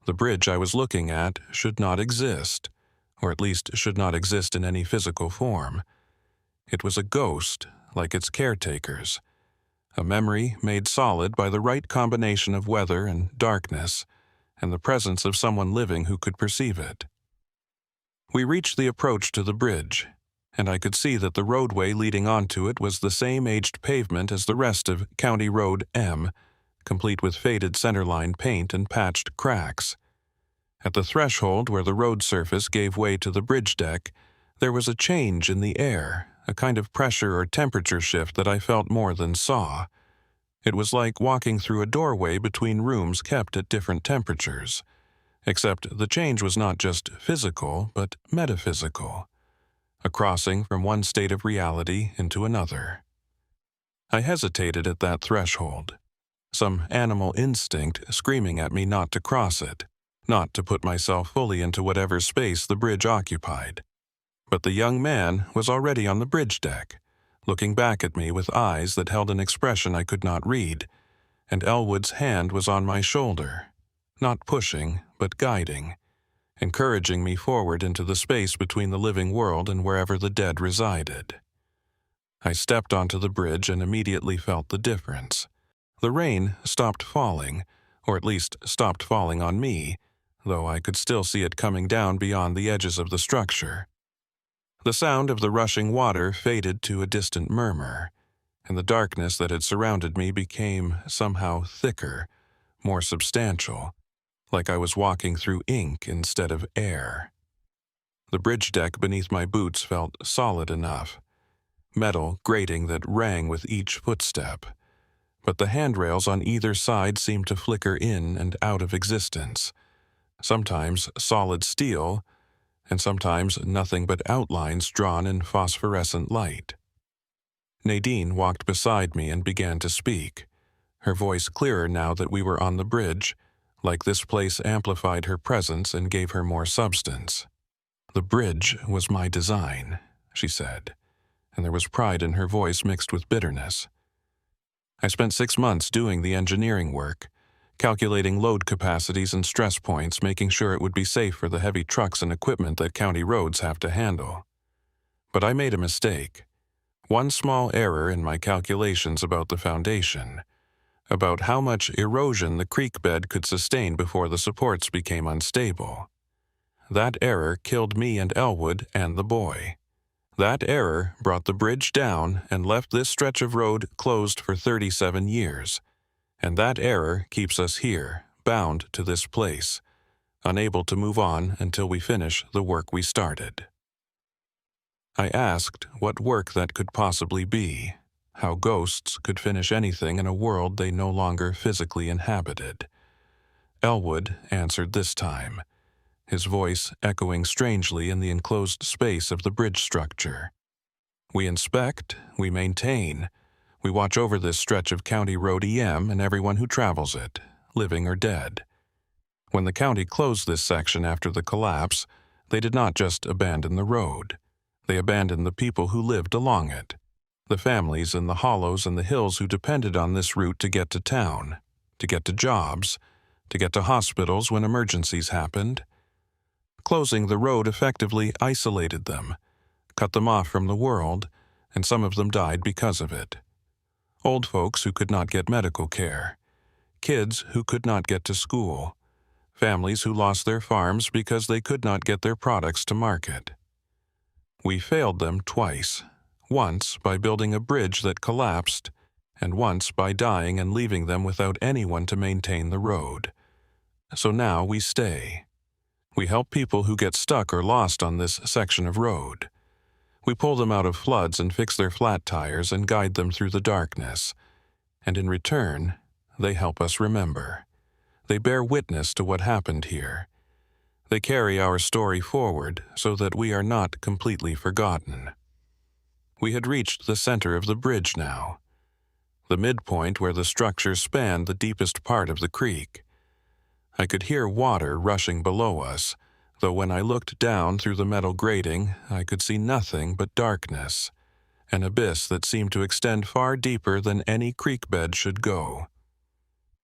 The bridge I was looking at should not exist, or at least should not exist in any physical form. It was a ghost, like its caretakers, a memory made solid by the right combination of weather and darkness, and the presence of someone living who could perceive it. We reached the approach to the bridge, and I could see that the roadway leading onto it was the same aged pavement as the rest of County Road M, complete with faded centerline paint and patched cracks. At the threshold where the road surface gave way to the bridge deck, there was a change in the air, a kind of pressure or temperature shift that I felt more than saw. It was like walking through a doorway between rooms kept at different temperatures. Except the change was not just physical, but metaphysical, a crossing from one state of reality into another. I hesitated at that threshold, some animal instinct screaming at me not to cross it, not to put myself fully into whatever space the bridge occupied. But the young man was already on the bridge deck, looking back at me with eyes that held an expression I could not read, and Elwood's hand was on my shoulder, not pushing, but guiding, encouraging me forward into the space between the living world and wherever the dead resided. I stepped onto the bridge and immediately felt the difference. The rain stopped falling, or at least stopped falling on me, though I could still see it coming down beyond the edges of the structure. The sound of the rushing water faded to a distant murmur, and the darkness that had surrounded me became somehow thicker, more substantial, like I was walking through ink instead of air. The bridge deck beneath my boots felt solid enough, metal grating that rang with each footstep, but the handrails on either side seemed to flicker in and out of existence, sometimes solid steel, and sometimes nothing but outlines drawn in phosphorescent light. Nadine walked beside me and began to speak, her voice clearer now that we were on the bridge, like this place amplified her presence and gave her more substance. "The bridge was my design," she said, and there was pride in her voice mixed with bitterness. "I spent 6 months doing the engineering work, calculating load capacities and stress points, making sure it would be safe for the heavy trucks and equipment that county roads have to handle. But I made a mistake. One small error in my calculations about the foundation, about how much erosion the creek bed could sustain before the supports became unstable. That error killed me and Elwood and the boy. That error brought the bridge down and left this stretch of road closed for 37 years. And that error keeps us here, bound to this place, unable to move on until we finish the work we started. I asked what work that could possibly be, how ghosts could finish anything in a world they no longer physically inhabited. Elwood answered this time, his voice echoing strangely in the enclosed space of the bridge structure. We inspect, we maintain, we watch over this stretch of County Road EM and everyone who travels it, living or dead. When the county closed this section after the collapse, they did not just abandon the road. They abandoned the people who lived along it, the families in the hollows and the hills who depended on this route to get to town, to get to jobs, to get to hospitals when emergencies happened. Closing the road effectively isolated them, cut them off from the world, and some of them died because of it. Old folks who could not get medical care, kids who could not get to school, families who lost their farms because they could not get their products to market. We failed them twice, once by building a bridge that collapsed, and once by dying and leaving them without anyone to maintain the road. So now we stay. We help people who get stuck or lost on this section of road. We pull them out of floods and fix their flat tires and guide them through the darkness. And in return, they help us remember. They bear witness to what happened here. They carry our story forward so that we are not completely forgotten. We had reached the center of the bridge now, the midpoint where the structure spanned the deepest part of the creek. I could hear water rushing below us, though when I looked down through the metal grating, I could see nothing but darkness, an abyss that seemed to extend far deeper than any creek bed should go.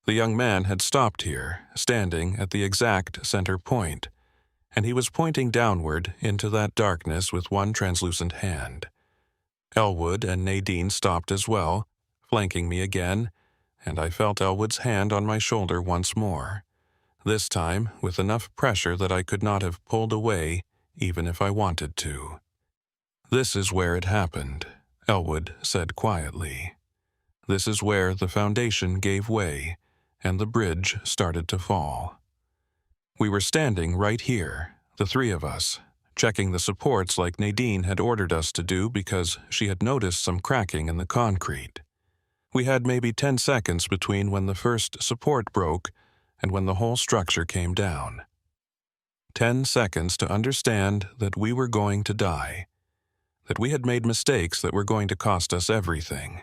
The young man had stopped here, standing at the exact center point, and he was pointing downward into that darkness with one translucent hand. Elwood and Nadine stopped as well, flanking me again, and I felt Elwood's hand on my shoulder once more, this time with enough pressure that I could not have pulled away even if I wanted to. "This is where it happened," Elwood said quietly. "This is where the foundation gave way and the bridge started to fall." We were standing right here, the three of us, checking the supports like Nadine had ordered us to do because she had noticed some cracking in the concrete. We had maybe 10 seconds between when the first support broke and when the whole structure came down. 10 seconds to understand that we were going to die, that we had made mistakes that were going to cost us everything.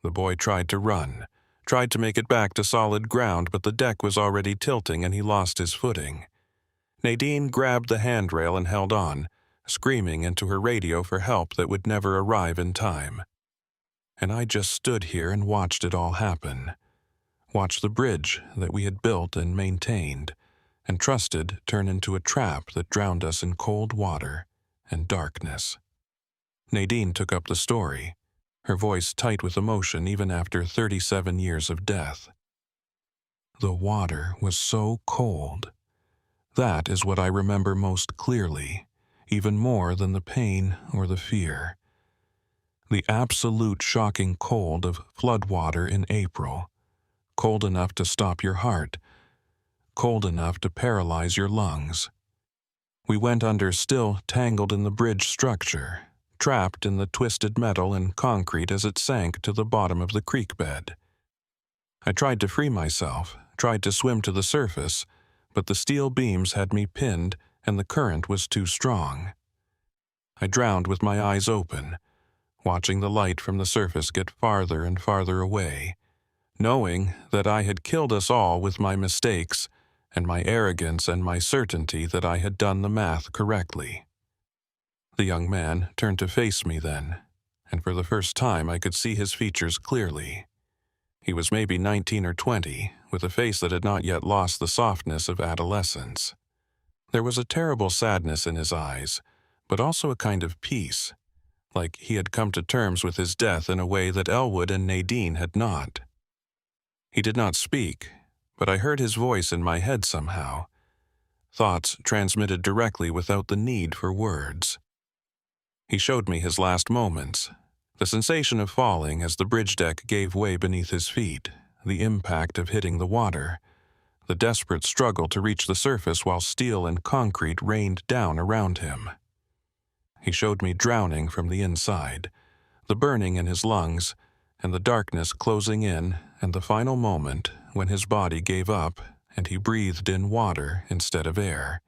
The boy tried to run, tried to make it back to solid ground, but the deck was already tilting and he lost his footing. Nadine grabbed the handrail and held on, screaming into her radio for help that would never arrive in time. And I just stood here and watched it all happen. Watched the bridge that we had built and maintained and trusted turn into a trap that drowned us in cold water and darkness. Nadine took up the story, her voice tight with emotion even after 37 years of death. The water was so cold. That is what I remember most clearly, even more than the pain or the fear. The absolute shocking cold of floodwater in April, cold enough to stop your heart, cold enough to paralyze your lungs. We went under still tangled in the bridge structure, trapped in the twisted metal and concrete as it sank to the bottom of the creek bed. I tried to free myself, tried to swim to the surface, but the steel beams had me pinned and the current was too strong. I drowned with my eyes open, watching the light from the surface get farther and farther away, knowing that I had killed us all with my mistakes and my arrogance and my certainty that I had done the math correctly. The young man turned to face me then, and for the first time I could see his features clearly. He was maybe 19 or 20, with a face that had not yet lost the softness of adolescence. There was a terrible sadness in his eyes, but also a kind of peace, like he had come to terms with his death in a way that Elwood and Nadine had not. He did not speak, but I heard his voice in my head somehow, thoughts transmitted directly without the need for words. He showed me his last moments, the sensation of falling as the bridge deck gave way beneath his feet, the impact of hitting the water, the desperate struggle to reach the surface while steel and concrete rained down around him. He showed me drowning from the inside, the burning in his lungs, and the darkness closing in, and the final moment when his body gave up and he breathed in water instead of air.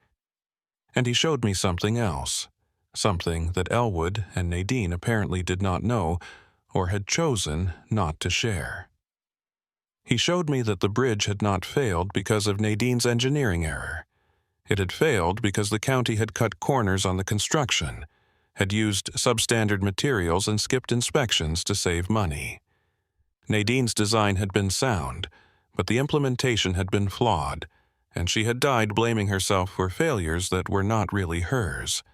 And he showed me something else, something that Elwood and Nadine apparently did not know or had chosen not to share. He showed me that the bridge had not failed because of Nadine's engineering error. It had failed because the county had cut corners on the construction, had used substandard materials and skipped inspections to save money. Nadine's design had been sound, but the implementation had been flawed, and she had died blaming herself for failures that were not really hers.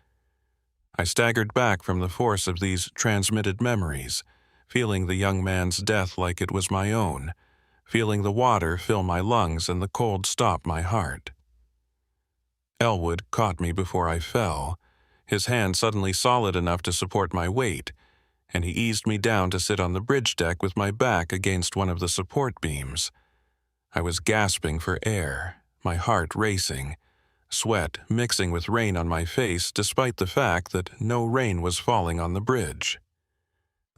I staggered back from the force of these transmitted memories, feeling the young man's death like it was my own, feeling the water fill my lungs and the cold stop my heart. Elwood caught me before I fell, his hand suddenly solid enough to support my weight, and he eased me down to sit on the bridge deck with my back against one of the support beams. I was gasping for air, my heart racing, sweat mixing with rain on my face despite the fact that no rain was falling on the bridge.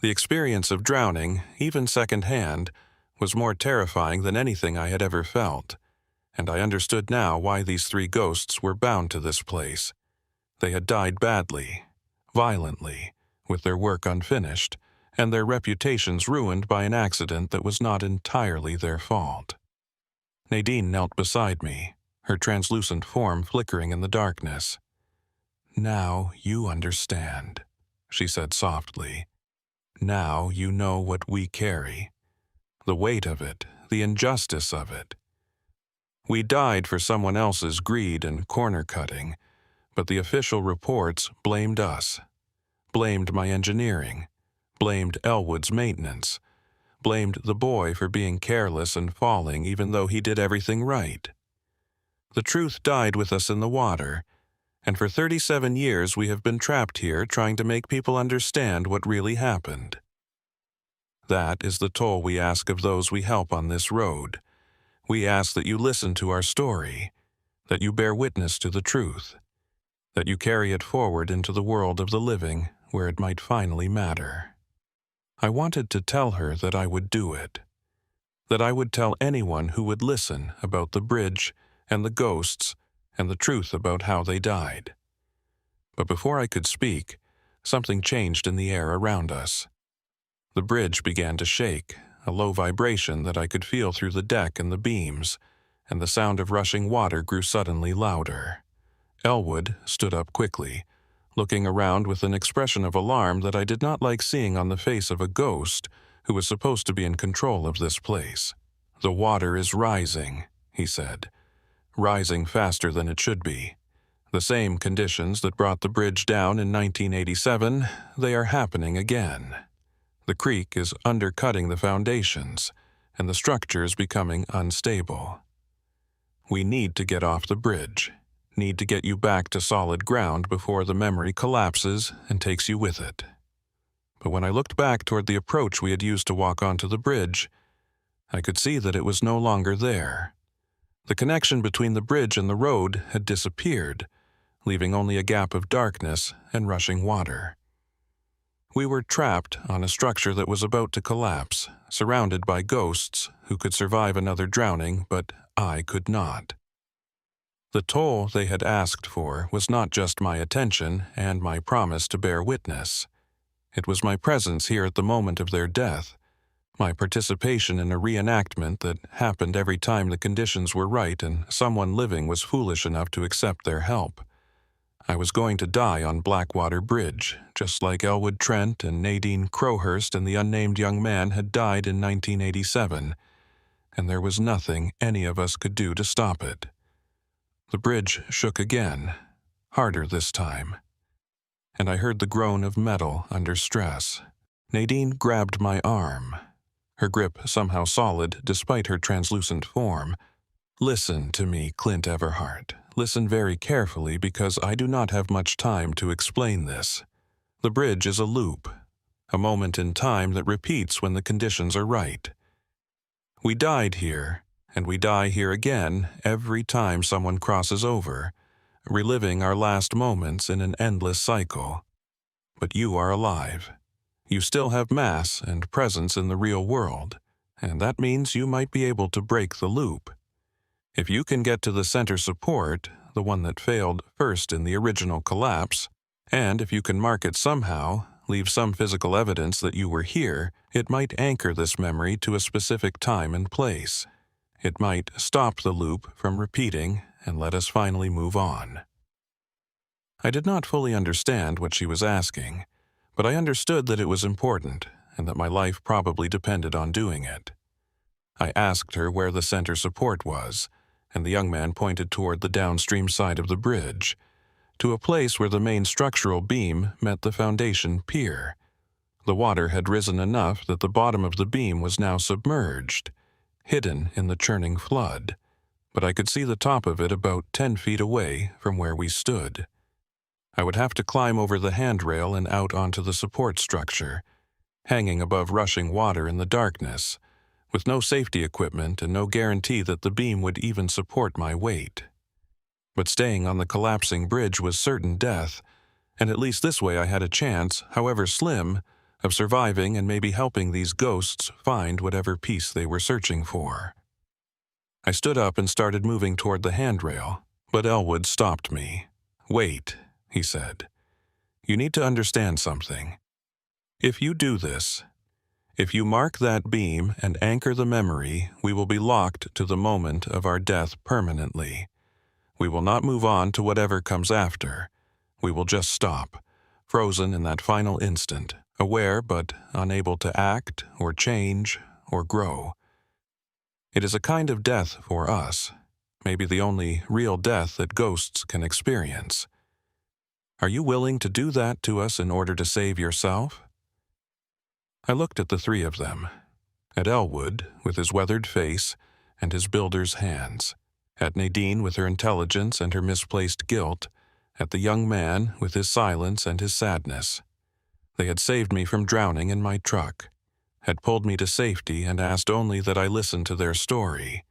The experience of drowning, even secondhand, was more terrifying than anything I had ever felt, and I understood now why these three ghosts were bound to this place. They had died badly, violently, with their work unfinished, and their reputations ruined by an accident that was not entirely their fault. Nadine knelt beside me, her translucent form flickering in the darkness. "Now you understand," she said softly. "Now you know what we carry. The weight of it, the injustice of it. We died for someone else's greed and corner-cutting, but the official reports blamed us, blamed my engineering, blamed Elwood's maintenance, blamed the boy for being careless and falling even though he did everything right. The truth died with us in the water, and for 37 years we have been trapped here trying to make people understand what really happened. That is the toll we ask of those we help on this road. We ask that you listen to our story, that you bear witness to the truth, that you carry it forward into the world of the living where it might finally matter." I wanted to tell her that I would do it, that I would tell anyone who would listen about the bridge and the ghosts and the truth about how they died. But before I could speak, something changed in the air around us. The bridge began to shake, a low vibration that I could feel through the deck and the beams, and the sound of rushing water grew suddenly louder. Elwood stood up quickly, looking around with an expression of alarm that I did not like seeing on the face of a ghost who was supposed to be in control of this place. "The water is rising," he said, "rising faster than it should be. The same conditions that brought the bridge down in 1987, they are happening again. The creek is undercutting the foundations, and the structure is becoming unstable. We need to get off the bridge, need to get you back to solid ground before the memory collapses and takes you with it." But when I looked back toward the approach we had used to walk onto the bridge, I could see that it was no longer there. The connection between the bridge and the road had disappeared, leaving only a gap of darkness and rushing water. We were trapped on a structure that was about to collapse, surrounded by ghosts who could survive another drowning, but I could not. The toll they had asked for was not just my attention and my promise to bear witness. It was my presence here at the moment of their death, my participation in a reenactment that happened every time the conditions were right and someone living was foolish enough to accept their help. I was going to die on Blackwater Bridge, just like Elwood Trent and Nadine Crowhurst and the unnamed young man had died in 1987, and there was nothing any of us could do to stop it. The bridge shook again, harder this time, and I heard the groan of metal under stress. Nadine grabbed my arm, her grip somehow solid despite her translucent form. "Listen to me, Clint Everhart. Listen very carefully because I do not have much time to explain this. The bridge is a loop, a moment in time that repeats when the conditions are right. We died here, and we die here again every time someone crosses over, reliving our last moments in an endless cycle. But you are alive. You still have mass and presence in the real world, and that means you might be able to break the loop. If you can get to the center support, the one that failed first in the original collapse, and if you can mark it somehow, leave some physical evidence that you were here, it might anchor this memory to a specific time and place. It might stop the loop from repeating and let us finally move on." I did not fully understand what she was asking, but I understood that it was important and that my life probably depended on doing it. I asked her where the center support was, and the young man pointed toward the downstream side of the bridge, to a place where the main structural beam met the foundation pier. The water had risen enough that the bottom of the beam was now submerged, hidden in the churning flood, but I could see the top of it about 10 feet away from where we stood. I would have to climb over the handrail and out onto the support structure, hanging above rushing water in the darkness, with no safety equipment and no guarantee that the beam would even support my weight. But staying on the collapsing bridge was certain death, and at least this way I had a chance, however slim, of surviving and maybe helping these ghosts find whatever piece they were searching for. I stood up and started moving toward the handrail, but Elwood stopped me. "Wait," he said. "You need to understand something. If you do this, if you mark that beam and anchor the memory, we will be locked to the moment of our death permanently. We will not move on to whatever comes after. We will just stop, frozen in that final instant, aware but unable to act or change or grow. It is a kind of death for us, maybe the only real death that ghosts can experience. Are you willing to do that to us in order to save yourself?" I looked at the three of them, at Elwood with his weathered face and his builder's hands, at Nadine with her intelligence and her misplaced guilt, at the young man with his silence and his sadness. They had saved me from drowning in my truck, had pulled me to safety and asked only that I listen to their story,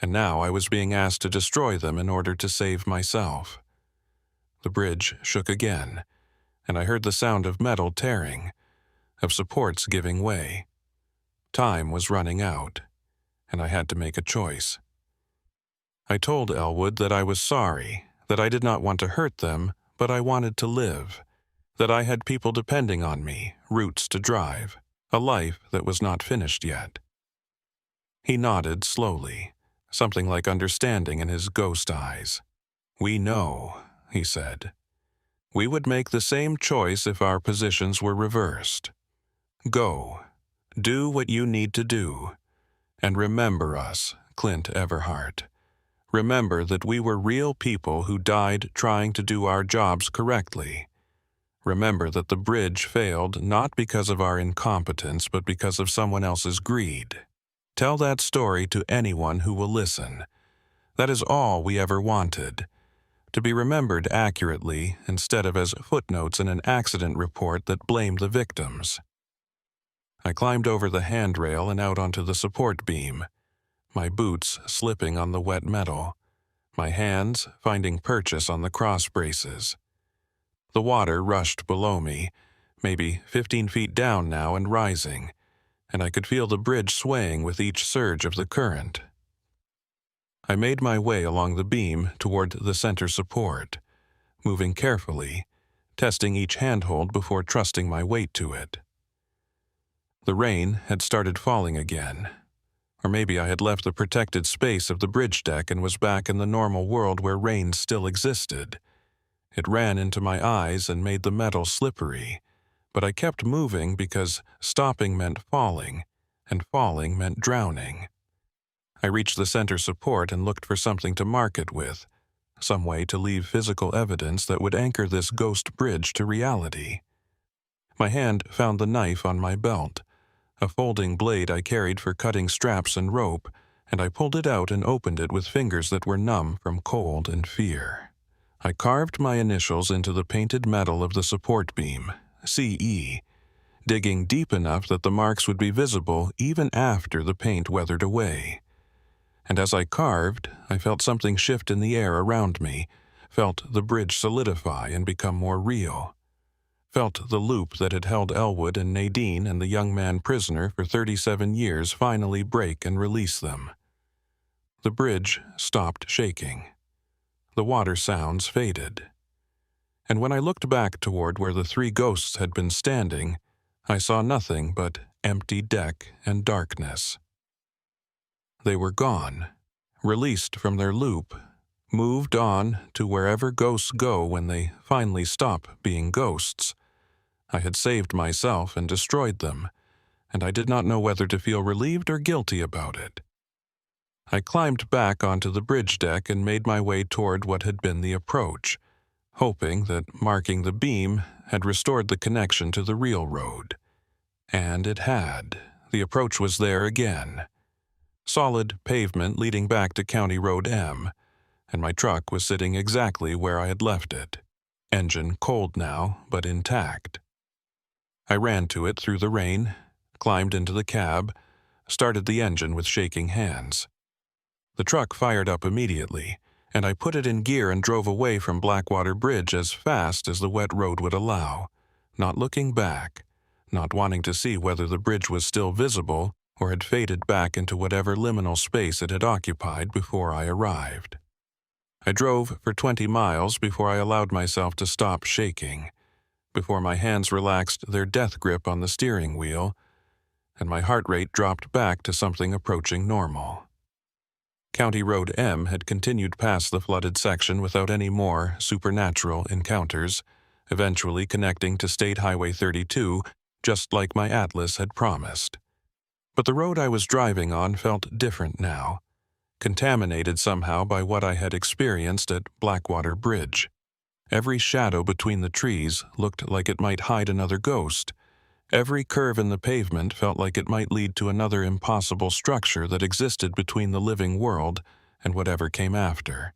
and now I was being asked to destroy them in order to save myself. The bridge shook again, and I heard the sound of metal tearing, of supports giving way. Time was running out, and I had to make a choice. I told Elwood that I was sorry, that I did not want to hurt them, but I wanted to live, that I had people depending on me, roots to drive, a life that was not finished yet. He nodded slowly, something like understanding in his ghost eyes. "We know," he said. "We would make the same choice if our positions were reversed. Go. Do what you need to do. And remember us, Clint Everhart. Remember that we were real people who died trying to do our jobs correctly. Remember that the bridge failed not because of our incompetence, but because of someone else's greed. Tell that story to anyone who will listen. That is all we ever wanted. To be remembered accurately instead of as footnotes in an accident report that blamed the victims." I climbed over the handrail and out onto the support beam, my boots slipping on the wet metal, my hands finding purchase on the cross braces. The water rushed below me, maybe 15 feet down now and rising, and I could feel the bridge swaying with each surge of the current. I made my way along the beam toward the center support, moving carefully, testing each handhold before trusting my weight to it. The rain had started falling again, or maybe I had left the protected space of the bridge deck and was back in the normal world where rain still existed. It ran into my eyes and made the metal slippery, but I kept moving because stopping meant falling, and falling meant drowning. I reached the center support and looked for something to mark it with, some way to leave physical evidence that would anchor this ghost bridge to reality. My hand found the knife on my belt, a folding blade I carried for cutting straps and rope, and I pulled it out and opened it with fingers that were numb from cold and fear. I carved my initials into the painted metal of the support beam, CE, digging deep enough that the marks would be visible even after the paint weathered away. And as I carved, I felt something shift in the air around me, felt the bridge solidify and become more real, felt the loop that had held Elwood and Nadine and the young man prisoner for 37 years finally break and release them. The bridge stopped shaking. The water sounds faded. And when I looked back toward where the three ghosts had been standing, I saw nothing but empty deck and darkness. They were gone, released from their loop, moved on to wherever ghosts go when they finally stop being ghosts. I had saved myself and destroyed them, and I did not know whether to feel relieved or guilty about it. I climbed back onto the bridge deck and made my way toward what had been the approach, hoping that marking the beam had restored the connection to the real road. And it had. The approach was there again. Solid pavement leading back to County Road M, and my truck was sitting exactly where I had left it, engine cold now, but intact. I ran to it through the rain, climbed into the cab, started the engine with shaking hands. The truck fired up immediately, and I put it in gear and drove away from Blackwater Bridge as fast as the wet road would allow, not looking back, not wanting to see whether the bridge was still visible or had faded back into whatever liminal space it had occupied before I arrived. I drove for 20 miles before I allowed myself to stop shaking, before my hands relaxed their death grip on the steering wheel, and my heart rate dropped back to something approaching normal. County Road M had continued past the flooded section without any more supernatural encounters, eventually connecting to State Highway 32, just like my atlas had promised. But the road I was driving on felt different now, contaminated somehow by what I had experienced at Blackwater Bridge. Every shadow between the trees looked like it might hide another ghost. Every curve in the pavement felt like it might lead to another impossible structure that existed between the living world and whatever came after.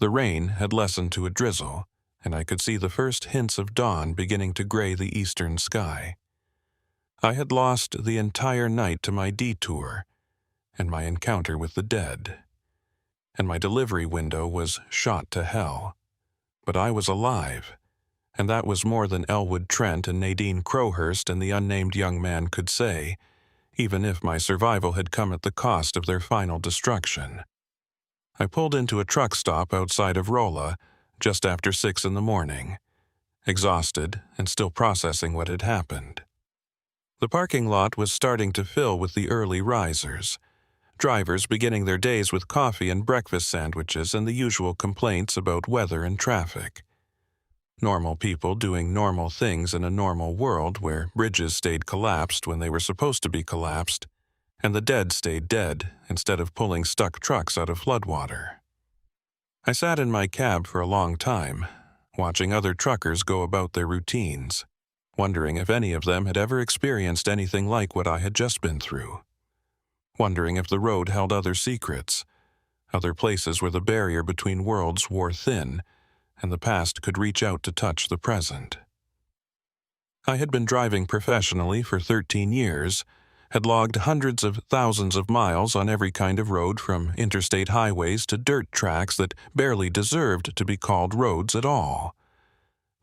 The rain had lessened to a drizzle, and I could see the first hints of dawn beginning to gray the eastern sky. I had lost the entire night to my detour and my encounter with the dead, and my delivery window was shot to hell. But I was alive, and that was more than Elwood Trent and Nadine Crowhurst and the unnamed young man could say, even if my survival had come at the cost of their final destruction. I pulled into a truck stop outside of Rolla just after 6 in the morning, exhausted and still processing what had happened. The parking lot was starting to fill with the early risers, drivers beginning their days with coffee and breakfast sandwiches and the usual complaints about weather and traffic. Normal people doing normal things in a normal world where bridges stayed collapsed when they were supposed to be collapsed, and the dead stayed dead instead of pulling stuck trucks out of floodwater. I sat in my cab for a long time, watching other truckers go about their routines, wondering if any of them had ever experienced anything like what I had just been through. Wondering if the road held other secrets, other places where the barrier between worlds wore thin, and the past could reach out to touch the present. I had been driving professionally for 13 years, had logged hundreds of thousands of miles on every kind of road from interstate highways to dirt tracks that barely deserved to be called roads at all.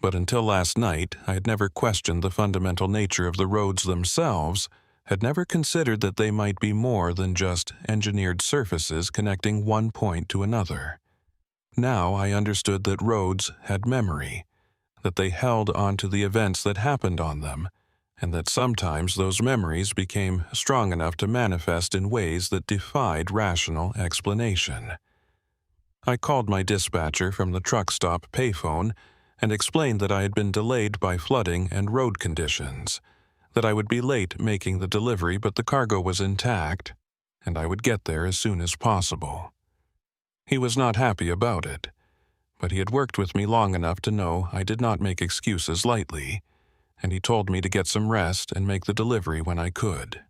But until last night, I had never questioned the fundamental nature of the roads themselves, had never considered that they might be more than just engineered surfaces connecting one point to another. Now I understood that roads had memory, that they held onto the events that happened on them, and that sometimes those memories became strong enough to manifest in ways that defied rational explanation. I called my dispatcher from the truck stop payphone and explained that I had been delayed by flooding and road conditions, that I would be late making the delivery but the cargo was intact, and I would get there as soon as possible. He was not happy about it, but he had worked with me long enough to know I did not make excuses lightly, and he told me to get some rest and make the delivery when I could.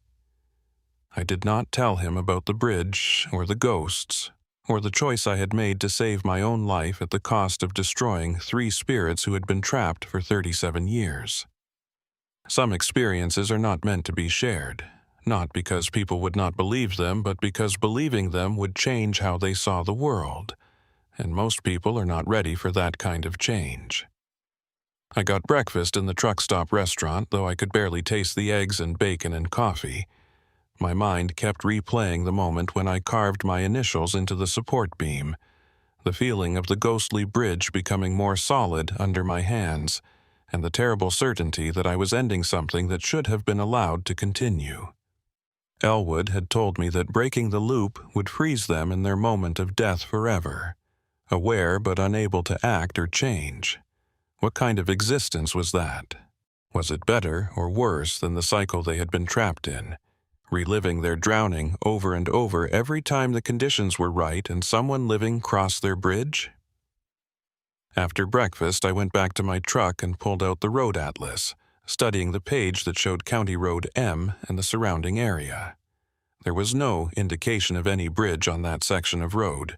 I did not tell him about the bridge or the ghosts, or the choice I had made to save my own life at the cost of destroying 3 spirits who had been trapped for 37 years. Some experiences are not meant to be shared, not because people would not believe them, but because believing them would change how they saw the world, and most people are not ready for that kind of change. I got breakfast in the truck stop restaurant, though I could barely taste the eggs and bacon and coffee. My mind kept replaying the moment when I carved my initials into the support beam, the feeling of the ghostly bridge becoming more solid under my hands, and the terrible certainty that I was ending something that should have been allowed to continue. Elwood had told me that breaking the loop would freeze them in their moment of death forever, aware but unable to act or change. What kind of existence was that? Was it better or worse than the cycle they had been trapped in, reliving their drowning over and over every time the conditions were right and someone living crossed their bridge? After breakfast, I went back to my truck and pulled out the road atlas, studying the page that showed County Road M and the surrounding area. There was no indication of any bridge on that section of road,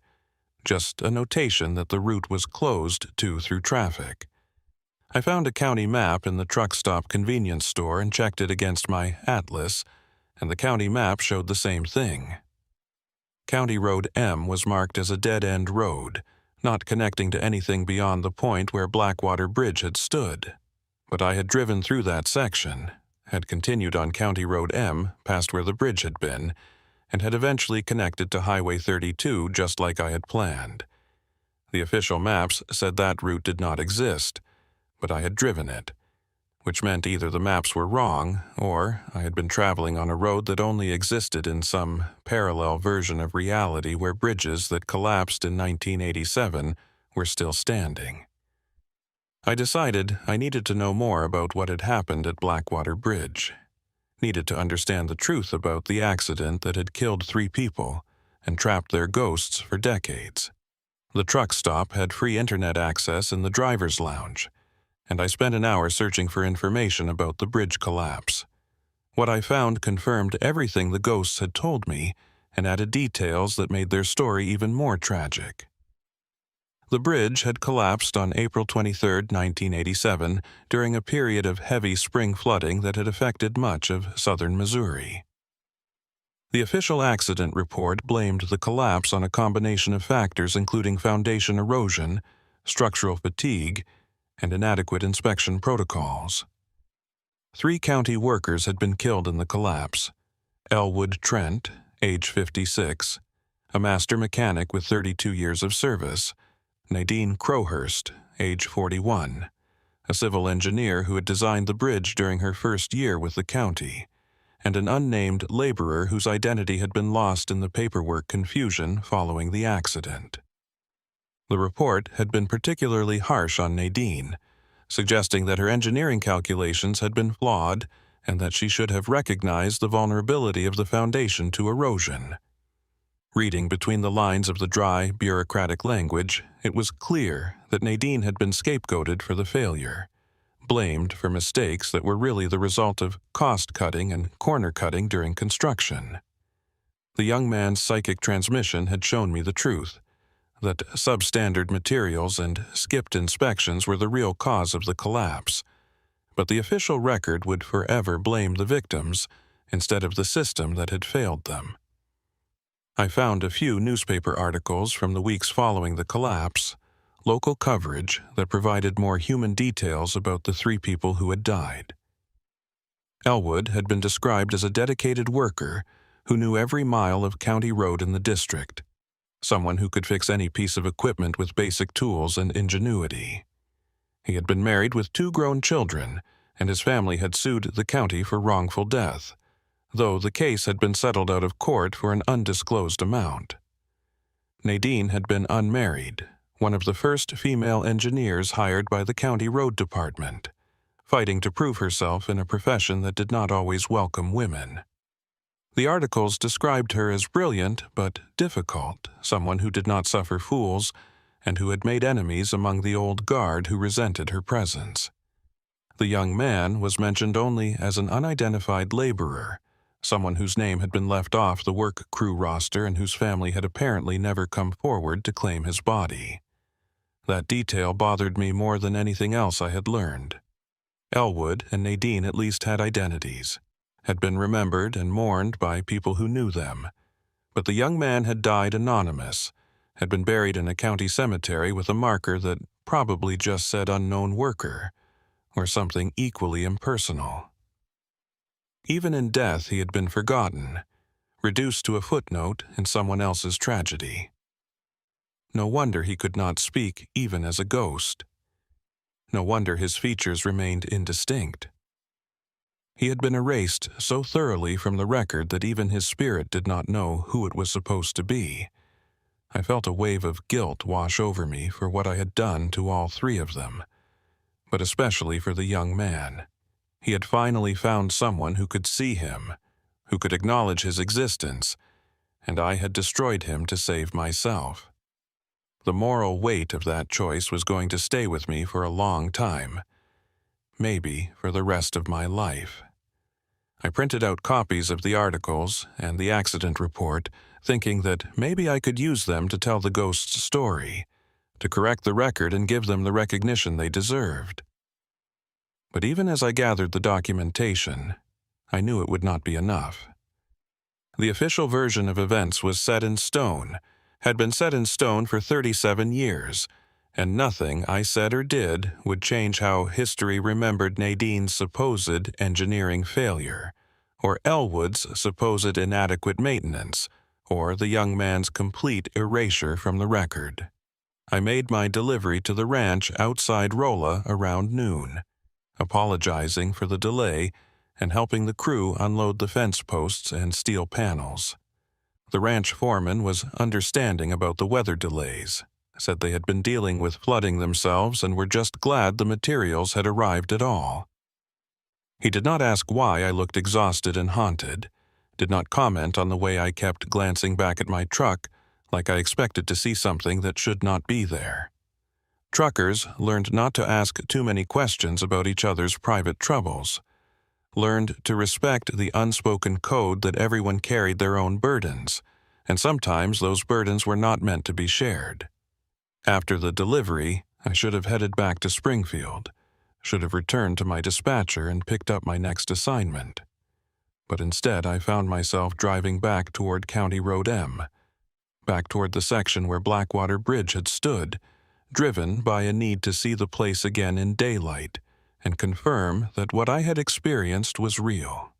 just a notation that the route was closed to through traffic. I found a county map in the truck stop convenience store and checked it against my atlas, and the county map showed the same thing. County Road M was marked as a dead-end road, not connecting to anything beyond the point where Blackwater Bridge had stood. But I had driven through that section, had continued on County Road M past where the bridge had been, and had eventually connected to Highway 32 just like I had planned. The official maps said that route did not exist, but I had driven it, which meant either the maps were wrong or I had been traveling on a road that only existed in some parallel version of reality where bridges that collapsed in 1987 were still standing. I decided I needed to know more about what had happened at Blackwater Bridge, needed to understand the truth about the accident that had killed 3 people and trapped their ghosts for decades. The truck stop had free internet access in the driver's lounge, and I spent an hour searching for information about the bridge collapse. What I found confirmed everything the ghosts had told me and added details that made their story even more tragic. The bridge had collapsed on April 23, 1987, during a period of heavy spring flooding that had affected much of southern Missouri. The official accident report blamed the collapse on a combination of factors including foundation erosion, structural fatigue, and inadequate inspection protocols. 3 county workers had been killed in the collapse: Elwood Trent, age 56, a master mechanic with 32 years of service; Nadine Crowhurst, age 41, a civil engineer who had designed the bridge during her first year with the county; and an unnamed laborer whose identity had been lost in the paperwork confusion following the accident. The report had been particularly harsh on Nadine, suggesting that her engineering calculations had been flawed and that she should have recognized the vulnerability of the foundation to erosion. Reading between the lines of the dry, bureaucratic language, it was clear that Nadine had been scapegoated for the failure, blamed for mistakes that were really the result of cost-cutting and corner-cutting during construction. The young man's psychic transmission had shown me the truth, that substandard materials and skipped inspections were the real cause of the collapse, but the official record would forever blame the victims instead of the system that had failed them. I found a few newspaper articles from the weeks following the collapse, local coverage that provided more human details about the 3 people who had died. Elwood had been described as a dedicated worker who knew every mile of county road in the district, someone who could fix any piece of equipment with basic tools and ingenuity. He had been married with 2 grown children, and his family had sued the county for wrongful death, though the case had been settled out of court for an undisclosed amount. Nadine had been unmarried, one of the first female engineers hired by the county road department, fighting to prove herself in a profession that did not always welcome women. The articles described her as brilliant but difficult, someone who did not suffer fools, and who had made enemies among the old guard who resented her presence. The young man was mentioned only as an unidentified laborer, someone whose name had been left off the work crew roster and whose family had apparently never come forward to claim his body. That detail bothered me more than anything else I had learned. Elwood and Nadine at least had identities, had been remembered and mourned by people who knew them. But the young man had died anonymous, had been buried in a county cemetery with a marker that probably just said unknown worker, or something equally impersonal. Even in death he had been forgotten, reduced to a footnote in someone else's tragedy. No wonder he could not speak even as a ghost. No wonder his features remained indistinct. He had been erased so thoroughly from the record that even his spirit did not know who it was supposed to be. I felt a wave of guilt wash over me for what I had done to all three of them, but especially for the young man. He had finally found someone who could see him, who could acknowledge his existence, and I had destroyed him to save myself. The moral weight of that choice was going to stay with me for a long time, maybe for the rest of my life. I printed out copies of the articles and the accident report, thinking that maybe I could use them to tell the ghost's story, to correct the record and give them the recognition they deserved. But even as I gathered the documentation, I knew it would not be enough. The official version of events was set in stone, had been set in stone for 37 years, and nothing I said or did would change how history remembered Nadine's supposed engineering failure, or Elwood's supposed inadequate maintenance, or the young man's complete erasure from the record. I made my delivery to the ranch outside Rolla around noon, apologizing for the delay and helping the crew unload the fence posts and steel panels. The ranch foreman was understanding about the weather delays, said they had been dealing with flooding themselves and were just glad the materials had arrived at all. He did not ask why I looked exhausted and haunted, did not comment on the way I kept glancing back at my truck like I expected to see something that should not be there. Truckers learned not to ask too many questions about each other's private troubles, learned to respect the unspoken code that everyone carried their own burdens, and sometimes those burdens were not meant to be shared. After the delivery, I should have headed back to Springfield, should have returned to my dispatcher and picked up my next assignment. But instead I found myself driving back toward County Road M, back toward the section where Blackwater Bridge had stood, driven by a need to see the place again in daylight and confirm that what I had experienced was real.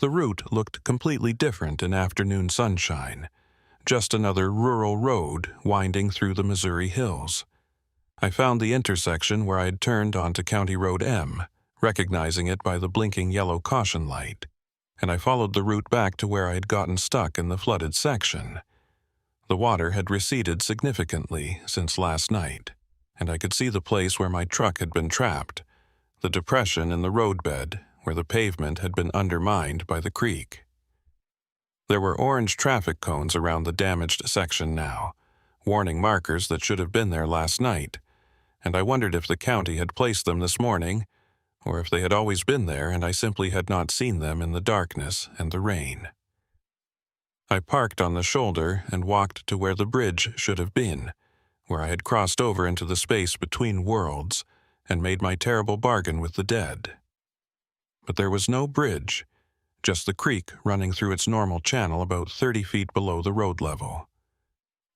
The route looked completely different in afternoon sunshine, just another rural road winding through the Missouri hills. I found the intersection where I had turned onto County Road M, recognizing it by the blinking yellow caution light, and I followed the route back to where I had gotten stuck in the flooded section. The water had receded significantly since last night, and I could see the place where my truck had been trapped, the depression in the roadbed where the pavement had been undermined by the creek. There were orange traffic cones around the damaged section now, warning markers that should have been there last night, and I wondered if the county had placed them this morning, or if they had always been there and I simply had not seen them in the darkness and the rain. I parked on the shoulder and walked to where the bridge should have been, where I had crossed over into the space between worlds and made my terrible bargain with the dead. But there was no bridge, just the creek running through its normal channel about 30 feet below the road level.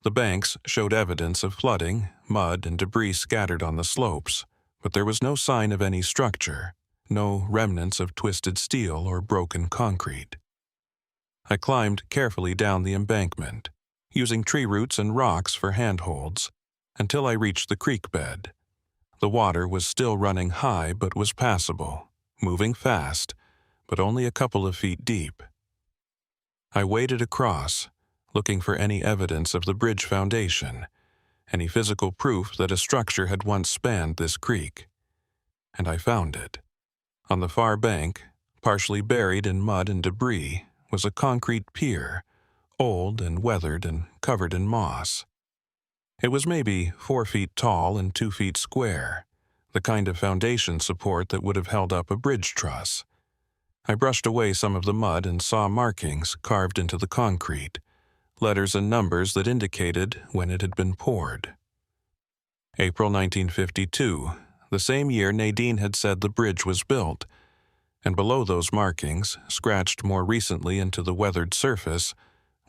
The banks showed evidence of flooding, mud and debris scattered on the slopes, but there was no sign of any structure, no remnants of twisted steel or broken concrete. I climbed carefully down the embankment, using tree roots and rocks for handholds, until I reached the creek bed. The water was still running high but was passable, moving fast, but only a couple of feet deep. I waded across, looking for any evidence of the bridge foundation, any physical proof that a structure had once spanned this creek. And I found it. On the far bank, partially buried in mud and debris, was a concrete pier, old and weathered and covered in moss. It was maybe 4 feet tall and 2 feet square, the kind of foundation support that would have held up a bridge truss. I brushed away some of the mud and saw markings carved into the concrete, letters and numbers that indicated when it had been poured. April 1952, the same year Nadine had said the bridge was built, and below those markings, scratched more recently into the weathered surface,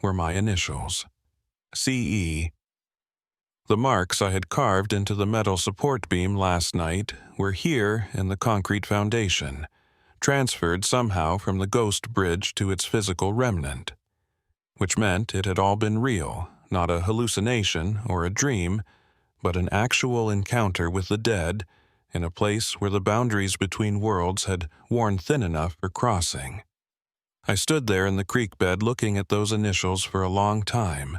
were my initials, CE. The marks I had carved into the metal support beam last night were here in the concrete foundation, transferred somehow from the ghost bridge to its physical remnant, which meant it had all been real, not a hallucination or a dream, but an actual encounter with the dead in a place where the boundaries between worlds had worn thin enough for crossing. I stood there in the creek bed looking at those initials for a long time,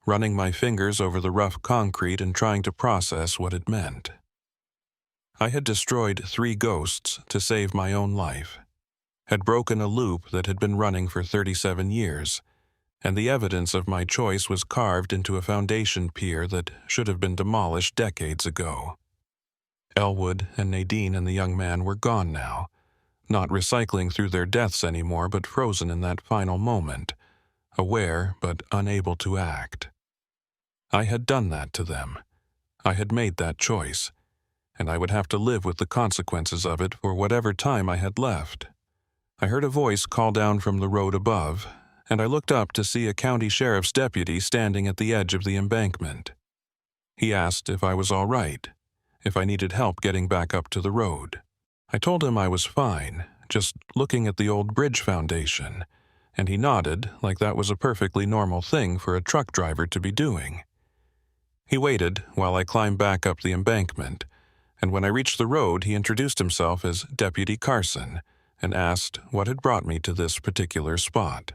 running my fingers over the rough concrete and trying to process what it meant. I had destroyed 3 ghosts to save my own life, had broken a loop that had been running for 37 years, and the evidence of my choice was carved into a foundation pier that should have been demolished decades ago. Elwood and Nadine and the young man were gone now, not recycling through their deaths anymore but frozen in that final moment, aware but unable to act. I had done that to them. I had made that choice, and I would have to live with the consequences of it for whatever time I had left. I heard a voice call down from the road above, and I looked up to see a county sheriff's deputy standing at the edge of the embankment. He asked if I was all right, if I needed help getting back up to the road. I told him I was fine, just looking at the old bridge foundation, and he nodded like that was a perfectly normal thing for a truck driver to be doing. He waited while I climbed back up the embankment, and when I reached the road he introduced himself as Deputy Carson and asked what had brought me to this particular spot.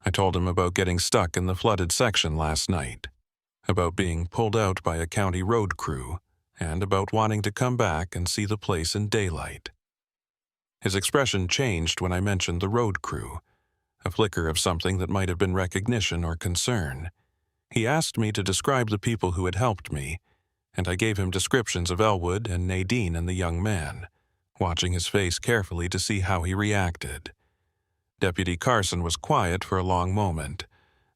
I told him about getting stuck in the flooded section last night, about being pulled out by a county road crew, and about wanting to come back and see the place in daylight. His expression changed when I mentioned the road crew, a flicker of something that might have been recognition or concern. He asked me to describe the people who had helped me, and I gave him descriptions of Elwood and Nadine and the young man, watching his face carefully to see how he reacted. Deputy Carson was quiet for a long moment,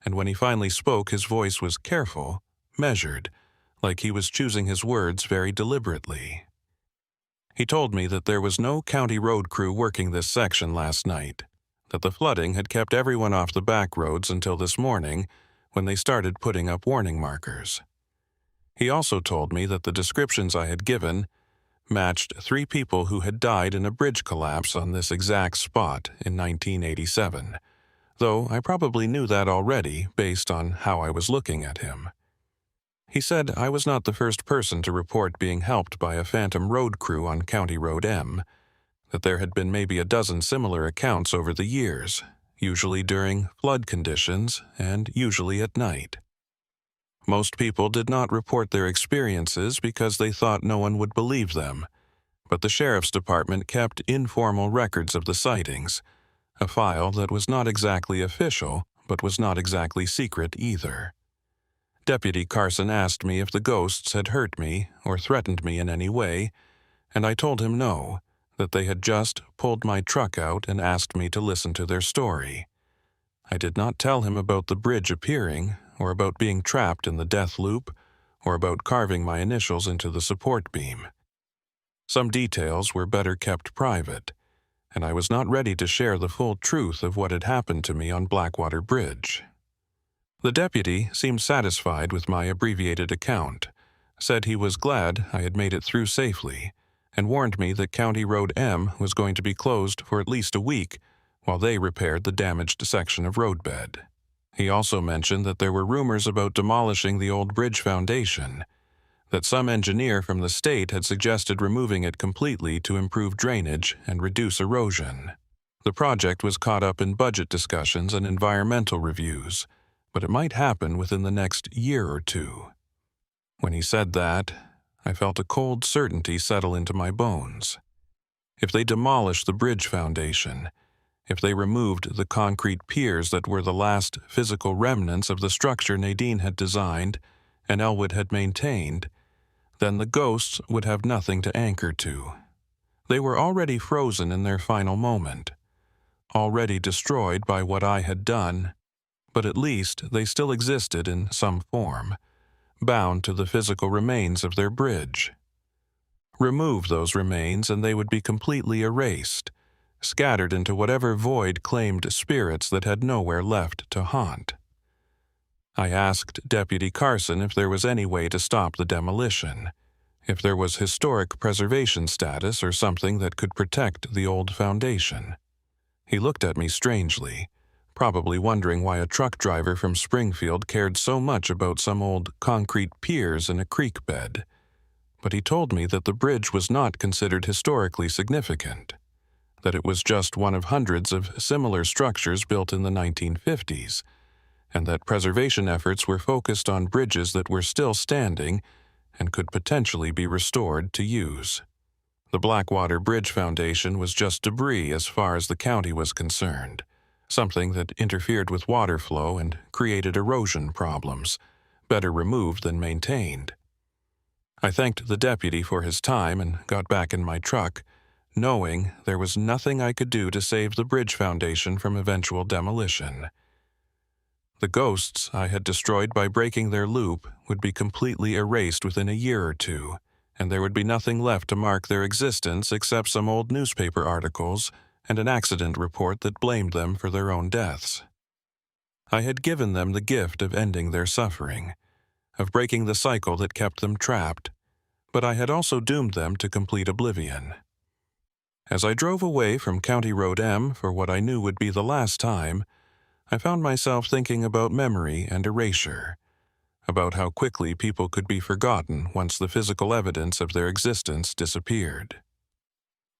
and when he finally spoke his voice was careful, measured, like he was choosing his words very deliberately. He told me that there was no county road crew working this section last night, that the flooding had kept everyone off the back roads until this morning when they started putting up warning markers. He also told me that the descriptions I had given matched 3 people who had died in a bridge collapse on this exact spot in 1987, though I probably knew that already based on how I was looking at him. He said I was not the first person to report being helped by a phantom road crew on County Road M, that there had been maybe a dozen similar accounts over the years, usually during flood conditions and usually at night. Most people did not report their experiences because they thought no one would believe them, but the sheriff's department kept informal records of the sightings, a file that was not exactly official but was not exactly secret either. Deputy Carson asked me if the ghosts had hurt me or threatened me in any way, and I told him no, that they had just pulled my truck out and asked me to listen to their story. I did not tell him about the bridge appearing, or about being trapped in the death loop, or about carving my initials into the support beam. Some details were better kept private, and I was not ready to share the full truth of what had happened to me on Blackwater Bridge. The deputy seemed satisfied with my abbreviated account, said he was glad I had made it through safely, and warned me that County Road M was going to be closed for at least a week while they repaired the damaged section of roadbed. He also mentioned that there were rumors about demolishing the old bridge foundation, that some engineer from the state had suggested removing it completely to improve drainage and reduce erosion. The project was caught up in budget discussions and environmental reviews, but it might happen within the next year or 2. When he said that, I felt a cold certainty settle into my bones. If they demolished the bridge foundation, If they removed the concrete piers that were the last physical remnants of the structure Nadine had designed and Elwood had maintained, then the ghosts would have nothing to anchor to. They were already frozen in their final moment, already destroyed by what I had done, but at least they still existed in some form, bound to the physical remains of their bridge. Remove those remains and they would be completely erased, scattered into whatever void claimed spirits that had nowhere left to haunt. I asked Deputy Carson if there was any way to stop the demolition, if there was historic preservation status or something that could protect the old foundation. He looked at me strangely, probably wondering why a truck driver from Springfield cared so much about some old concrete piers in a creek bed. But he told me that the bridge was not considered historically significant, that it was just one of hundreds of similar structures built in the 1950s, and that preservation efforts were focused on bridges that were still standing and could potentially be restored to use. The Blackwater Bridge Foundation was just debris as far as the county was concerned, something that interfered with water flow and created erosion problems, better removed than maintained. I thanked the deputy for his time and got back in my truck, knowing there was nothing I could do to save the bridge foundation from eventual demolition. The ghosts I had destroyed by breaking their loop would be completely erased within a year or two, and there would be nothing left to mark their existence except some old newspaper articles and an accident report that blamed them for their own deaths. I had given them the gift of ending their suffering, of breaking the cycle that kept them trapped, but I had also doomed them to complete oblivion. As I drove away from County Road M for what I knew would be the last time, I found myself thinking about memory and erasure, about how quickly people could be forgotten once the physical evidence of their existence disappeared.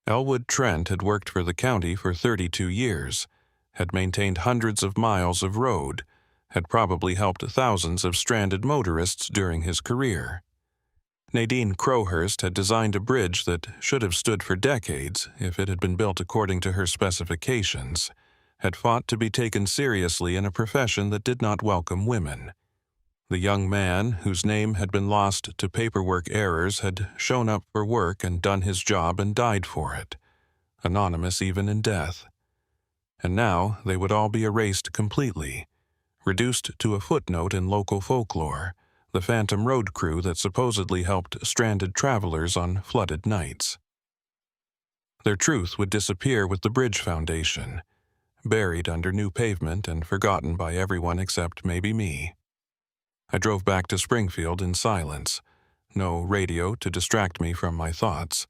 Elwood Trent had worked for the county for 32 years, had maintained hundreds of miles of road, had probably helped thousands of stranded motorists during his career. Nadine Crowhurst had designed a bridge that should have stood for decades if it had been built according to her specifications, had fought to be taken seriously in a profession that did not welcome women. The young man, whose name had been lost to paperwork errors, had shown up for work and done his job and died for it, anonymous even in death. And now they would all be erased completely, reduced to a footnote in local folklore, the phantom road crew that supposedly helped stranded travelers on flooded nights. Their truth would disappear with the bridge foundation, buried under new pavement and forgotten by everyone except maybe me. I drove back to Springfield in silence, no radio to distract me from my thoughts,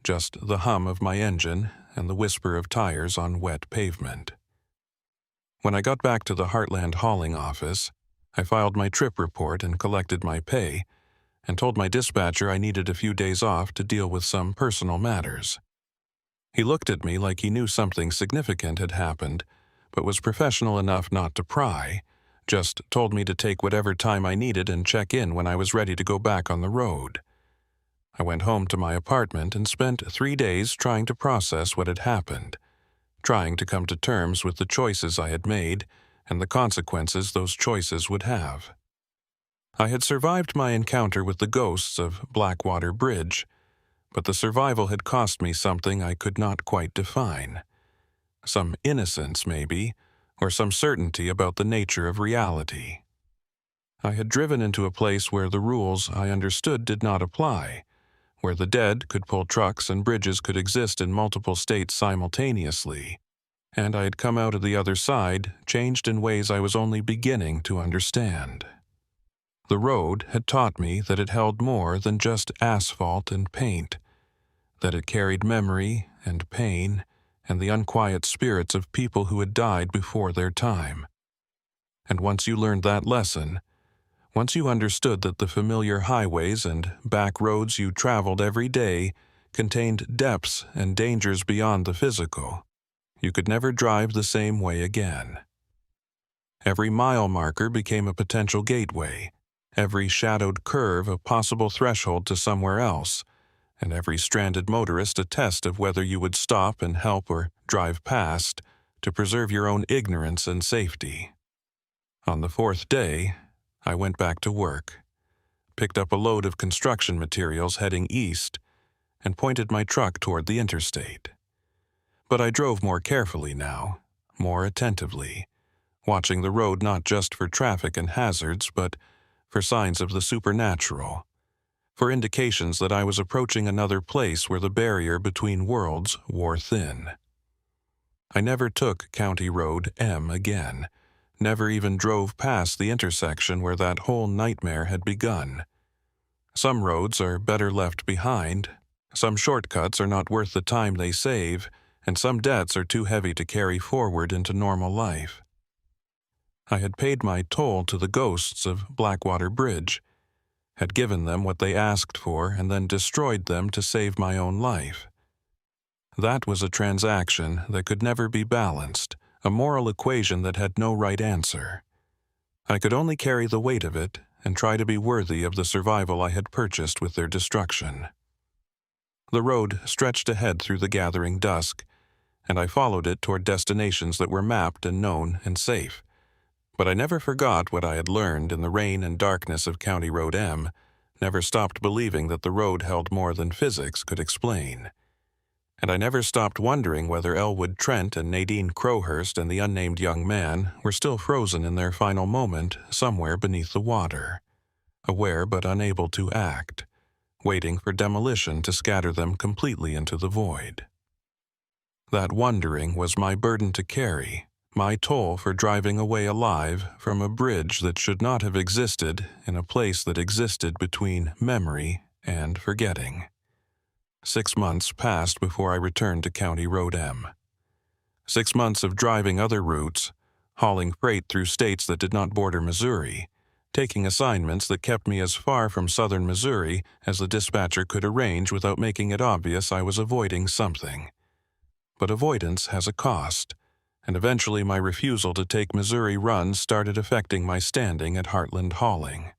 just the hum of my engine and the whisper of tires on wet pavement. When I got back to the Heartland hauling office, I filed my trip report and collected my pay, and told my dispatcher I needed a few days off to deal with some personal matters. He looked at me like he knew something significant had happened, but was professional enough not to pry, just told me to take whatever time I needed and check in when I was ready to go back on the road. I went home to my apartment and spent 3 days trying to process what had happened, trying to come to terms with the choices I had made and the consequences those choices would have. I had survived my encounter with the ghosts of Blackwater Bridge, but the survival had cost me something I could not quite define. Some innocence, maybe, or some certainty about the nature of reality. I had driven into a place where the rules I understood did not apply, where the dead could pull trucks and bridges could exist in multiple states simultaneously, and I had come out of the other side changed in ways I was only beginning to understand. The road had taught me that it held more than just asphalt and paint, that it carried memory and pain and the unquiet spirits of people who had died before their time. And once you learned that lesson, once you understood that the familiar highways and back roads you traveled every day contained depths and dangers beyond the physical, you could never drive the same way again. Every mile marker became a potential gateway, every shadowed curve a possible threshold to somewhere else, and every stranded motorist a test of whether you would stop and help or drive past to preserve your own ignorance and safety. On the fourth day, I went back to work, picked up a load of construction materials heading east, and pointed my truck toward the interstate. But I drove more carefully now, more attentively, watching the road not just for traffic and hazards, but for signs of the supernatural, for indications that I was approaching another place where the barrier between worlds wore thin. I never took County Road M again, never even drove past the intersection where that whole nightmare had begun. Some roads are better left behind, some shortcuts are not worth the time they save, and some debts are too heavy to carry forward into normal life. I had paid my toll to the ghosts of Blackwater Bridge, had given them what they asked for, and then destroyed them to save my own life. That was a transaction that could never be balanced, a moral equation that had no right answer. I could only carry the weight of it and try to be worthy of the survival I had purchased with their destruction. The road stretched ahead through the gathering dusk, and I followed it toward destinations that were mapped and known and safe. But I never forgot what I had learned in the rain and darkness of County Road M, never stopped believing that the road held more than physics could explain. And I never stopped wondering whether Elwood Trent and Nadine Crowhurst and the unnamed young man were still frozen in their final moment somewhere beneath the water, aware but unable to act, waiting for demolition to scatter them completely into the void. That wondering was my burden to carry, my toll for driving away alive from a bridge that should not have existed in a place that existed between memory and forgetting. 6 months passed before I returned to County Road M. 6 months of driving other routes, hauling freight through states that did not border Missouri, taking assignments that kept me as far from southern Missouri as the dispatcher could arrange without making it obvious I was avoiding something. But avoidance has a cost, and eventually my refusal to take Missouri runs started affecting my standing at Heartland Hauling.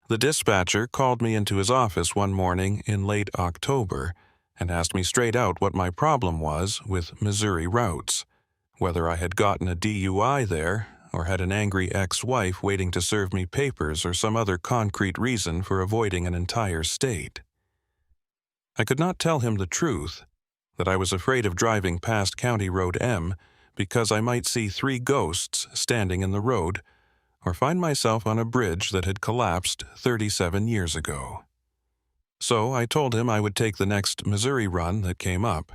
The dispatcher called me into his office one morning in late October and asked me straight out what my problem was with Missouri routes, whether I had gotten a DUI there or had an angry ex-wife waiting to serve me papers or some other concrete reason for avoiding an entire state. I could not tell him the truth, that I was afraid of driving past County Road M because I might see 3 ghosts standing in the road or find myself on a bridge that had collapsed 37 years ago. So I told him I would take the next Missouri run that came up,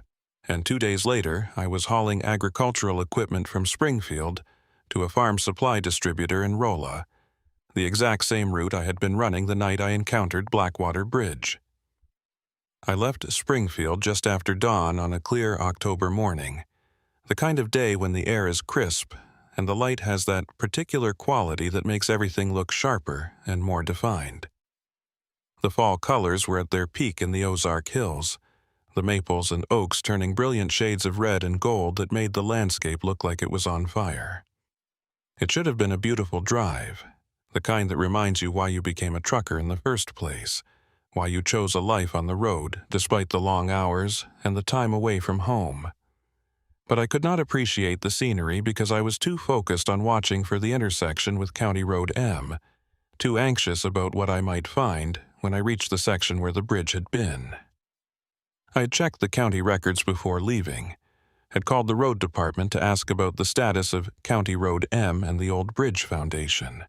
and 2 days later I was hauling agricultural equipment from Springfield to a farm supply distributor in Rolla, the exact same route I had been running the night I encountered Blackwater Bridge. I left Springfield just after dawn on a clear October morning, the kind of day when the air is crisp and the light has that particular quality that makes everything look sharper and more defined. The fall colors were at their peak in the Ozark Hills, the maples and oaks turning brilliant shades of red and gold that made the landscape look like it was on fire. It should have been a beautiful drive, the kind that reminds you why you became a trucker in the first place, why you chose a life on the road despite the long hours and the time away from home. But I could not appreciate the scenery because I was too focused on watching for the intersection with County Road M, too anxious about what I might find when I reached the section where the bridge had been. I had checked the county records before leaving, had called the road department to ask about the status of County Road M and the old bridge foundation.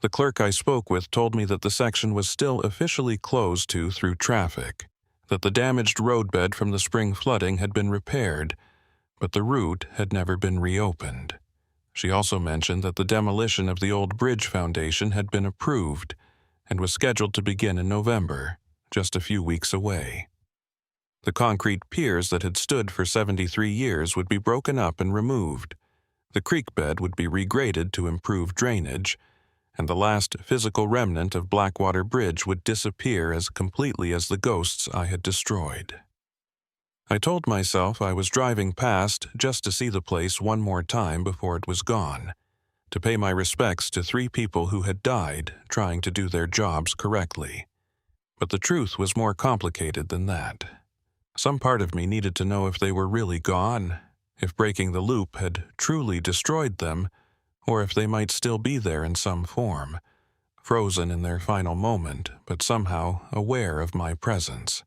The clerk I spoke with told me that the section was still officially closed through traffic, that the damaged roadbed from the spring flooding had been repaired, but the route had never been reopened. She also mentioned that the demolition of the old bridge foundation had been approved and was scheduled to begin in November, just a few weeks away. The concrete piers that had stood for 73 years would be broken up and removed. The creek bed would be regraded to improve drainage, and the last physical remnant of Blackwater Bridge would disappear as completely as the ghosts I had destroyed. I told myself I was driving past just to see the place one more time before it was gone, to pay my respects to 3 people who had died trying to do their jobs correctly. But the truth was more complicated than that. Some part of me needed to know if they were really gone, if breaking the loop had truly destroyed them, or if they might still be there in some form, frozen in their final moment, but somehow aware of my presence.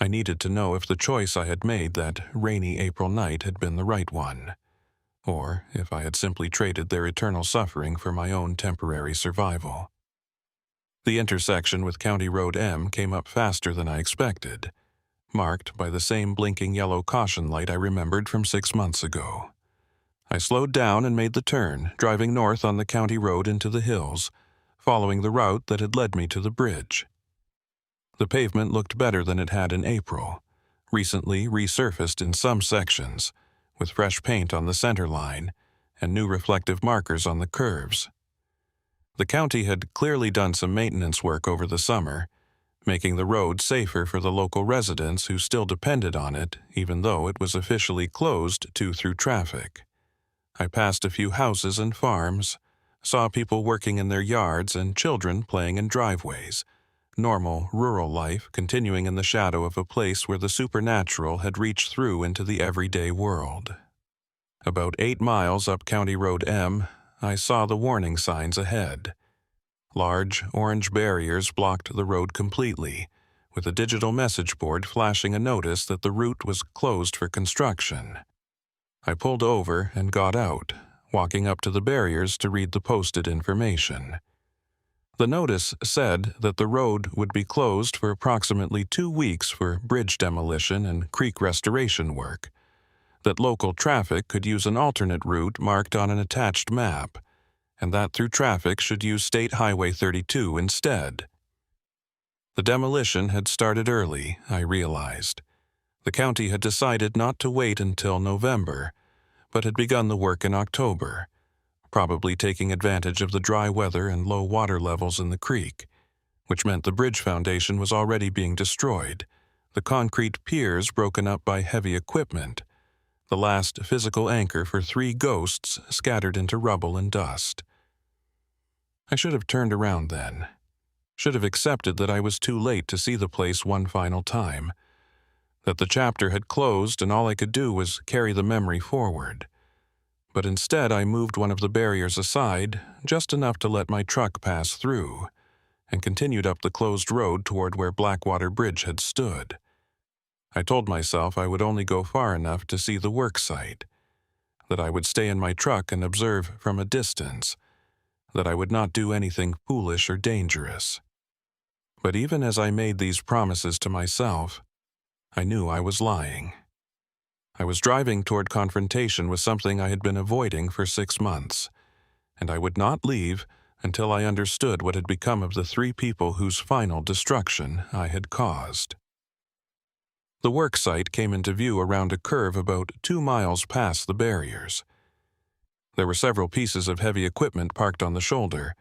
I needed to know if the choice I had made that rainy April night had been the right one, or if I had simply traded their eternal suffering for my own temporary survival. The intersection with County Road M came up faster than I expected, marked by the same blinking yellow caution light I remembered from 6 months ago. I slowed down and made the turn, driving north on the county road into the hills, following the route that had led me to the bridge. The pavement looked better than it had in April, recently resurfaced in some sections, with fresh paint on the center line and new reflective markers on the curves. The county had clearly done some maintenance work over the summer, making the road safer for the local residents who still depended on it, even though it was officially closed to through traffic. I passed a few houses and farms, saw people working in their yards and children playing in driveways, normal rural life continuing in the shadow of a place where the supernatural had reached through into the everyday world. About 8 miles up County Road M, I saw the warning signs ahead. Large orange barriers blocked the road completely, with a digital message board flashing a notice that the route was closed for construction. I pulled over and got out, walking up to the barriers to read the posted information. The notice said that the road would be closed for approximately 2 weeks for bridge demolition and creek restoration work, that local traffic could use an alternate route marked on an attached map, and that through traffic should use State Highway 32 instead. The demolition had started early, I realized. The county had decided not to wait until November, but had begun the work in October, probably taking advantage of the dry weather and low water levels in the creek, which meant the bridge foundation was already being destroyed, the concrete piers broken up by heavy equipment, the last physical anchor for 3 ghosts scattered into rubble and dust. I should have turned around then, should have accepted that I was too late to see the place one final time, that the chapter had closed and all I could do was carry the memory forward. But instead I moved one of the barriers aside, just enough to let my truck pass through, and continued up the closed road toward where Blackwater Bridge had stood. I told myself I would only go far enough to see the work site, that I would stay in my truck and observe from a distance, that I would not do anything foolish or dangerous. But even as I made these promises to myself, I knew I was lying. I was driving toward confrontation with something I had been avoiding for 6 months, and I would not leave until I understood what had become of the 3 people whose final destruction I had caused. The work site came into view around a curve about 2 miles past the barriers. There were several pieces of heavy equipment parked on the shoulder,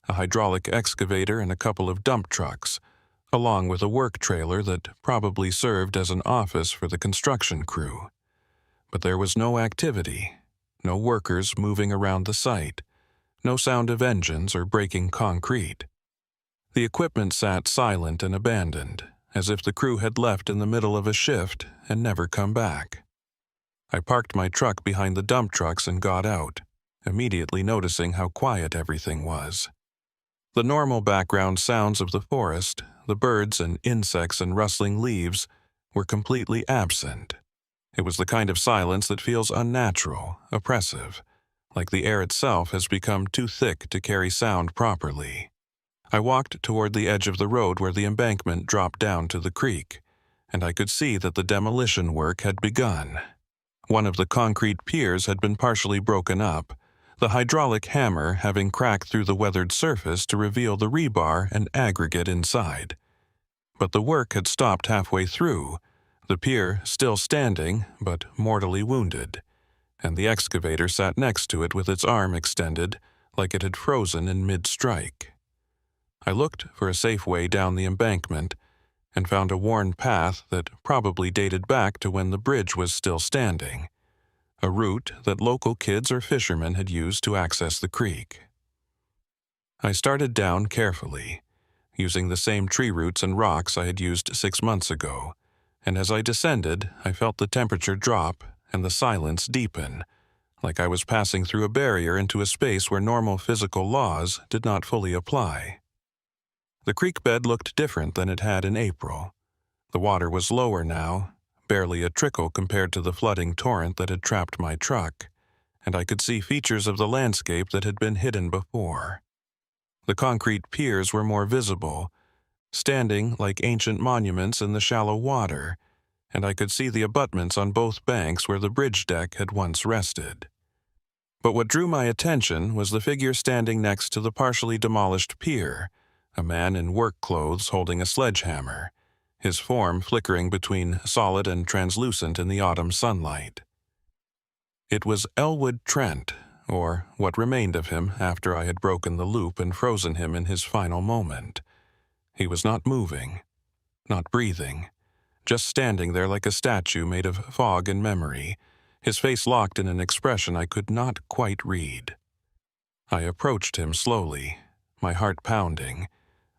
a hydraulic excavator and a couple of dump trucks, along with a work trailer that probably served as an office for the construction crew. But there was no activity, no workers moving around the site, no sound of engines or breaking concrete. The equipment sat silent and abandoned, as if the crew had left in the middle of a shift and never come back. I parked my truck behind the dump trucks and got out, immediately noticing how quiet everything was. The normal background sounds of the forest, the birds and insects and rustling leaves, were completely absent. It was the kind of silence that feels unnatural, oppressive, like the air itself has become too thick to carry sound properly. I walked toward the edge of the road where the embankment dropped down to the creek, and I could see that the demolition work had begun. One of the concrete piers had been partially broken up, the hydraulic hammer having cracked through the weathered surface to reveal the rebar and aggregate inside. But the work had stopped halfway through, the pier still standing but mortally wounded, and the excavator sat next to it with its arm extended like it had frozen in mid-strike. I looked for a safe way down the embankment and found a worn path that probably dated back to when the bridge was still standing, a route that local kids or fishermen had used to access the creek. I started down carefully, using the same tree roots and rocks I had used 6 months ago, and as I descended, I felt the temperature drop and the silence deepen, like I was passing through a barrier into a space where normal physical laws did not fully apply. The creek bed looked different than it had in April. The water was lower now, barely a trickle compared to the flooding torrent that had trapped my truck, and I could see features of the landscape that had been hidden before. The concrete piers were more visible, standing like ancient monuments in the shallow water, and I could see the abutments on both banks where the bridge deck had once rested. But what drew my attention was the figure standing next to the partially demolished pier, a man in work clothes holding a sledgehammer, his form flickering between solid and translucent in the autumn sunlight. It was Elwood Trent, or what remained of him after I had broken the loop and frozen him in his final moment. He was not moving, not breathing, just standing there like a statue made of fog and memory, his face locked in an expression I could not quite read. I approached him slowly, my heart pounding,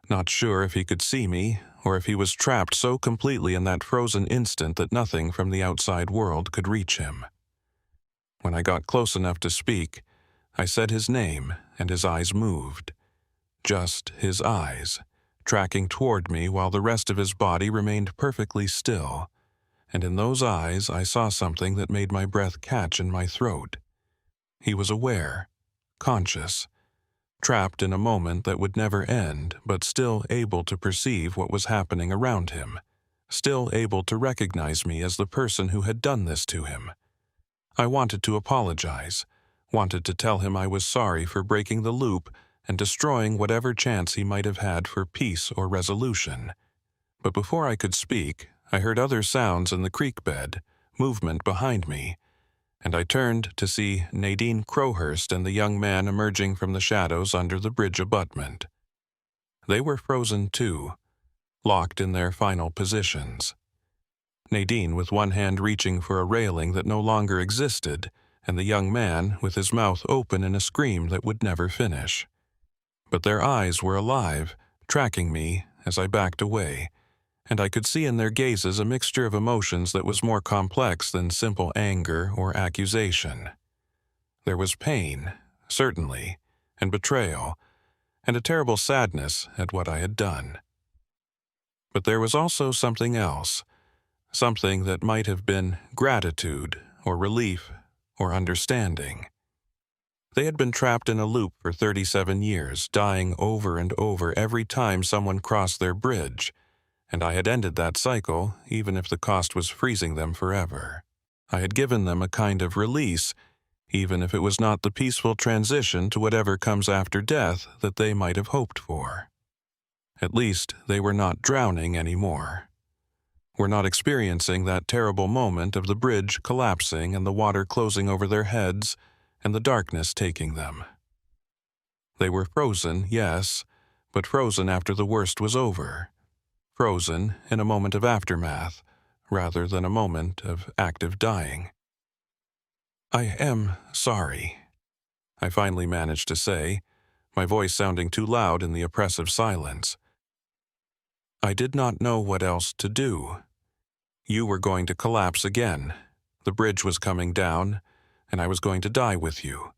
not sure if he could see me or if he was trapped so completely in that frozen instant that nothing from the outside world could reach him. When I got close enough to speak, I said his name, and his eyes moved. Just his eyes, tracking toward me while the rest of his body remained perfectly still, and in those eyes I saw something that made my breath catch in my throat. He was aware, conscious, trapped in a moment that would never end, but still able to perceive what was happening around him, still able to recognize me as the person who had done this to him. I wanted to apologize, wanted to tell him I was sorry for breaking the loop and destroying whatever chance he might have had for peace or resolution. But before I could speak, I heard other sounds in the creek bed, movement behind me, and I turned to see Nadine Crowhurst and the young man emerging from the shadows under the bridge abutment. They were frozen too, locked in their final positions. Nadine with one hand reaching for a railing that no longer existed, and the young man with his mouth open in a scream that would never finish. But their eyes were alive, tracking me as I backed away, and I could see in their gazes a mixture of emotions that was more complex than simple anger or accusation. There was pain, certainly, and betrayal, and a terrible sadness at what I had done. But there was also something else, something that might have been gratitude or relief or understanding. They had been trapped in a loop for 37 years, dying over and over every time someone crossed their bridge, and I had ended that cycle even if the cost was freezing them forever. I had given them a kind of release, even if it was not the peaceful transition to whatever comes after death that they might have hoped for. At least they were not drowning anymore. Were not experiencing that terrible moment of the bridge collapsing and the water closing over their heads and the darkness taking them. They were frozen, yes, but frozen after the worst was over. Frozen in a moment of aftermath, rather than a moment of active dying. "I am sorry," I finally managed to say, my voice sounding too loud in the oppressive silence. "I did not know what else to do. You were going to collapse again. The bridge was coming down, and I was going to die with you.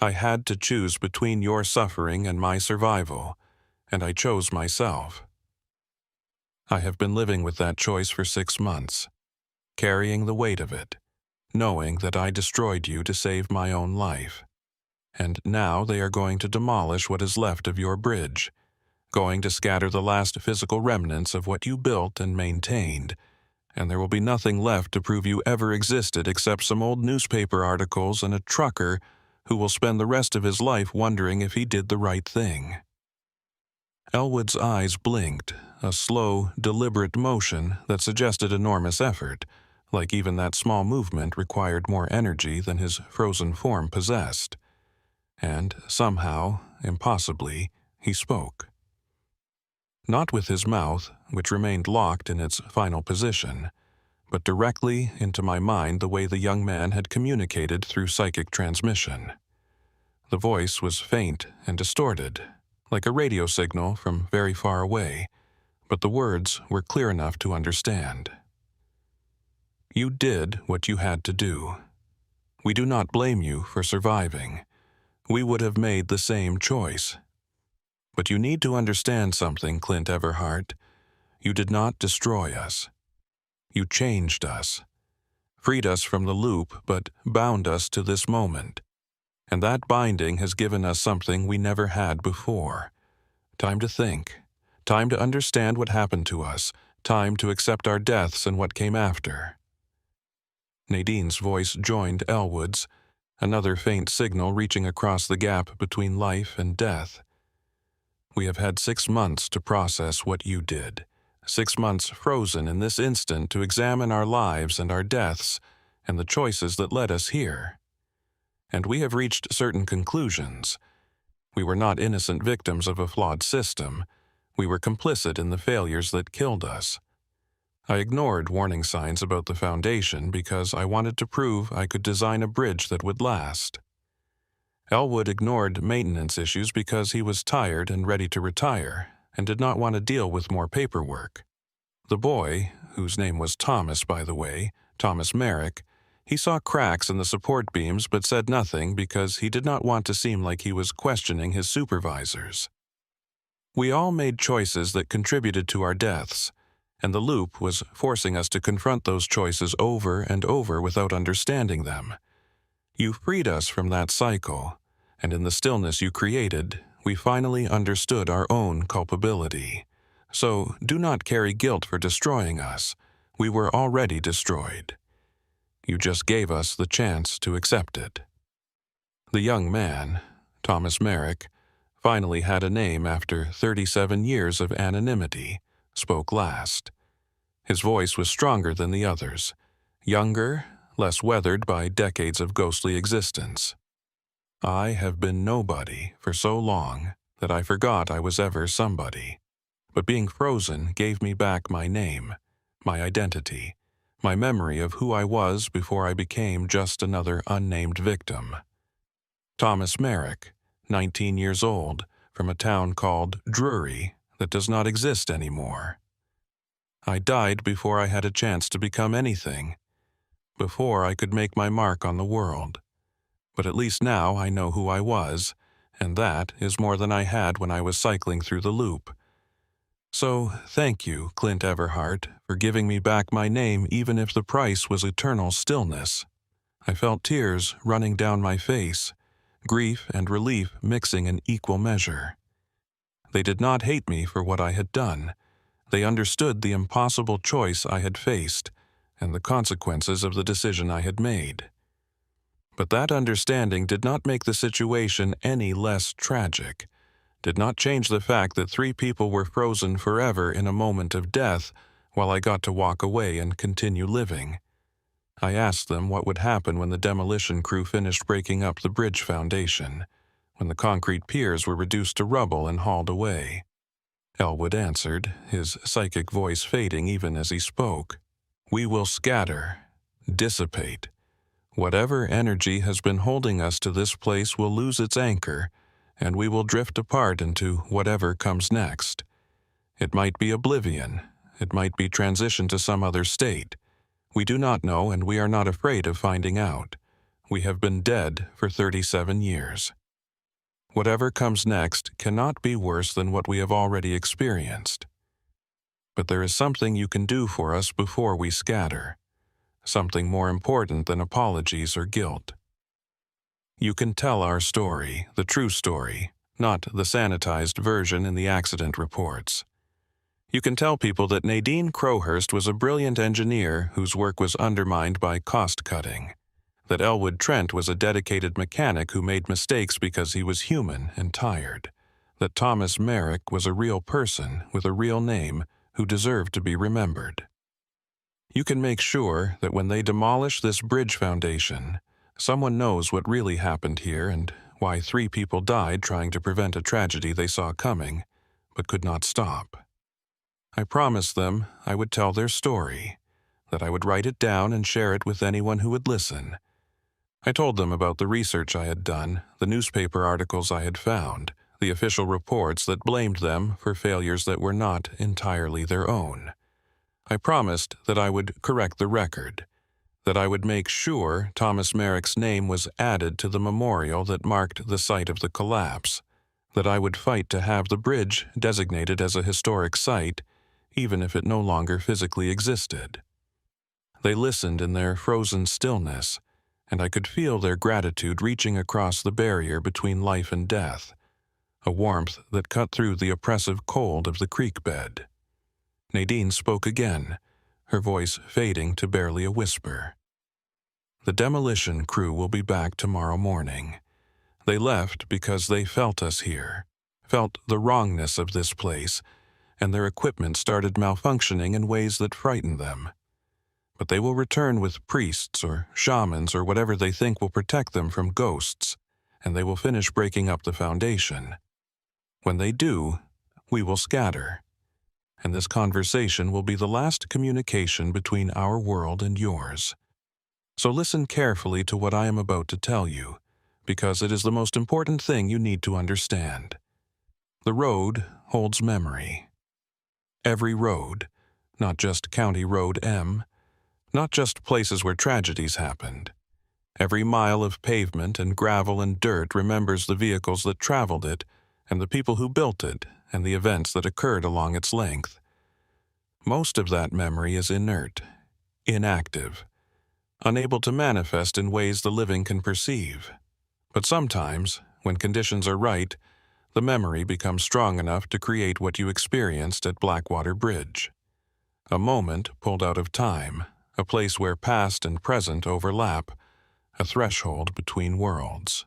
I had to choose between your suffering and my survival, and I chose myself. I have been living with that choice for 6 months, carrying the weight of it, knowing that I destroyed you to save my own life. And now they are going to demolish what is left of your bridge, going to scatter the last physical remnants of what you built and maintained, and there will be nothing left to prove you ever existed except some old newspaper articles and a trucker who will spend the rest of his life wondering if he did the right thing." Elwood's eyes blinked, a slow, deliberate motion that suggested enormous effort, like even that small movement required more energy than his frozen form possessed. And somehow, impossibly, he spoke. Not with his mouth, which remained locked in its final position, but directly into my mind the way the young man had communicated through psychic transmission. The voice was faint and distorted, like a radio signal from very far away, but the words were clear enough to understand. You did what you had to do. We do not blame you for surviving. We would have made the same choice. But you need to understand something, Clint Everhart. You did not destroy us. You changed us, freed us from the loop, but bound us to this moment. And that binding has given us something we never had before. Time to think. Time to understand what happened to us. Time to accept our deaths and what came after. Nadine's voice joined Elwood's, another faint signal reaching across the gap between life and death. We have had 6 months to process what you did. 6 months frozen in this instant to examine our lives and our deaths and the choices that led us here. And we have reached certain conclusions. We were not innocent victims of a flawed system. We were complicit in the failures that killed us. I ignored warning signs about the Foundation because I wanted to prove I could design a bridge that would last. Elwood ignored maintenance issues because he was tired and ready to retire and did not want to deal with more paperwork. The boy, whose name was Thomas, by the way, Thomas Merrick, he saw cracks in the support beams but said nothing because he did not want to seem like he was questioning his supervisors. We all made choices that contributed to our deaths, and the loop was forcing us to confront those choices over and over without understanding them. You freed us from that cycle, and in the stillness you created, we finally understood our own culpability. So do not carry guilt for destroying us. We were already destroyed. You just gave us the chance to accept it. The young man, Thomas Merrick, finally had a name after 37 years of anonymity, spoke last. His voice was stronger than the others, younger, less weathered by decades of ghostly existence. I have been nobody for so long that I forgot I was ever somebody. But being frozen gave me back my name, my identity, my memory of who I was before I became just another unnamed victim. Thomas Merrick, 19 years old, from a town called Drury that does not exist anymore. I died before I had a chance to become anything, before I could make my mark on the world. But at least now I know who I was, and that is more than I had when I was cycling through the loop. So thank you, Clint Everhart, for giving me back my name even if the price was eternal stillness. I felt tears running down my face, grief and relief mixing in equal measure. They did not hate me for what I had done. They understood the impossible choice I had faced and the consequences of the decision I had made. But that understanding did not make the situation any less tragic, did not change the fact that 3 people were frozen forever in a moment of death while I got to walk away and continue living. I asked them what would happen when the demolition crew finished breaking up the bridge foundation, when the concrete piers were reduced to rubble and hauled away. Elwood answered, his psychic voice fading even as he spoke. We will scatter, dissipate. Whatever energy has been holding us to this place will lose its anchor, and we will drift apart into whatever comes next. It might be oblivion. It might be transition to some other state. We do not know, and we are not afraid of finding out. We have been dead for 37 years. Whatever comes next cannot be worse than what we have already experienced. But there is something you can do for us before we scatter, something more important than apologies or guilt. You can tell our story, the true story, not the sanitized version in the accident reports. You can tell people that Nadine Crowhurst was a brilliant engineer whose work was undermined by cost-cutting, that Elwood Trent was a dedicated mechanic who made mistakes because he was human and tired, that Thomas Merrick was a real person with a real name who deserved to be remembered. You can make sure that when they demolish this bridge foundation, someone knows what really happened here and why 3 people died trying to prevent a tragedy they saw coming, but could not stop. I promised them I would tell their story, that I would write it down and share it with anyone who would listen. I told them about the research I had done, the newspaper articles I had found, the official reports that blamed them for failures that were not entirely their own. I promised that I would correct the record, that I would make sure Thomas Merrick's name was added to the memorial that marked the site of the collapse, that I would fight to have the bridge designated as a historic site, even if it no longer physically existed. They listened in their frozen stillness, and I could feel their gratitude reaching across the barrier between life and death, a warmth that cut through the oppressive cold of the creek bed. Nadine spoke again, her voice fading to barely a whisper. "The demolition crew will be back tomorrow morning. They left because they felt us here, felt the wrongness of this place, and their equipment started malfunctioning in ways that frightened them. But they will return with priests or shamans or whatever they think will protect them from ghosts, and they will finish breaking up the foundation. When they do, we will scatter, and this conversation will be the last communication between our world and yours. So listen carefully to what I am about to tell you, because it is the most important thing you need to understand. The road holds memory. Every road, not just County Road M, not just places where tragedies happened. Every mile of pavement and gravel and dirt remembers the vehicles that traveled it, and the people who built it, and the events that occurred along its length. Most of that memory is inert, inactive, unable to manifest in ways the living can perceive. But sometimes, when conditions are right, the memory becomes strong enough to create what you experienced at Blackwater Bridge. A moment pulled out of time, a place where past and present overlap, a threshold between worlds.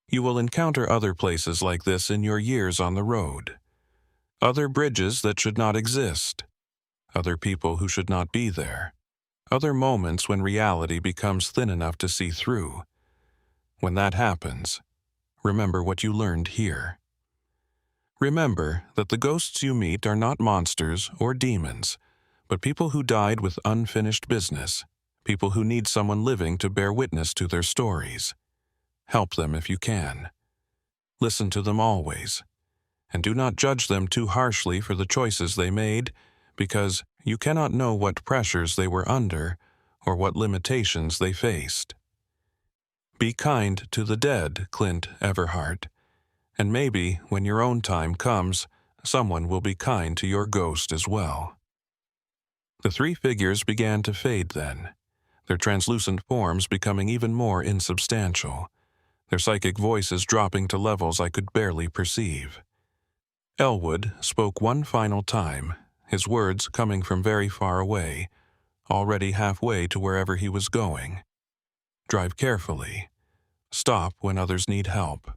You will encounter other places like this in your years on the road. Other bridges that should not exist. Other people who should not be there. Other moments when reality becomes thin enough to see through. When that happens, remember what you learned here. Remember that the ghosts you meet are not monsters or demons, but people who died with unfinished business, people who need someone living to bear witness to their stories. Help them if you can. Listen to them always, and do not judge them too harshly for the choices they made, because you cannot know what pressures they were under or what limitations they faced. Be kind to the dead, Clint Everhart, and maybe, when your own time comes, someone will be kind to your ghost as well. The three figures began to fade then, their translucent forms becoming even more insubstantial, their psychic voices dropping to levels I could barely perceive. Elwood spoke one final time, his words coming from very far away, already halfway to wherever he was going. Drive carefully. Stop when others need help.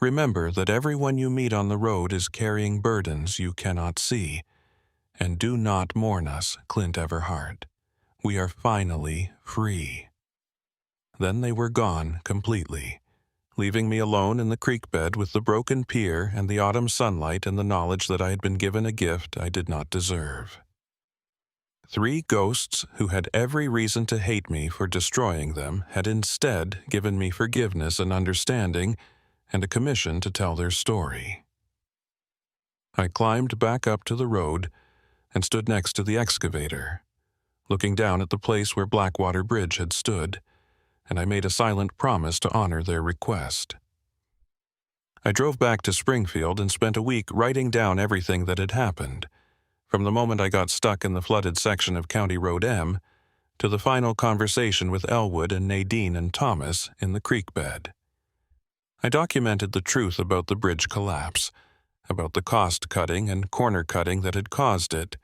Remember that everyone you meet on the road is carrying burdens you cannot see, and do not mourn us, Clint Everhart. We are finally free. Then they were gone completely, leaving me alone in the creek bed with the broken pier and the autumn sunlight and the knowledge that I had been given a gift I did not deserve. Three ghosts who had every reason to hate me for destroying them had instead given me forgiveness and understanding and a commission to tell their story. I climbed back up to the road and stood next to the excavator, looking down at the place where Blackwater Bridge had stood, and I made a silent promise to honor their request. I drove back to Springfield and spent a week writing down everything that had happened, from the moment I got stuck in the flooded section of County Road M to the final conversation with Elwood and Nadine and Thomas in the creek bed. I documented the truth about the bridge collapse, about the cost-cutting and corner-cutting that had caused it,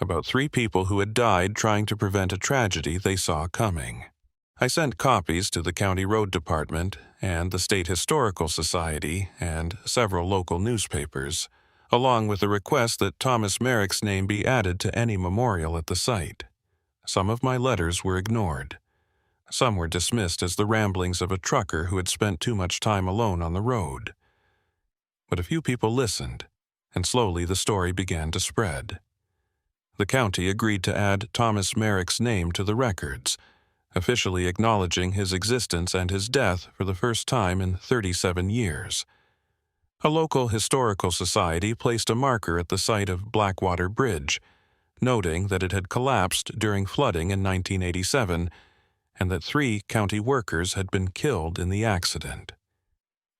about 3 people who had died trying to prevent a tragedy they saw coming. I sent copies to the County Road Department and the State Historical Society and several local newspapers, along with a request that Thomas Merrick's name be added to any memorial at the site. Some of my letters were ignored. Some were dismissed as the ramblings of a trucker who had spent too much time alone on the road. But a few people listened, and slowly the story began to spread. The county agreed to add Thomas Merrick's name to the records, officially acknowledging his existence and his death for the first time in 37 years. A local historical society placed a marker at the site of Blackwater Bridge, noting that it had collapsed during flooding in 1987 and that 3 county workers had been killed in the accident.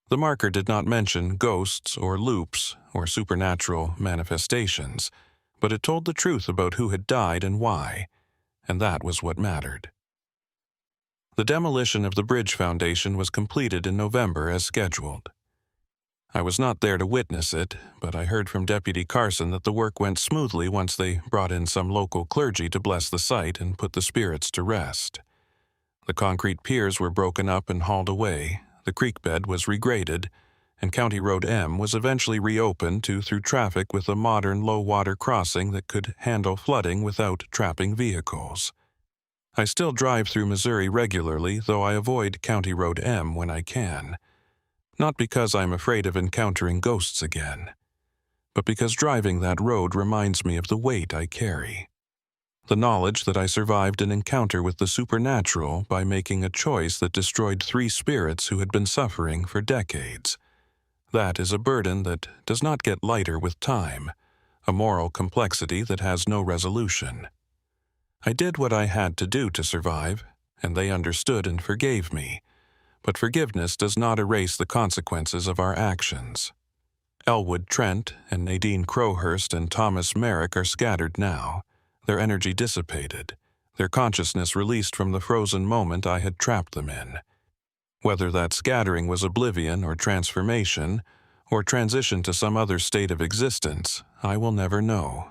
The marker did not mention ghosts or loops or supernatural manifestations, but it told the truth about who had died and why, and that was what mattered. The demolition of the bridge foundation was completed in November as scheduled. I was not there to witness it, but I heard from Deputy Carson that the work went smoothly once they brought in some local clergy to bless the site and put the spirits to rest. The concrete piers were broken up and hauled away, the creek bed was regraded, and County Road M was eventually reopened through traffic with a modern low-water crossing that could handle flooding without trapping vehicles. I still drive through Missouri regularly, though I avoid County Road M when I can. Not because I'm afraid of encountering ghosts again, but because driving that road reminds me of the weight I carry. The knowledge that I survived an encounter with the supernatural by making a choice that destroyed 3 spirits who had been suffering for decades. That is a burden that does not get lighter with time, a moral complexity that has no resolution. I did what I had to do to survive, and they understood and forgave me, but forgiveness does not erase the consequences of our actions. Elwood Trent and Nadine Crowhurst and Thomas Merrick are scattered now, their energy dissipated, their consciousness released from the frozen moment I had trapped them in. Whether that scattering was oblivion or transformation, or transition to some other state of existence, I will never know.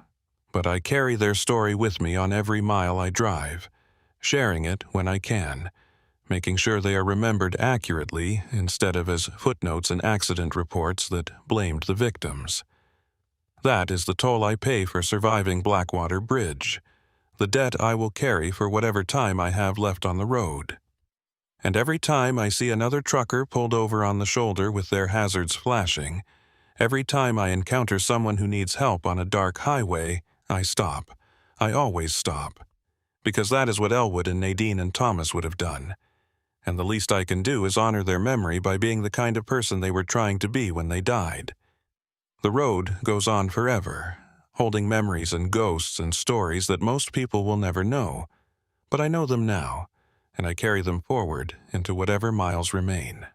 But I carry their story with me on every mile I drive, sharing it when I can, making sure they are remembered accurately instead of as footnotes and accident reports that blamed the victims. That is the toll I pay for surviving Blackwater Bridge, the debt I will carry for whatever time I have left on the road. And every time I see another trucker pulled over on the shoulder with their hazards flashing, every time I encounter someone who needs help on a dark highway, I stop. I always stop. Because that is what Elwood and Nadine and Thomas would have done. And the least I can do is honor their memory by being the kind of person they were trying to be when they died. The road goes on forever, holding memories and ghosts and stories that most people will never know. But I know them now, and I carry them forward into whatever miles remain.